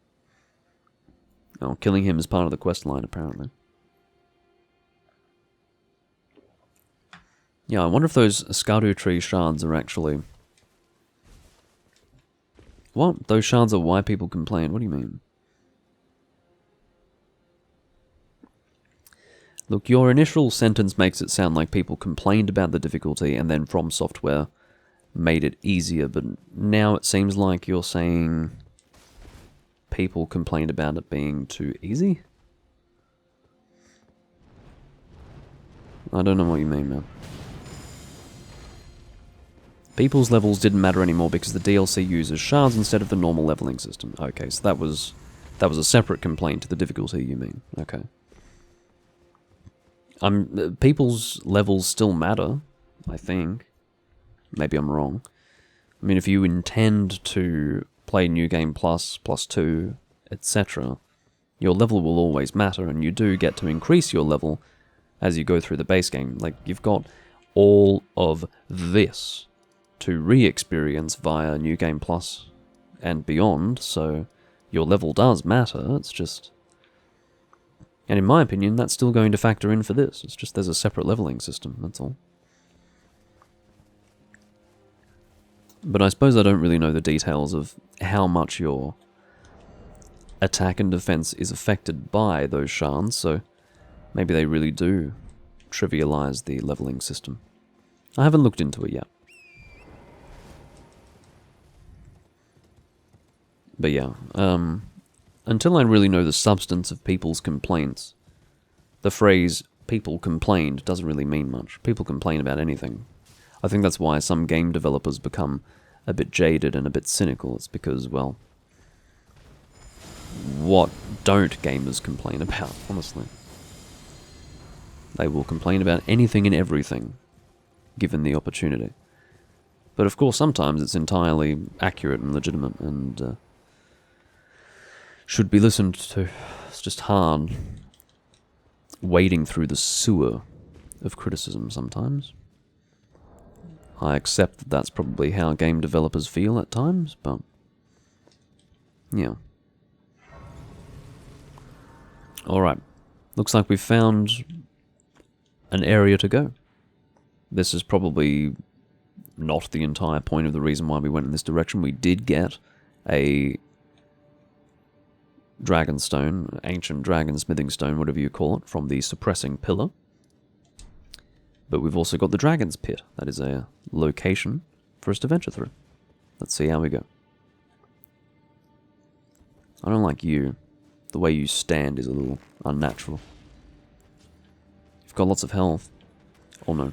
Oh, killing him is part of the quest line, apparently. Yeah, I wonder if those Erdtree shards are actually... What? Those shards are why people complain? What do you mean? Look, your initial sentence makes it sound like people complained about the difficulty and then From Software made it easier, but now it seems like you're saying people complained about it being too easy? I don't know what you mean, man. People's levels didn't matter anymore because the DLC uses shards instead of the normal leveling system. Okay, so that was a separate complaint to the difficulty, you mean. Okay. People's levels still matter, I think. Maybe I'm wrong. I mean, if you intend to play New Game Plus, Plus 2, etc., your level will always matter, and you do get to increase your level as you go through the base game. Like, you've got all of this to re-experience via New Game Plus and beyond, so your level does matter, it's just... And in my opinion, that's still going to factor in for this. It's just there's a separate leveling system, that's all. But I suppose I don't really know the details of how much your attack and defense is affected by those shards, so maybe they really do trivialize the leveling system. I haven't looked into it yet. But yeah, until I really know the substance of people's complaints, the phrase, people complained, doesn't really mean much. People complain about anything. I think that's why some game developers become a bit jaded and a bit cynical. It's because, well, what don't gamers complain about, honestly? They will complain about anything and everything, given the opportunity. But of course, sometimes it's entirely accurate and legitimate, and should be listened to. It's just hard wading through the sewer of criticism sometimes. I accept that that's probably how game developers feel at times, but yeah. Alright, looks like we've found an area to go. This is probably not the entire point of the reason why we went in this direction. We did get a dragon stone, ancient dragon smithing stone, whatever you call it, from the suppressing pillar. But we've also got the Dragon's Pit. That is a location for us to venture through. Let's see how we go. I don't like you. The way you stand is a little unnatural. You've got lots of health. Oh no.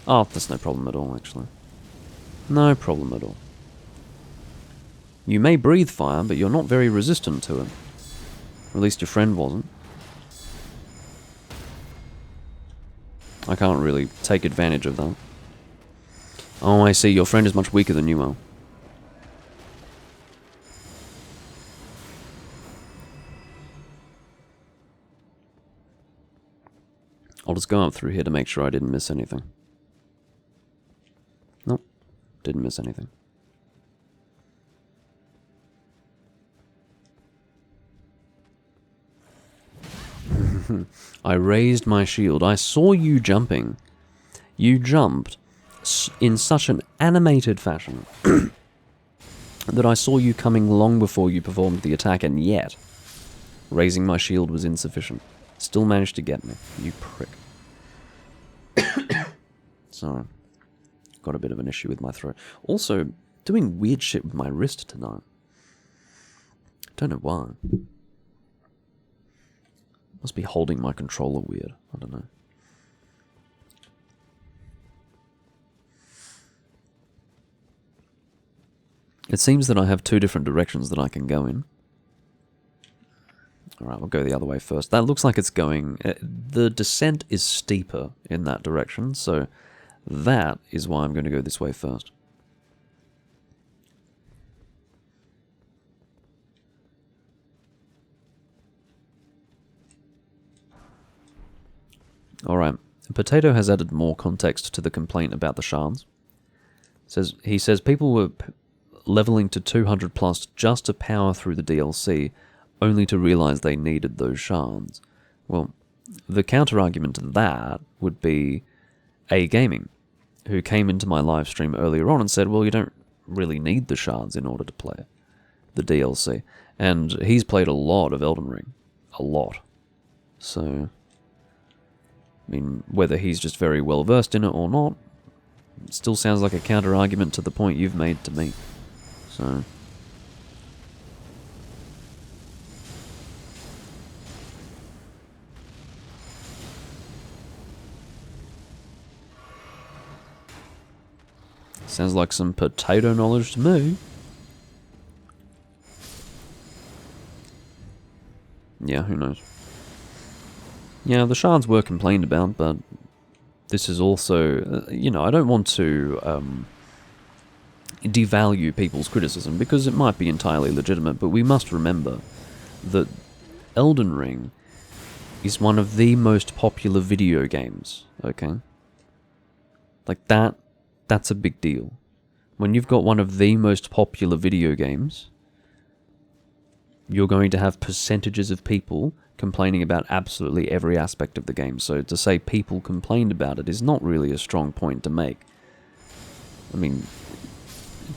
Oh, that's no problem at all, actually. No problem at all. You may breathe fire, but you're not very resistant to it. Or at least your friend wasn't. I can't really take advantage of that. Oh, I see. Your friend is much weaker than you are. I'll just go up through here to make sure I didn't miss anything. Nope. Didn't miss anything. I raised my shield. I saw you jumping. You jumped in such an animated fashion that I saw you coming long before you performed the attack, and yet raising my shield was insufficient. Still managed to get me, you prick. Sorry. Got a bit of an issue with my throat. Also, doing weird shit with my wrist tonight. Don't know why. Must be holding my controller weird. I don't know. It seems that I have two different directions that I can go in. Alright, we'll go the other way first. That looks like it's going... the descent is steeper in that direction, so that is why I'm going to go this way first. Alright, Potato has added more context to the complaint about the shards. He says people were leveling to 200 plus just to power through the DLC, only to realize they needed those shards. Well, the counter-argument to that would be A Gaming, who came into my live stream earlier on and said, well, you don't really need the shards in order to play the DLC. And he's played a lot of Elden Ring. A lot. So... I mean, whether he's just very well versed in it or not, it still sounds like a counter-argument to the point you've made to me. So... sounds like some potato knowledge to me. Yeah, who knows. Yeah, the shards were complained about, but this is also, you know, I don't want to devalue people's criticism, because it might be entirely legitimate, but we must remember that Elden Ring is one of the most popular video games, okay? Like, that's a big deal. When you've got one of the most popular video games, you're going to have percentages of people complaining about absolutely every aspect of the game. So to say people complained about it is not really a strong point to make. I mean,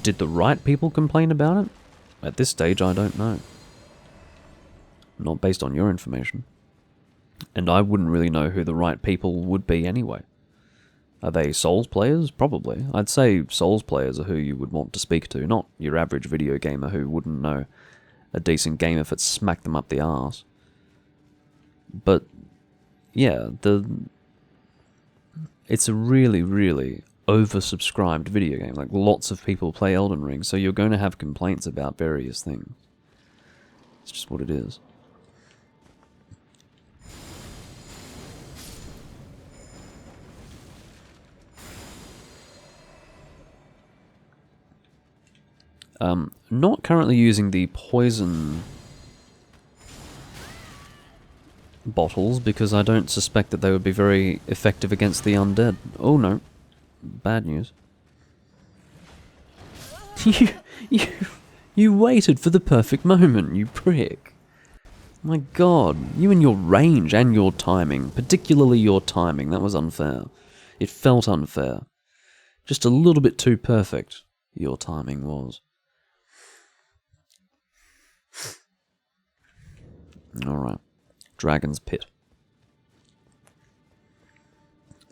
did the right people complain about it? At this stage, I don't know. Not based on your information. And I wouldn't really know who the right people would be anyway. Are they Souls players? Probably. I'd say Souls players are who you would want to speak to, not your average video gamer who wouldn't know a decent game if it smacked them up the arse. But, yeah, it's a really, really oversubscribed video game. Like, lots of people play Elden Ring, so you're going to have complaints about various things. It's just what it is. Not currently using the poison bottles, because I don't suspect that they would be very effective against the undead. Oh no. Bad news. You waited for the perfect moment, you prick. My god, you and your range and your timing, particularly your timing, that was unfair. It felt unfair. Just a little bit too perfect, your timing was. Alright. Dragon's Pit.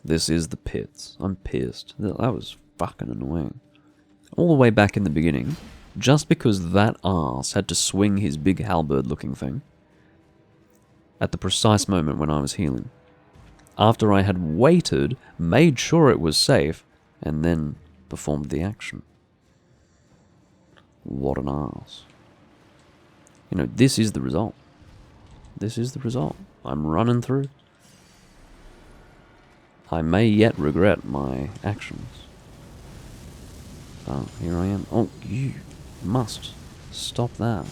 This is the pits. I'm pissed. That was fucking annoying. All the way back in the beginning, just because that arse had to swing his big halberd-looking thing at the precise moment when I was healing. After I had waited, made sure it was safe, and then performed the action. What an arse. You know, this is the result. This is the result. I'm running through. I may yet regret my actions. Oh, here I am. Oh, you must stop that.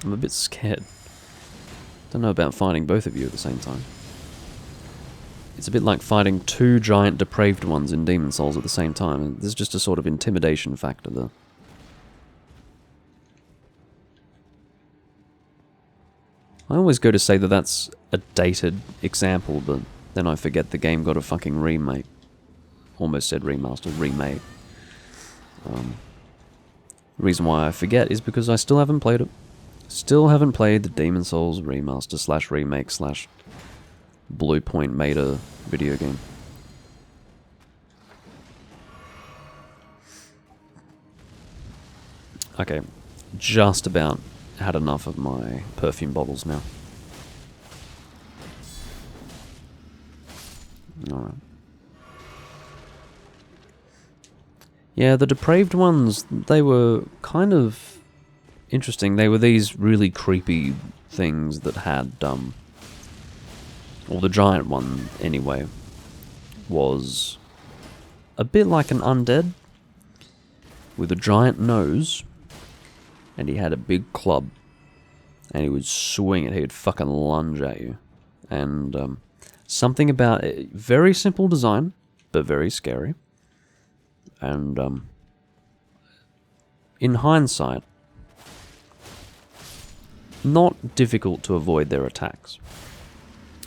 I'm a bit scared. Don't know about fighting both of you at the same time. It's a bit like fighting two giant depraved ones in Demon Souls at the same time, and there's just a sort of intimidation factor there. I always go to say that that's a dated example, but then I forget the game got a fucking remake. Almost said remaster, remake. Reason why I forget is because I still haven't played it. Still haven't played the Demon Souls remaster slash remake slash Blue Point Meta video game. Okay, just about had enough of my perfume bottles now. Alright. Yeah, the depraved ones, they were kind of interesting. They were these really creepy things that had, or the giant one, anyway, was a bit like an undead, with a giant nose, and he had a big club, and he would swing it, he'd fucking lunge at you. And, something about it, very simple design, but very scary. And, in hindsight, not difficult to avoid their attacks.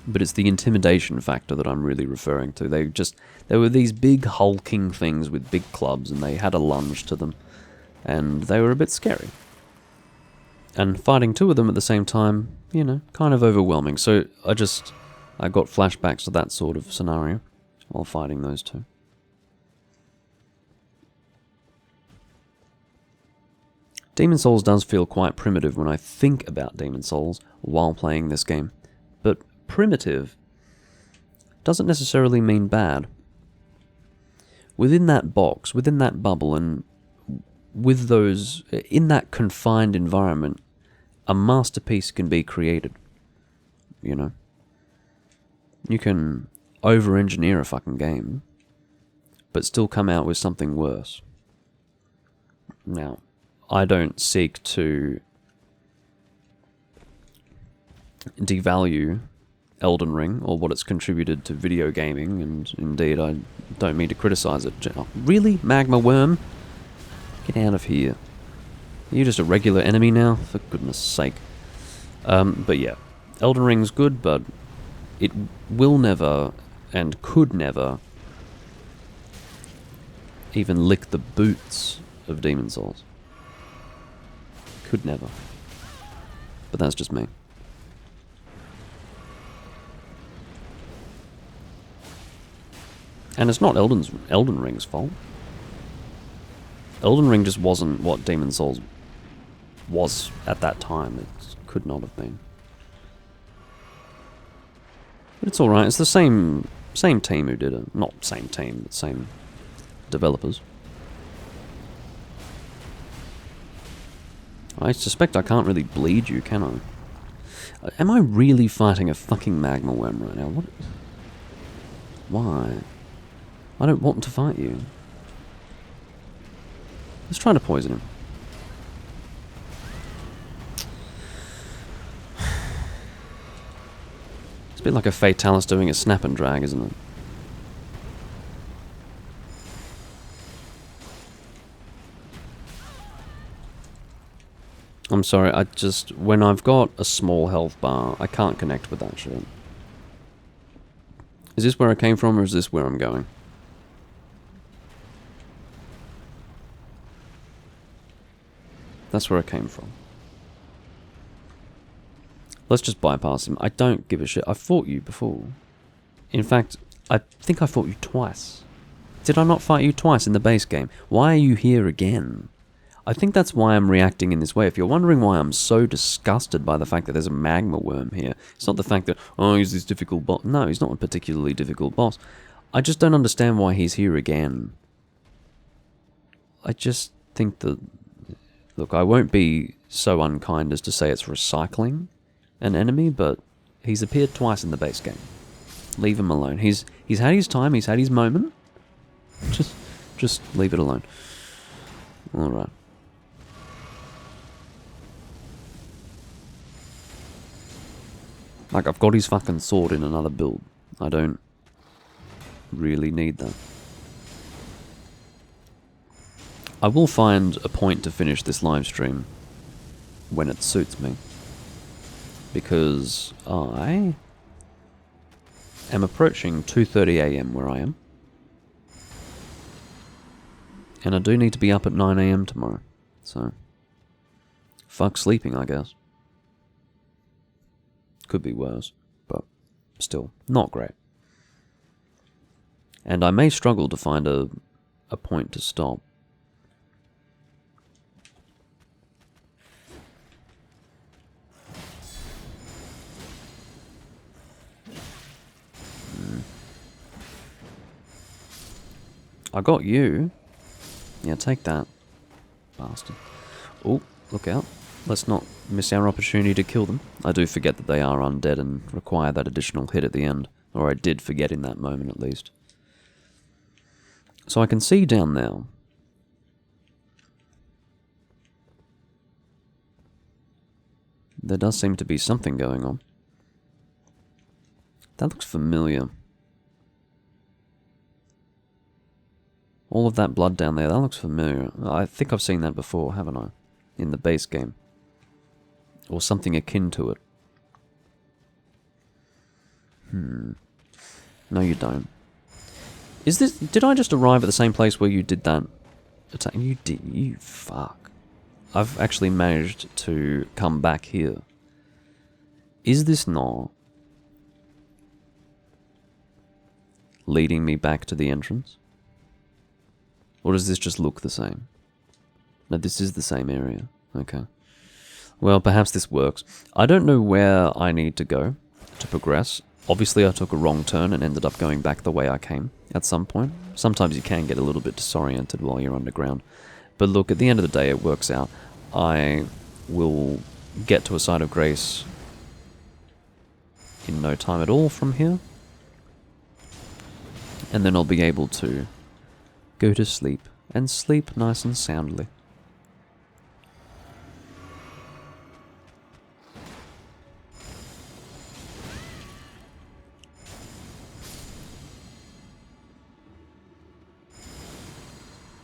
But it's the intimidation factor that I'm really referring to. They were these big hulking things with big clubs, and they had a lunge to them. And they were a bit scary. And fighting two of them at the same time, you know, kind of overwhelming. So I got flashbacks to that sort of scenario while fighting those two. Demon Souls does feel quite primitive when I think about Demon Souls while playing this game. But primitive doesn't necessarily mean bad. Within that box, within that bubble, and with those, in that confined environment, a masterpiece can be created. You know? You can over-engineer a fucking game, but still come out with something worse. Now, I don't seek to devalue Elden Ring or what it's contributed to video gaming, and indeed I don't mean to criticize it. Oh, really? Magma Worm? Get out of here. Are you just a regular enemy now? For goodness sake. But yeah, Elden Ring's good, but it will never and could never even lick the boots of Demon Souls. Could never. But that's just me. And it's not Elden Ring's fault. Elden Ring just wasn't what Demon Souls was at that time. It could not have been. But it's alright. It's the same team who did it. Not same team, but same developers. I suspect I can't really bleed you, can I? Am I really fighting a fucking magma worm right now? What? Why? I don't want to fight you. Let's try to poison him. It's a bit like a Fatalis doing a snap and drag, isn't it? I'm sorry, when I've got a small health bar, I can't connect with that shit. Is this where I came from, or is this where I'm going? That's where I came from. Let's just bypass him. I don't give a shit. I fought you before. In fact, I think I fought you twice. Did I not fight you twice in the base game? Why are you here again? I think that's why I'm reacting in this way. If you're wondering why I'm so disgusted by the fact that there's a magma worm here, it's not the fact that, oh, he's this difficult boss. No, he's not a particularly difficult boss. I just don't understand why he's here again. I just think that... Look, I won't be so unkind as to say it's recycling an enemy, but he's appeared twice in the base game. Leave him alone. He's had his time, he's had his moment. Just leave it alone. Alright. Like, I've got his fucking sword in another build. I don't really need that. I will find a point to finish this live stream when it suits me. Because I am approaching 2:30 AM where I am. And I do need to be up at 9 AM tomorrow. So, fuck sleeping, I guess. Could be worse, but still, not great. And I may struggle to find a point to stop. I got you. Yeah, take that, bastard. Oh, look out. Let's not miss our opportunity to kill them. I do forget that they are undead and require that additional hit at the end. Or I did forget in that moment, at least. So I can see down now. There does seem to be something going on. That looks familiar. All of that blood down there, that looks familiar. I think I've seen that before, haven't I? In the base game. Or something akin to it. No, you don't. Is this... Did I just arrive at the same place where you did that attack? You did... You fuck. I've actually managed to come back here. Is this not leading me back to the entrance? Or does this just look the same? No, this is the same area. Okay. Well, perhaps this works. I don't know where I need to go to progress. Obviously, I took a wrong turn and ended up going back the way I came at some point. Sometimes you can get a little bit disoriented while you're underground. But look, at the end of the day, it works out. I will get to a site of grace in no time at all from here. And then I'll be able to go to sleep, and sleep nice and soundly.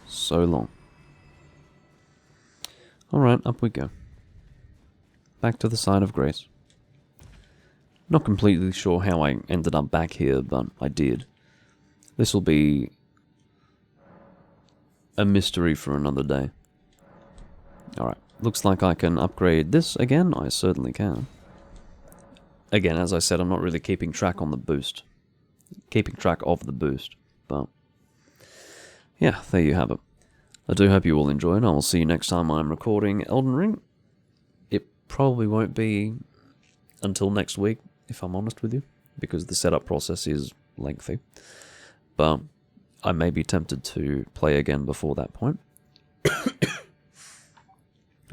So long. Alright, up we go. Back to the side of grace. Not completely sure how I ended up back here, but I did. This will be a mystery for another day. Alright, looks like I can upgrade this again. I certainly can. Again, as I said, I'm not really keeping track on the boost. Keeping track of the boost, but yeah, there you have it. I do hope you all enjoyed. I will see you next time I'm recording Elden Ring. It probably won't be until next week, if I'm honest with you, because the setup process is lengthy. But I may be tempted to play again before that point.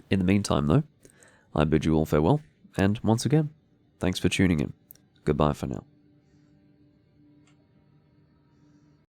In the meantime, though, I bid you all farewell, and once again, thanks for tuning in. Goodbye for now.